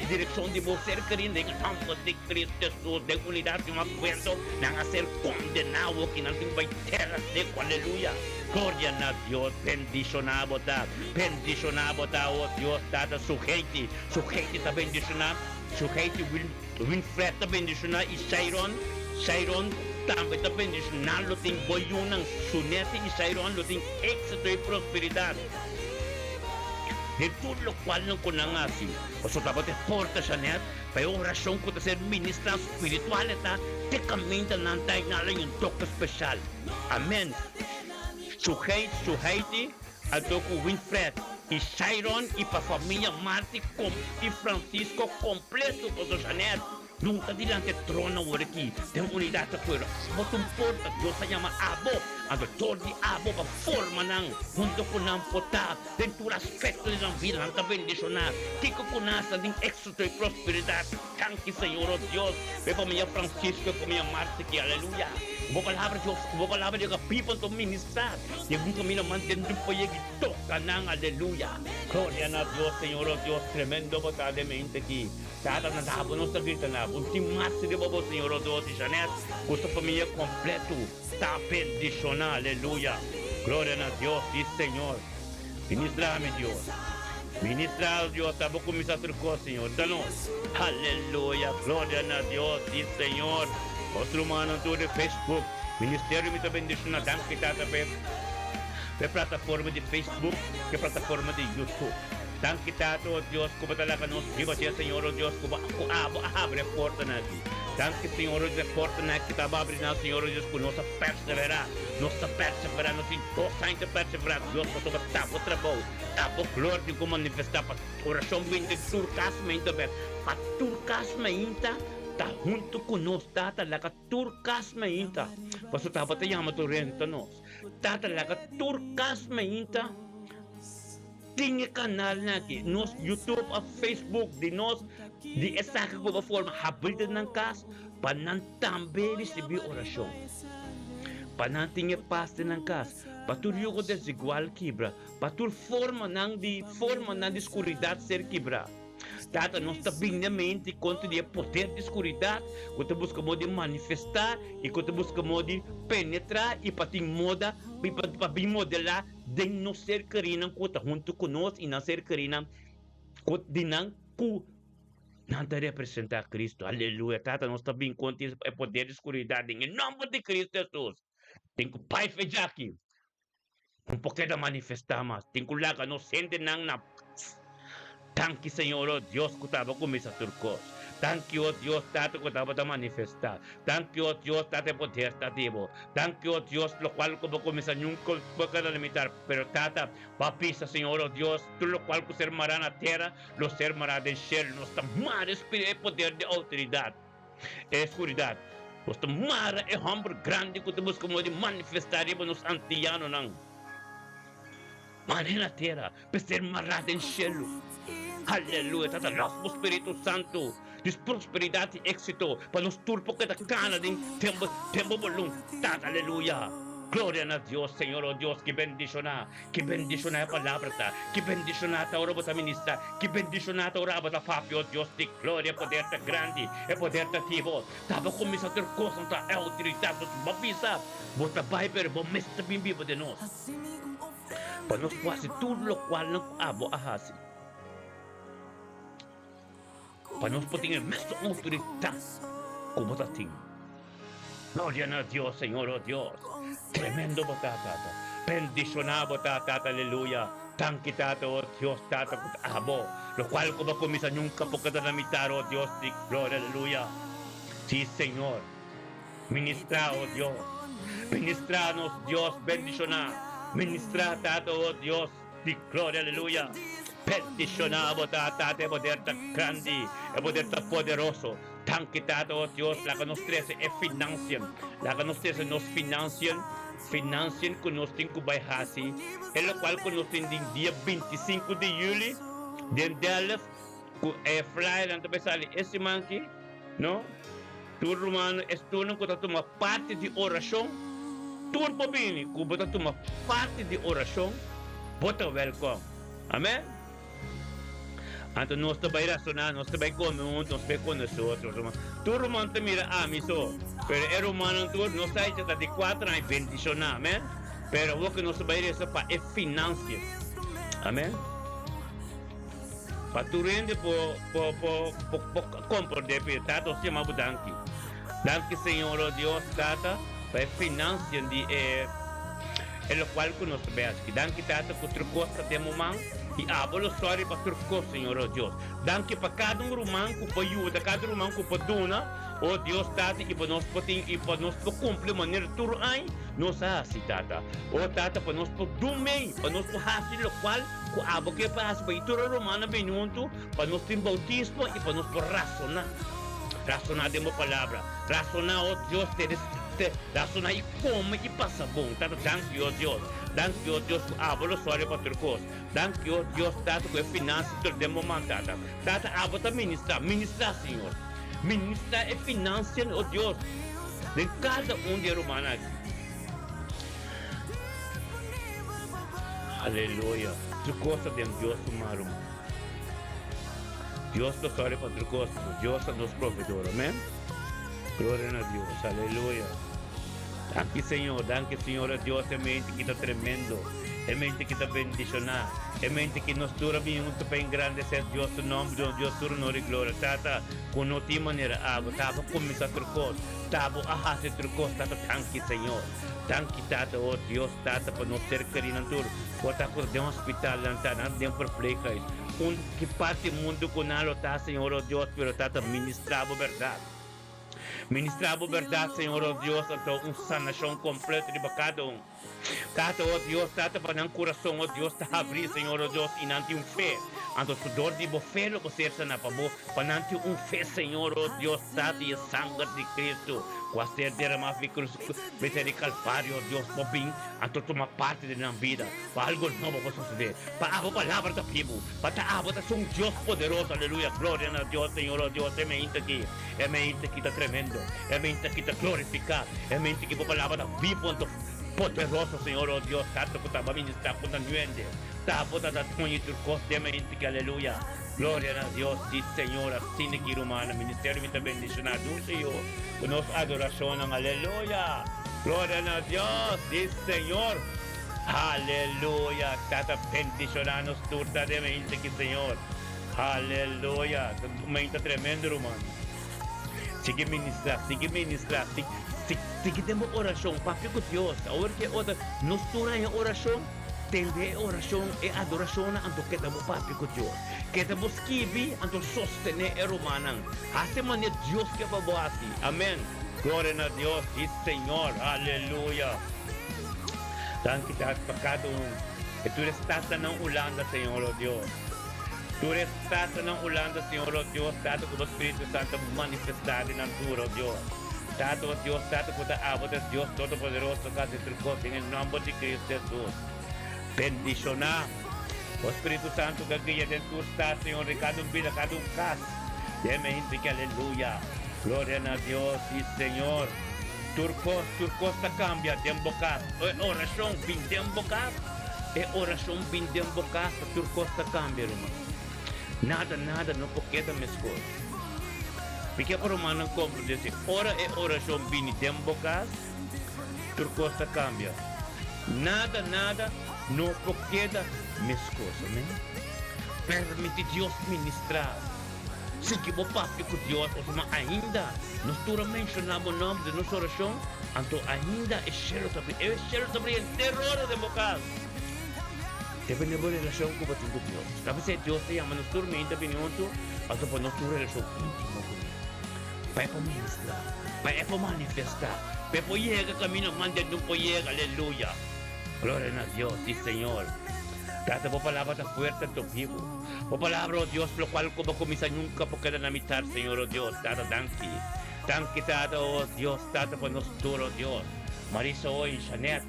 dirección de ser querido, de campo de Cristo Jesús, de unidad de un acuerdo, de ser condenado, que no tiene tierra seco, aleluya. Gloria a Dios, bendicionado, oh Dios, dada su gente está bendicionado, su gente Winfred está bendicionado, y Sharon também está bendicionado, lo tem boiunan, sunete e Sharon, lo tem éxito e prosperidade. De tudo o qual não conhece, você estava de porta, Janet, para a oração que você ministra espiritual, te caminha na tainala em um toque especial. Amém. Sujeite a toque Winfred e Sharon e para a família Marti e Francisco completo, você, Janet. Nunca dilante trono por aqui, tem unidade afuera. Bota porta, Deus se chama Abo. A doutor de Abo, a forma não, junto com não potar, dentro do aspecto da vida, não está bendicionar. Kiko com nasa, tem êxito e prosperidade. Tanque, Senhor, oh Deus. Vê para minha Francisco, para minha Marta, que aleluia. Boa palavra de Deus, boa palavra de Deus, people to ministrar. E um caminho mantendo o poder que toca, não, aleluia. Glória a Deus, Senhor, oh Deus, tremendo, botadamente aqui. Cada nadabo não está gritando nada. Ultimasse de bobo, Senhor, oh Deus, e Janete, custa família completo, está bendicionado, aleluia. Glória a Deus, e Senhor. Ministra-me, Deus. Ministrar, Deus, está bom começar a trocar, Senhor. Danos, aleluia. Glória a Deus, e Senhor. Outro humano, tudo Facebook. Ministério me está bendicionado, que está também. Que plataforma de Facebook, que plataforma de YouTube. Tanque tato, oh Deus, como talaga nos viva siya, Senhor, oh Deus, como abre a porta na aqui. Tanque, Senhor, oh Deus, a porta na aqui, estava abrindo, Senhor, oh Deus, com nossa perseverar, nos ainda perseverar, Deus, para tomar tapo trabalho, tapo glória de como manifestar, para oração bem de turcasmente, para turcasmente, tá junto conosco, tá talaga turcasmente, para so tava te chama torrente nos, tá talaga turcasmente. Tinha canal aqui, nos YouTube, a Facebook, de nós, de essa como forma, habita ng kas, para não também receber oração. Para não ter paz ng kas, para tu rio ko desigual quebra, para tu forma ng escuridade ser quebra. Tata, nós também na mente, quanto de poder de escuridade, quanto buscamos de manifestar, e quanto buscamos de penetrar, e para ter moda, para bem modelar, de não ser querida, junto conosco, e não ser querida, de não representar Cristo. Aleluia. Tata, nós também quanto é poder de escuridade, em nome de Cristo Jesus. Tem que pai feijão aqui. Um pouquinho de manifestar, mas tem que lá, não sente não na. Tanque, Senhor, oh Deus, que estava começando a turcos. Tanque, oh Deus, tato que estava a manifestar. Tanque, oh Deus, tato poder estativo. Tanque, oh Deus, lo qual que vou começar nunca a limitar. Pero tata, papisa, Senhor, oh Deus, tudo lo qual que ser mará na terra, lo ser mará del cielo. Nos tamar espírito poder de autoridade. É escuridade. Nos tamar é homem grande que te buscamos de manifestar e nos antiano não. Maré na terra, para ser mará del cielo. Aleluia, tata, nosso Espírito Santo, de prosperidade e êxito, para nos turpo que da cana de tempo bolum, tata, aleluia. Glória a Deus, Senhor, oh Deus, que bendiciona a palavra, que bendiciona a ora para ministrar, que bendiciona a ora para papi, oh Deus, de glória, poder tá grande, é poder tá ativo, tava começando a ter coisa, tá é autoridade, mas pisa, bota Bible, bom mestre bem vivo de nós, para nós fazer tudo o qual não abo a fazer. para nós poder mais autoridade como está assim. Gloria a Dios, Señor, oh Dios. Tremendo batata. Bendicionado batata, aleluya. Tanki tata, oh Dios, tata, abo. Lo cual como comisa nunca porque da mitad, oh Dios, gloria, aleluya. Sí, Señor. Ministra, oh Dios. Ministranos, Dios, bendicionar. Ministra, tata, oh Dios, di gloria, aleluya. Bendicionado tata, de poder tan grande, de poder tan poderoso. Tanque tata, oh Dios, la que nos trece é financian. La que nos trece nos financian que nós temos que baixar, é o qual que nós temos dia 25 de julho, de Dallas, é flyer, então pensar esse manque, não? Tu romano, é turno que está uma parte de oração, tu pobini, que está uma parte de oração, bota welcome, amém? Então nós também racionar, nós também comemos, nós também com nós outros, tu romano te mira a mim só. Pero el humano tú no sabe que de 4 años bendicionar, amén. Pero lo que no se va a ir es para el financia, amén. Para tu rende por comprender, pero tato se llama danki. Danki Señor oh Dios tata para el financia de lo cual que nos ve aquí. Danki tata por tu costa de momento e abolo sorry para tu costa Señor oh Dios. Danki para cada romano que pode ayuda, cada romano que pode donar. Oh Deus, tata, e para nós cumprir maneira tudo aí, nós assim, tata. Oh tata, para nós dormir, para nós fazer o qual, com a boca passa, para ir tudo romana bem junto, para nós ter bautismo e para nós racionar. Racionar de uma palavra. Racionar, oh Deus, racionar e como e passa bom, tata. Thank you, oh Deus. Thank you, oh Deus, que abolo sorry para ter coisa. Thank you, oh Deus, tata, que finança todo de momento, tata. Tata, abota ministrar, Senhor. Ministra e financia, oh Deus, de cada de romano aqui. Aleluia. Tu gosta de Deus humano. Deus te sorry para tu gosto. Deus é nosso provedor, amém? Glória a Deus, aleluia. Danke Senhor, Deus é mente que está tremendo. É mente que está bendicionar. É mente que nos dura bem muito para engrandecer Deus o nome de Deus por honor e glória. Tata, com outra maneira, tava começar a trocar, tava a fazer trocar, tata, tanque Senhor. Tanque tata, oh Deus, tata, para nós ser querido tudo. Bota por de um hospital, lantana, de um perplexo. Que parte do mundo com nada, tá, Senhor, oh Deus, pero tata, ministrava verdade. Ministrava verdade, Senhor, oh Deus, então sanação completa de cada Tata, oh Deus, tata, para o coração, oh Deus, te abrir, Senhor, oh Deus, e não ter fé. Então, se dor de fé, não você sana para não ter fé, Senhor, oh Deus, tata, e a sangue de Cristo, com a ser derramado de cruz, de Calvário, oh Deus, para bem, então, toma parte da minha vida, para algo novo vai suceder, para a palavra da Bíblia, para a palavra de um Deus poderoso, aleluia, glória a Deus, Senhor, oh Deus, é mente que está tremendo, é mente que está glorificado, é mente que a palavra da Bíblia, poderoso Senhor, oh Deus, tanto que estava ministrando com a nuende, estava dando conhecido constantemente que aleluia, glória a Deus, diz Senhor, assim que romana, ministério me bendicionado, Senhor, com nossa adoração, aleluia, glória a Deus, diz Senhor, aleluia, está bendicionando totalmente que Senhor, aleluia, muito tremendo, romano, sigue ministrar, sigue temos oração, papi com Deus, agora que outra, nós turamos a oração, tende oração e adoração, então que temos papi com Deus, que temos esquivi, então sostener a romana, assim maneira Deus que vai boar assim, amém, glória a Deus, diz Senhor, aleluia, tanto que para cada e tu estás na Holanda, Senhor, oh Deus, tu estás na Holanda, Senhor, oh Deus, tanto que o Espírito Santo manifestado na tua, oh Deus, Tato Dios, tato puta abo de Dios Todopoderoso, casi trucote, en el nombre de Cristo Jesús. Bendicionar. O Espíritu Santo que guía en tu estado, Señor, de cada vida, cada caso. Deme gente que aleluya. Gloria a Dios y Señor. Turcos cambia de embocado. Oración, bin de embocado. Oración, bin de embocado. Turcos cambia, hermano. Nada, no queda mis cosas. Porque para humano como dice, ora e oração bini tempo cas, turcos cambia. Nada, no queda mis cosas, né? Permite Deus ministrar. Sige mo, Papi ko Diyos, o suma ainda, nos tura mencionamos o nome de nossa oração, anto ainda é cheiro sobre o terror de bocal. Deve ter uma relação com o Tio Deus. Tapi se Deus te chama nos tura ainda opinião tu, anto para nos tura relação íntima com Ele. Para ministrar, para manifestar, para poder caminho, manda não poder, aleluia. Glória a Deus, sí Señor. Date por palabra tan fuerte en tu vivo. Por palabra, oh Dios, lo cual como comienza nunca por quedar a mitad, Señor, oh Dios. Date, danki. Danki, date, oh Dios, date por nosotros, oh Dios. Marisa hoy, Janet.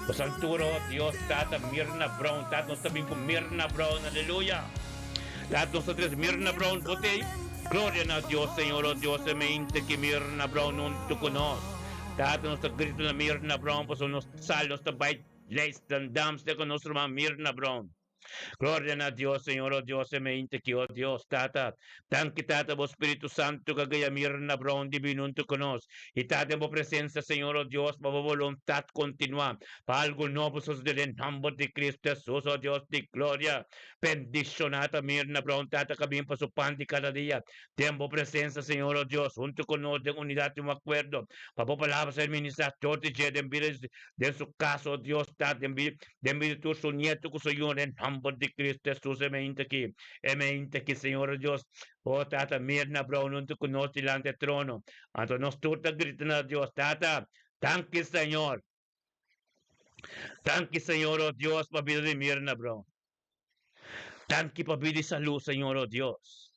O Santuro, oh Dios, date Mirna Brown. Date nos también con Mirna Brown, aleluya. Date nosotros Mirna Brown, bote. Gloria a Dios, Señor, oh Dios, se me inte que Mirna Brown no tú conoces. Date nuestro grito de Mirna Brown, pues son los salos, tabay. Leis dan dams de con nuestro Mirna Brown. Gloria a Dios, Señor, oh Dios, se me inte oh Dios, tata. Tanque tata, vos Espíritu Santo, que gaya Mirna Brown, divino tu conos. Y tata, vos presencia, Señor, oh Dios, para voluntad continua. Para algo nuevo, sos del nombre de Cristo Jesús, oh Dios, de gloria. Bendicionata Mirna Brown, tata, camino para su pan de cada día. Tiempo presencia, Señor, oh Dios, junto con nosotros, de unidad y un acuerdo. Para palabras del ministrador de su caso, oh Dios, tata, de enviar tu su nieto, que soy yo, en nombre de Cristo Jesús, emente que, Señor Dios, oh tata, Mirna Brown, junto con nosotros delante del trono. Anto nos tuta gritan a Dios, tata, tanque, Señor, oh Dios, para vida de Mirna Brown. Tanque para vida de salud, Señor, oh Dios.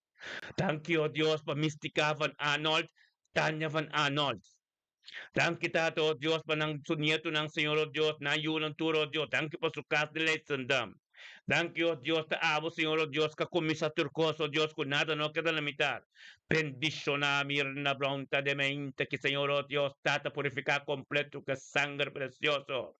Tanque, oh Dios, para Mystica van Arnold, Tanya van Arnold. Tanque, tata, oh Dios, para ng sunieto ng Señor, oh Dios, na yun ang turo, oh Dios. Tanque para su casa de leitsandam. Tanque, oh Dios, te amo, Señor, oh Dios, que comisa turcoso, oh Dios, con nada no queda la mitad. Bendicionar Mirna Brown, de mente que, Señor, oh Dios, tata purificar completo, que sangre precioso.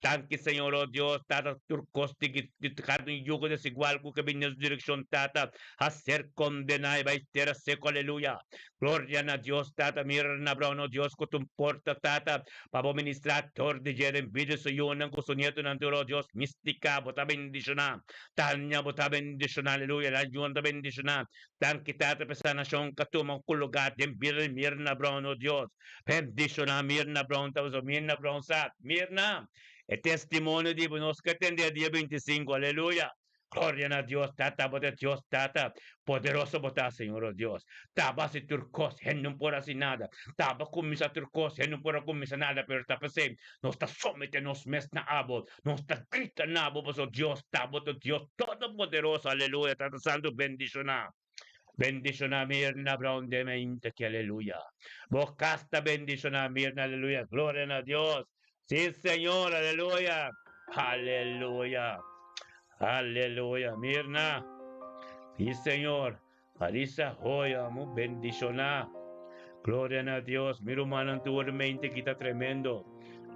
Tanque, Señor, oh Dios, tata turcos, de cada yugo desigual, que viene en dirección, tata, a ser condenado y va a estar seco, aleluya. Gloria a Dios, tata, Mirna Brown, oh Dios, que tu importa, tata, para ministrar, de Jerem, video, soy yo, nang gusto nieto, oh Dios, mística, bota bendicionar, Tanya, bota bendicionar, aleluya, la ayuda bendicionar, tanque, tata, pesa nación, katumang kulugat, yung Mirna Brown, oh Dios, bendicionar, Mirna Brown, tapos, Mirna Brown, Mirna, el testimonio de nos que tendría día 25, aleluya. Gloria a Dios, tata, bote Dios, tata, poderoso botar, Señor, oh Dios. Taba si turcos, no por así nada. Taba kumisa turcos, no por kumisa nada, pero tapa se, nos está somete, nos mes na abo, nos está grita na abo, pues, oh Dios, taba, Dios, todopoderoso, aleluya, tata santo, bendicionar. Bendicionar Mirna Brown de mente que aleluya. Bocasta bendicionar Mirna, aleluya. Gloria a Dios. Sí, Señor, aleluya. Aleluya. Aleluya. Mirna. Sí, Señor. Alisa, joya, mu bendicionar. Gloria a Dios. Mi hermano, tu mente que está tremendo.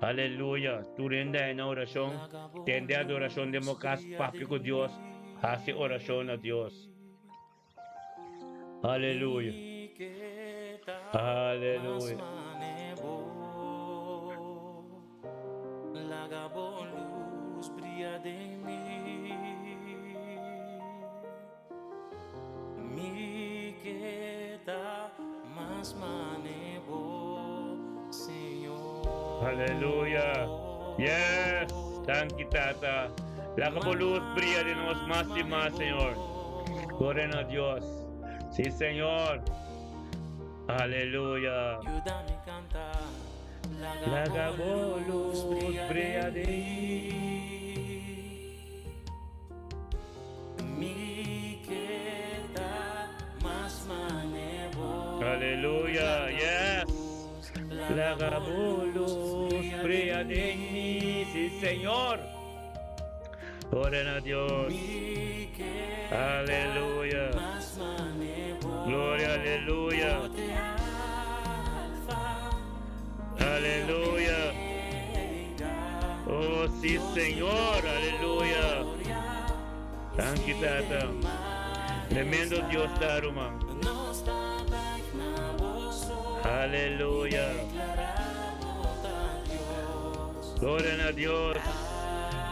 Aleluya. Tu renda en oración. Tende adoración de mocas, papi con Dios. Hace oración a Dios. Aleluya. Aleluya. La luz brilla de mí. Mi queda más manevo, Señor. Aleluya. Yes. Thank you, Tata. La luz brilla de nosotros más y más, Señor. Gloria a Dios. Sí, Señor. Aleluya. Ayúdame a cantar. La luz brilla de mi queda más manevo. Aleluya. Yes. La luz brilla de mí. Sí, Señor. Gloria a Dios. Aleluya. Gloria, aleluya. Aleluya. Oh, sí, Señor. Aleluya. Thank you, Tata. Tremendo Dios, Daruma. Aleluya. Gloria a Dios.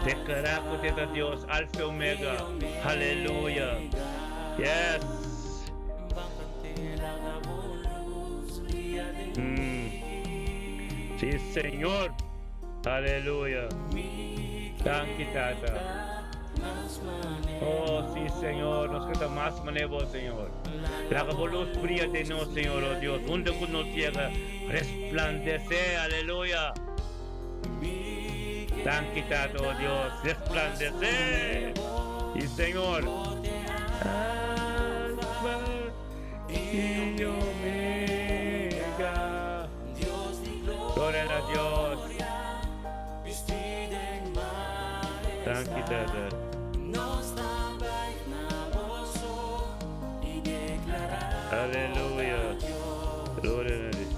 Declaramos a Dios, Alfa y Omega. Aleluya. Yes. Señor. Aleluya. Thank you, Tata. Oh, sí, Señor. Nos queda más manevo, Señor. La luz brilla de nos, Señor, oh Dios. Donde nos llega, resplandece. Aleluya. Thank you, Tata, oh Dios. Resplandece. Y Señor. Alfa y Omega. Gloria a Dios. Thank you, Tata. Aleluya. Gloria a Dios.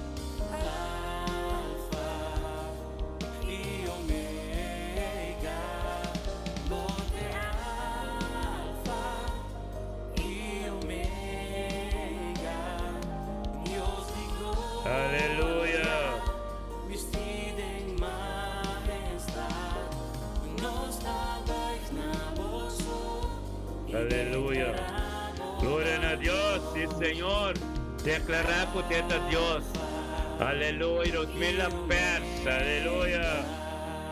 Aleluya. Aleluya. Gloria a Dios, sí, Señor. Declarar potente a Dios. Aleluya. Los mil pers. Aleluya.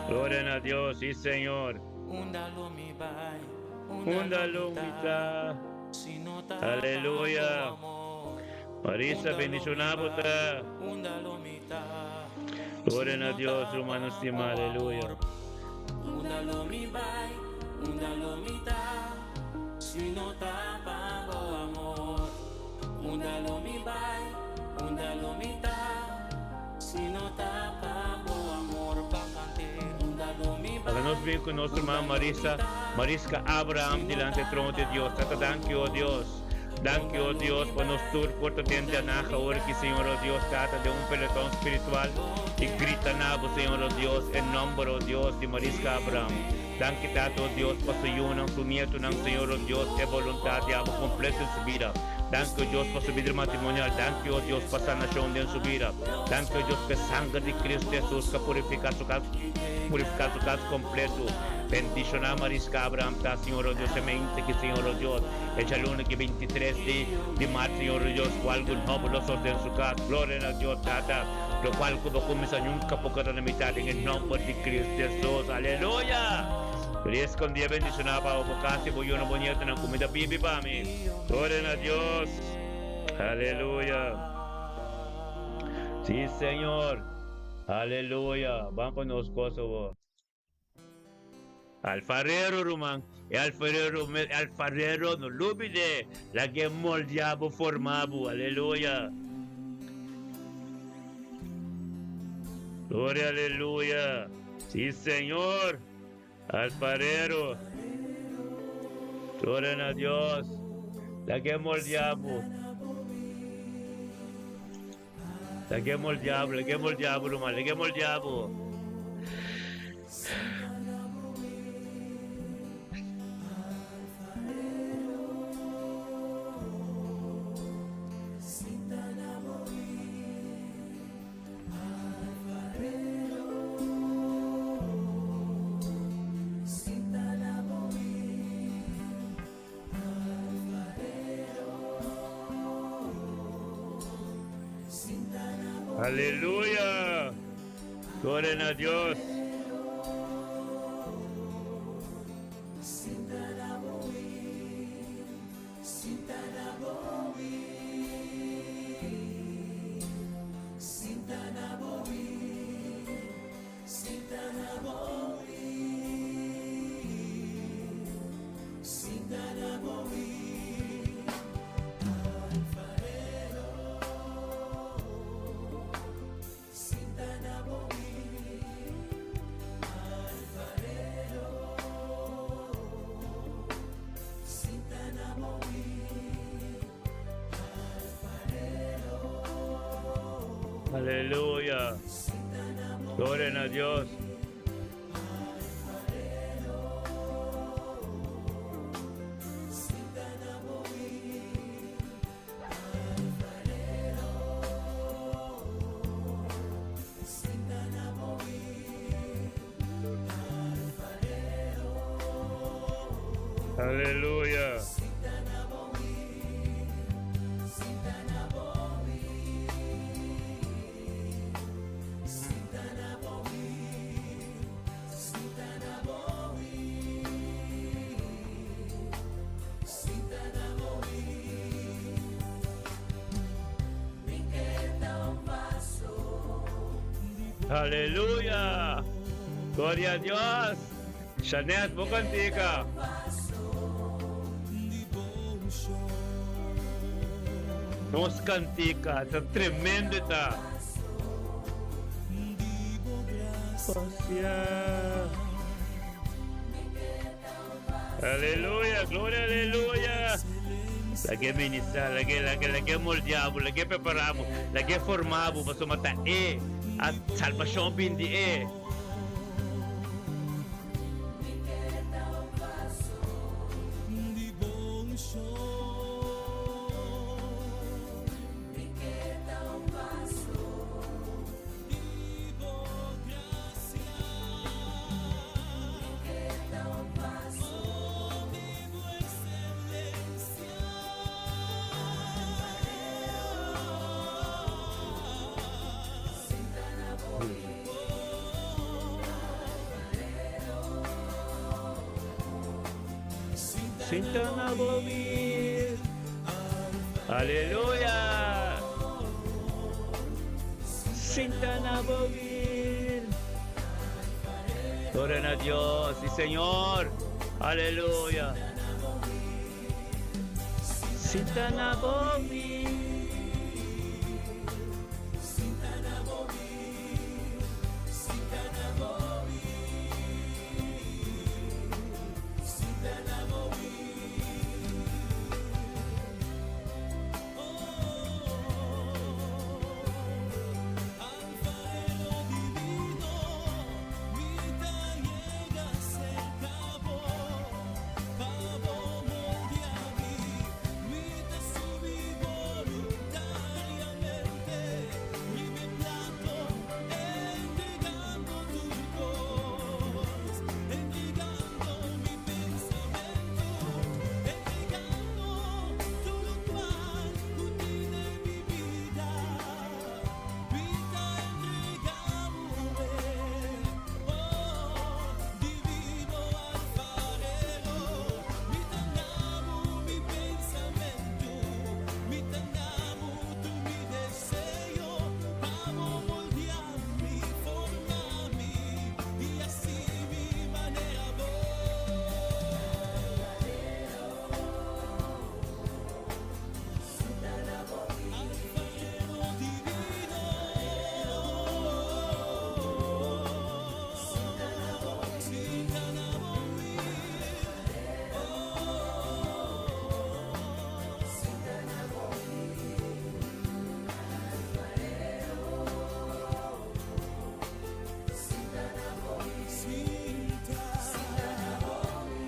Gloria a Dios, sí, Señor. Undalumita. Aleluya. Marisa, bendicionamos. Gloria a Dios, hermano estimado. Aleluya. Si no tapa amor, undalomita, si no tapa amor, háganos bien con nuestra hermana Marisca Abraham delante del trono de Dios. Tata, thank you, oh Dios. Thank you, oh Dios, por nos tur por tu tienda naja, ahora que Señor, oh Dios, trata de un pelotón espiritual y grita nabo, Señor, oh Dios, en nombre, oh Dios, de Marisca Abraham. Thank you, Tato, oh Dios, por su ayuno, su nieto, Señor, oh Dios, de voluntad de amo completo en su vida. Thank you, Dios, por su vida matrimonial. Thank you, oh Dios, por sanación en su vida. Thank you, Dios, que sangre de Cristo Jesús, que purifica su caso completo. Bendición a Marisca Abraham, Señor, oh Dios, semente que Señor, oh Dios, echa el 1 que 23 de marzo, Señor, oh Dios, cual algún joven los en su casa. Gloria a Dios, Tata, lo cual como comienza nunca poco de la mitad en el nombre de Cristo Jesús. Aleluya. Feliz con día bendición a Pablo Bocasi, voy una bonita en la comida bibi para mí. Gloria a Dios. Aleluya. Sí, Señor. Aleluya. Vamos con los cosas. Alfarero, Román. Alfarero, no lo olvide. La que moldeado, formado. Aleluya. Gloria, aleluya. Sí, Señor. Alfarero. Gloria a Dios. La que moldeado. La que moldeado, Román. La que moldeado. Aleluya. Gloria a Dios. Aleluya. Gloria a Dios. Aleluya. Aleluya. Gloria a Dios. Shanet, mo cantica. Nos cantica, está tremendo está. Aleluya, gloria, aleluya. La que ministra, la que moldeamos, la que preparamos, la que formamos para su matar a salvación bindi Sintana Bobby. Aleluya. Sintana Bobby. Gloria a Dios, sí Señor. Aleluya. Sintana Bobby.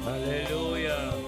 Aleluya.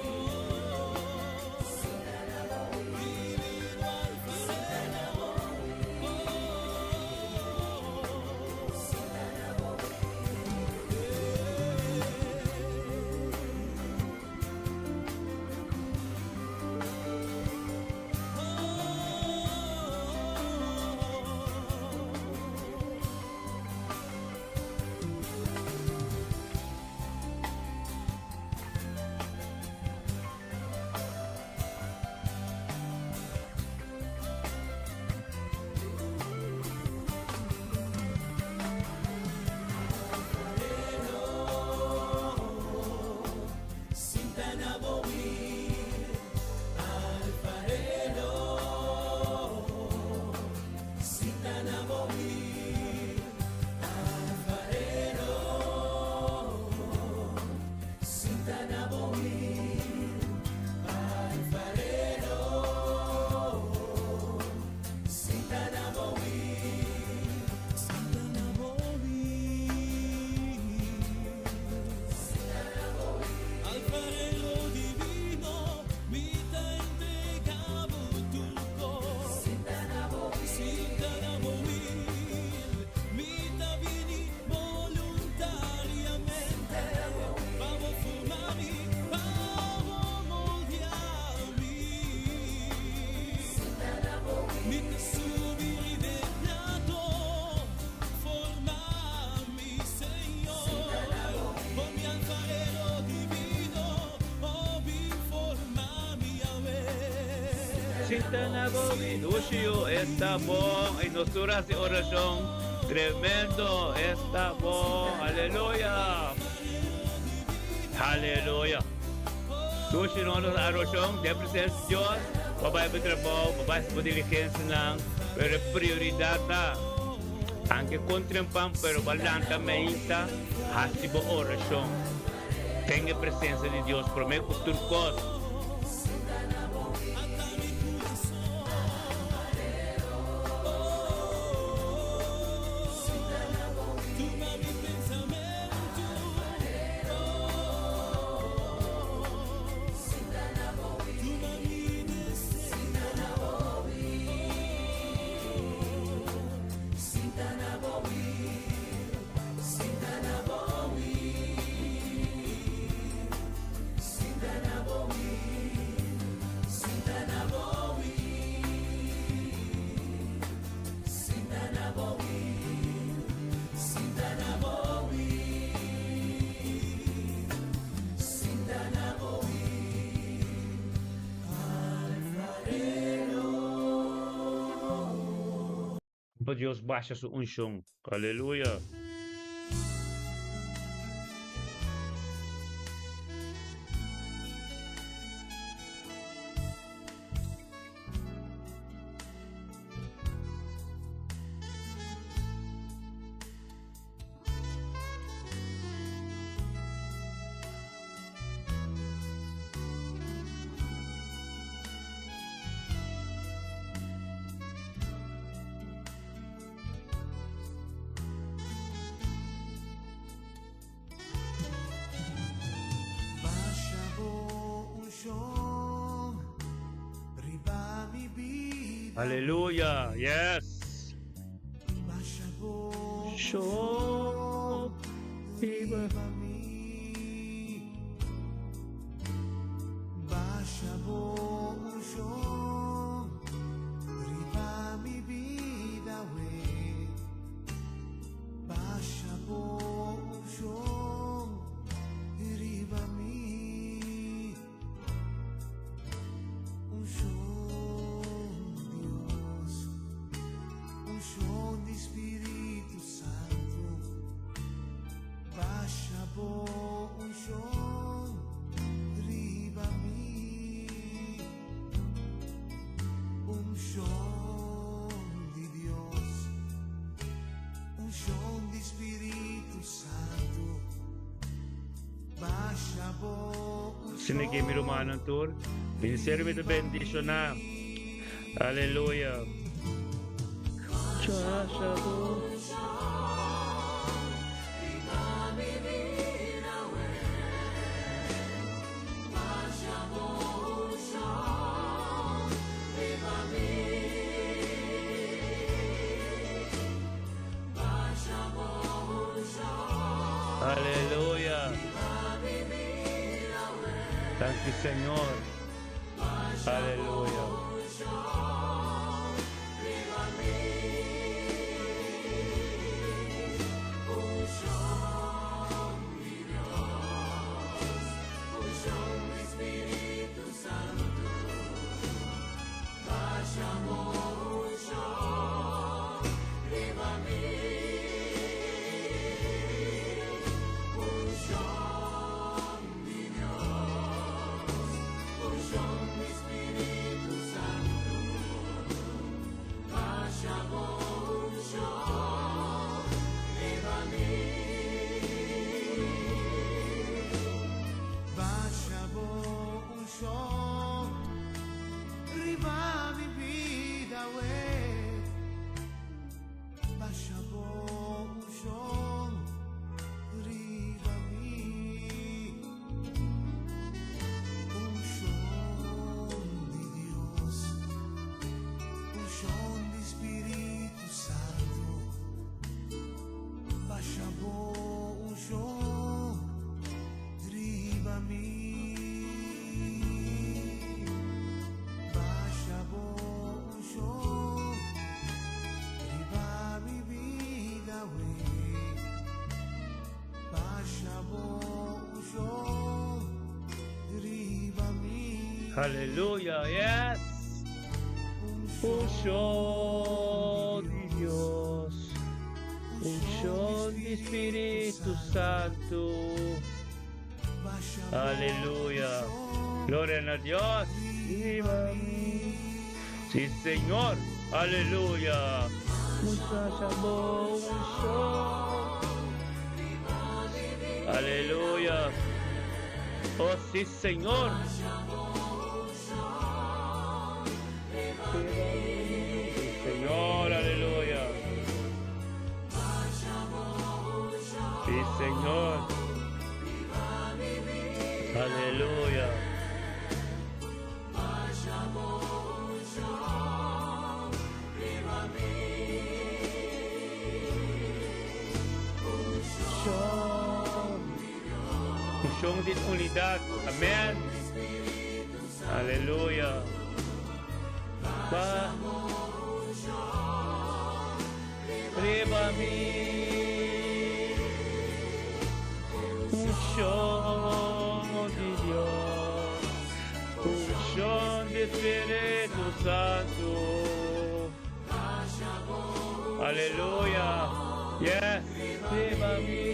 Sintana Bobby, Lucio, estamos en nuestra oración. Tremendo estamos. Aleluya. Aleluya. Susunod na arasyong, de presença de Deus, babai betrabaho, babai sa diligência ng prioridad na. Anche contrimpam pero balantamente hasibo oração. Tenha presença de Deus, prometo turcos. Deus baixa sua unção. Aleluia. Hallelujah. Yes. Show. Sinigay mi Romanong tour. Binserve the bendition na. Hallelujah. Hallelujah. Thank you, Señor. Aleluya. Hallelujah, yes. Unción de Dios. Unción de Espíritu Santo. Aleluya. Gloria a Dios. Viva mí. Sí, Señor. Aleluya. Muchacha unción. Aleluya. Oh, sí, Señor. Sí, Señor, aleluya. Sí, Señor. Aleluya. Unción de unidad. Amén. Aleluya. Viva mí. Unción de Dios. Unción de Espíritu Santo. Aleluya. Yes. Viva mí.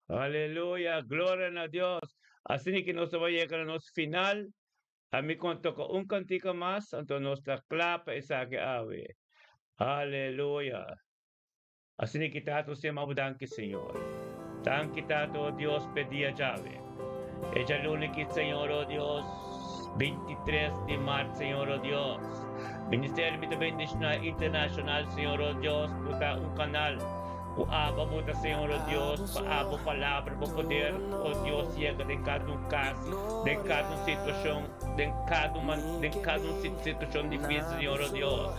Aleluya, gloria a Dios. Así que nos va a llegar a nuestro final. A mí cuando toca un cantico más, entonces nuestra clapa es que ave. Aleluya. Así que tato se me danke, Señor. Danke tato, Dios pedía llave. Ella lo único, Señor, oh Dios. 23 de marzo, Señor, oh Dios. Ministerio de Bendición Internacional, Señor, oh Dios, puta un canal. Aba puta, Señor, oh Dios, aba palavra, para poder, oh Dios, llega de cada caso, de cada situação, de cada situação difícil, Señor, oh Dios.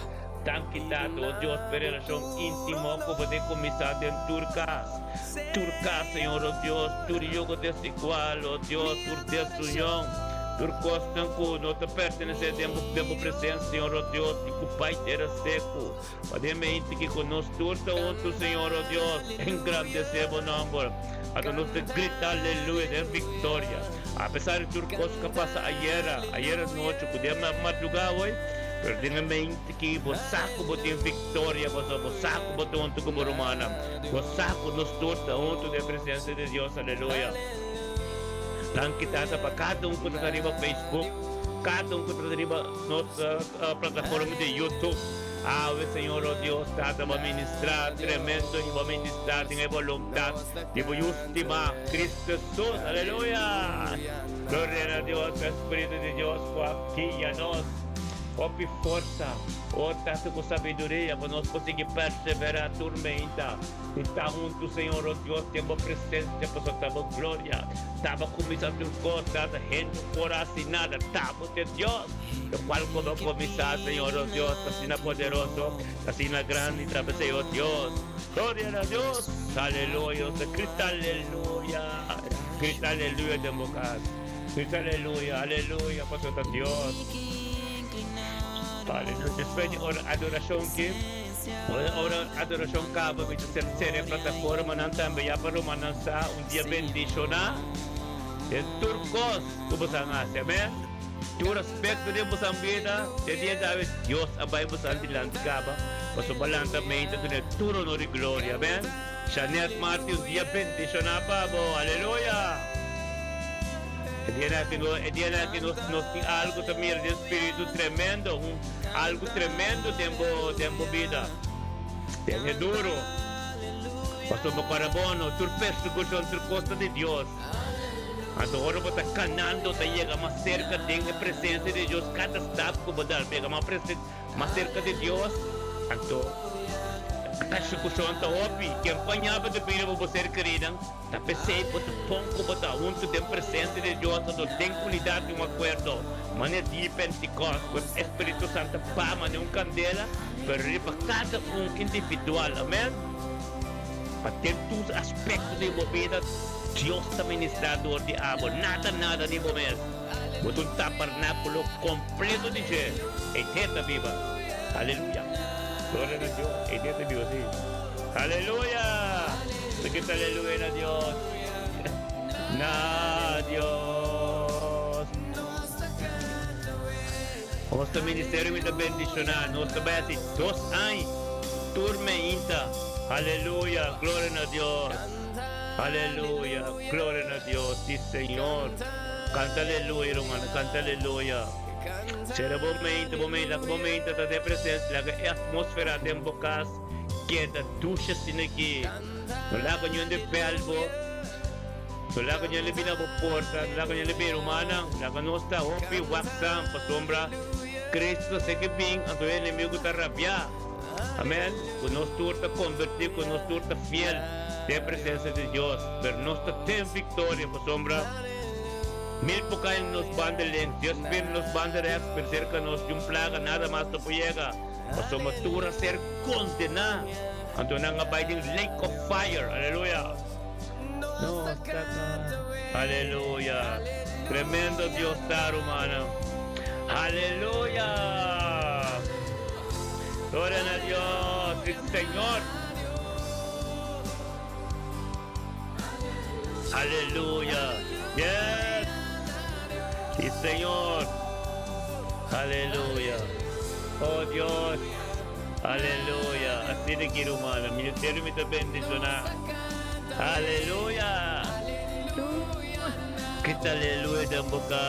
Danke tato, oh Dios, per relação íntima, como poder começar dentro turcas, Señor, oh Dios, tur yogo desigual, oh Dios, tur desunião. Turcos tanco não te pertenece tempo presença, Senhor, oh Deus, e que o Pai terá seco. Podemos que conosco turta onto, Senhor, oh Deus, engrandecemos o nome. A nos grita aleluia de vitória. Apesar de turcos que passa ayer noite, podemos madrugar hoje, pero dinamente que o saco bote vitória, o saco bote onto como romana, o saco nos turta onto de presença de Deus, aleluia. Danke tata para cada que está arriba Facebook, cada que está arriba nossa plataforma de YouTube. Senhor, oh Deus, tata vai ministrar tremendo e vai ministrar em voluntade de estimar Cristo Jesus, aleluia. Glória a Deus, Espírito de Deus, aqui a nós. Opi força, tanto com sabedoria, para nós conseguir perseverar a tormenta. Está junto, Senhor, oh Deus, temos presença, temos glória. Estava começando a cortar, gente fora assinada, estava de Deus. O qual quando começar, Senhor, oh Deus, assim na poderoso, assim na grande, também, Senhor, Deus. Glória a Deus, aleluia, Cristo, aleluia. Cristo, aleluia, democrata. Cristo, aleluia, aleluia, pastor Deus. Aleluia. Depois de adoração que adoração acaba com a terceira plataforma, não também há para manança dia bendicionar. É turcos, como se chama, amém? Tu respeito de você vida, de dia da vez Deus abai você antilante acaba, você balantamento de turo no de glória, amém? Janet Martin dia bendicionar pabo, aleluia. E dia que nós temos algo também de espírito tremendo, algo tremendo tempo vida. É duro. Pastor Bocarabono, turpesto com a costa de Deus. Agora você está canando, está chegando mais cerca da presença de Deus. Cada step que você dá, chega mais cerca de Deus. Então, persecução está opi, que acompanhava de bem você querida. Tá pensei por pouco botar junto da presença de Deus, então tem qualidade de um acordo. Mas é dia Pentecostes, o Espírito Santo pama de candela, para cada individual, amém? Para ter todos os aspectos de vida, Deus está ministrador de água, nada de momento. Botou tabernáculo completo de gente, eterna viva. Aleluia. Glória a Deus, eterna viva, sim. Aleluya. Sakit aleluya na Diyos. Na Diyos. Nosso ministério me dá bendicionar. Nosso base, Deus ai. Turme inta. Aleluya. Gloria a Dios. Aleluya. Gloria a Dios. Sí, Señor. Canta aleluya, hermano. Canta aleluya. Será momento da tua presença, a atmosfera tem bocas que da ducha sinaqui. Não lá com de pelvo, não lá com de bina porta, não lá com de bina humana, lá com nós está hopi waxam para sombra. Cristo se que bem, a tua inimigo está rabia. Amém. Com nós turta convertir, com nós turta fiel, tem presença de Deus. Pero nós tem vitória para sombra. Mil pocas nos bandeling, Dios bien nos banderex, pero cerca nos de un plaga, nada más no llega. O somos tura ser condena. Anto nang abiding lake of fire. Aleluya. No, aleluya. Tremendo Dios está, hermano. Aleluya. Gloria a Dios, sí, Señor. Aleluya. Yes. Sí, Señor. Aleluya. Oh Dios. Aleluya. Así de quiero, hermano. Ministerio me te bendicionar. Aleluya. Kita aleluya dan boca.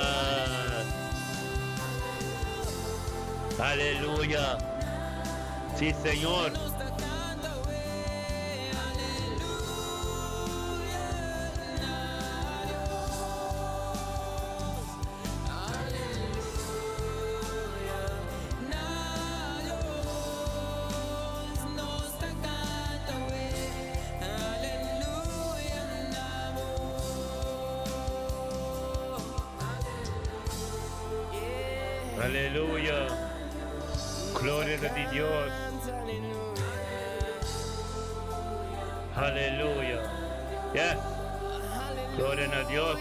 Aleluya. Sí, Señor. Aleluya. Gloria a Dios. Aleluya. Yes. Gloria a Dios.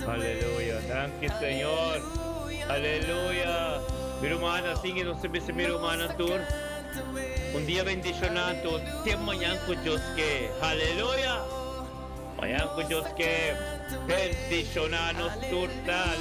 Aleluya. Thank you, Señor. Aleluya. Birumana, singin o sabi sa Birumana tour. Un día bendicionado, mañana con Dios que, aleluya. Mañana con Dios que bendicionanos turta.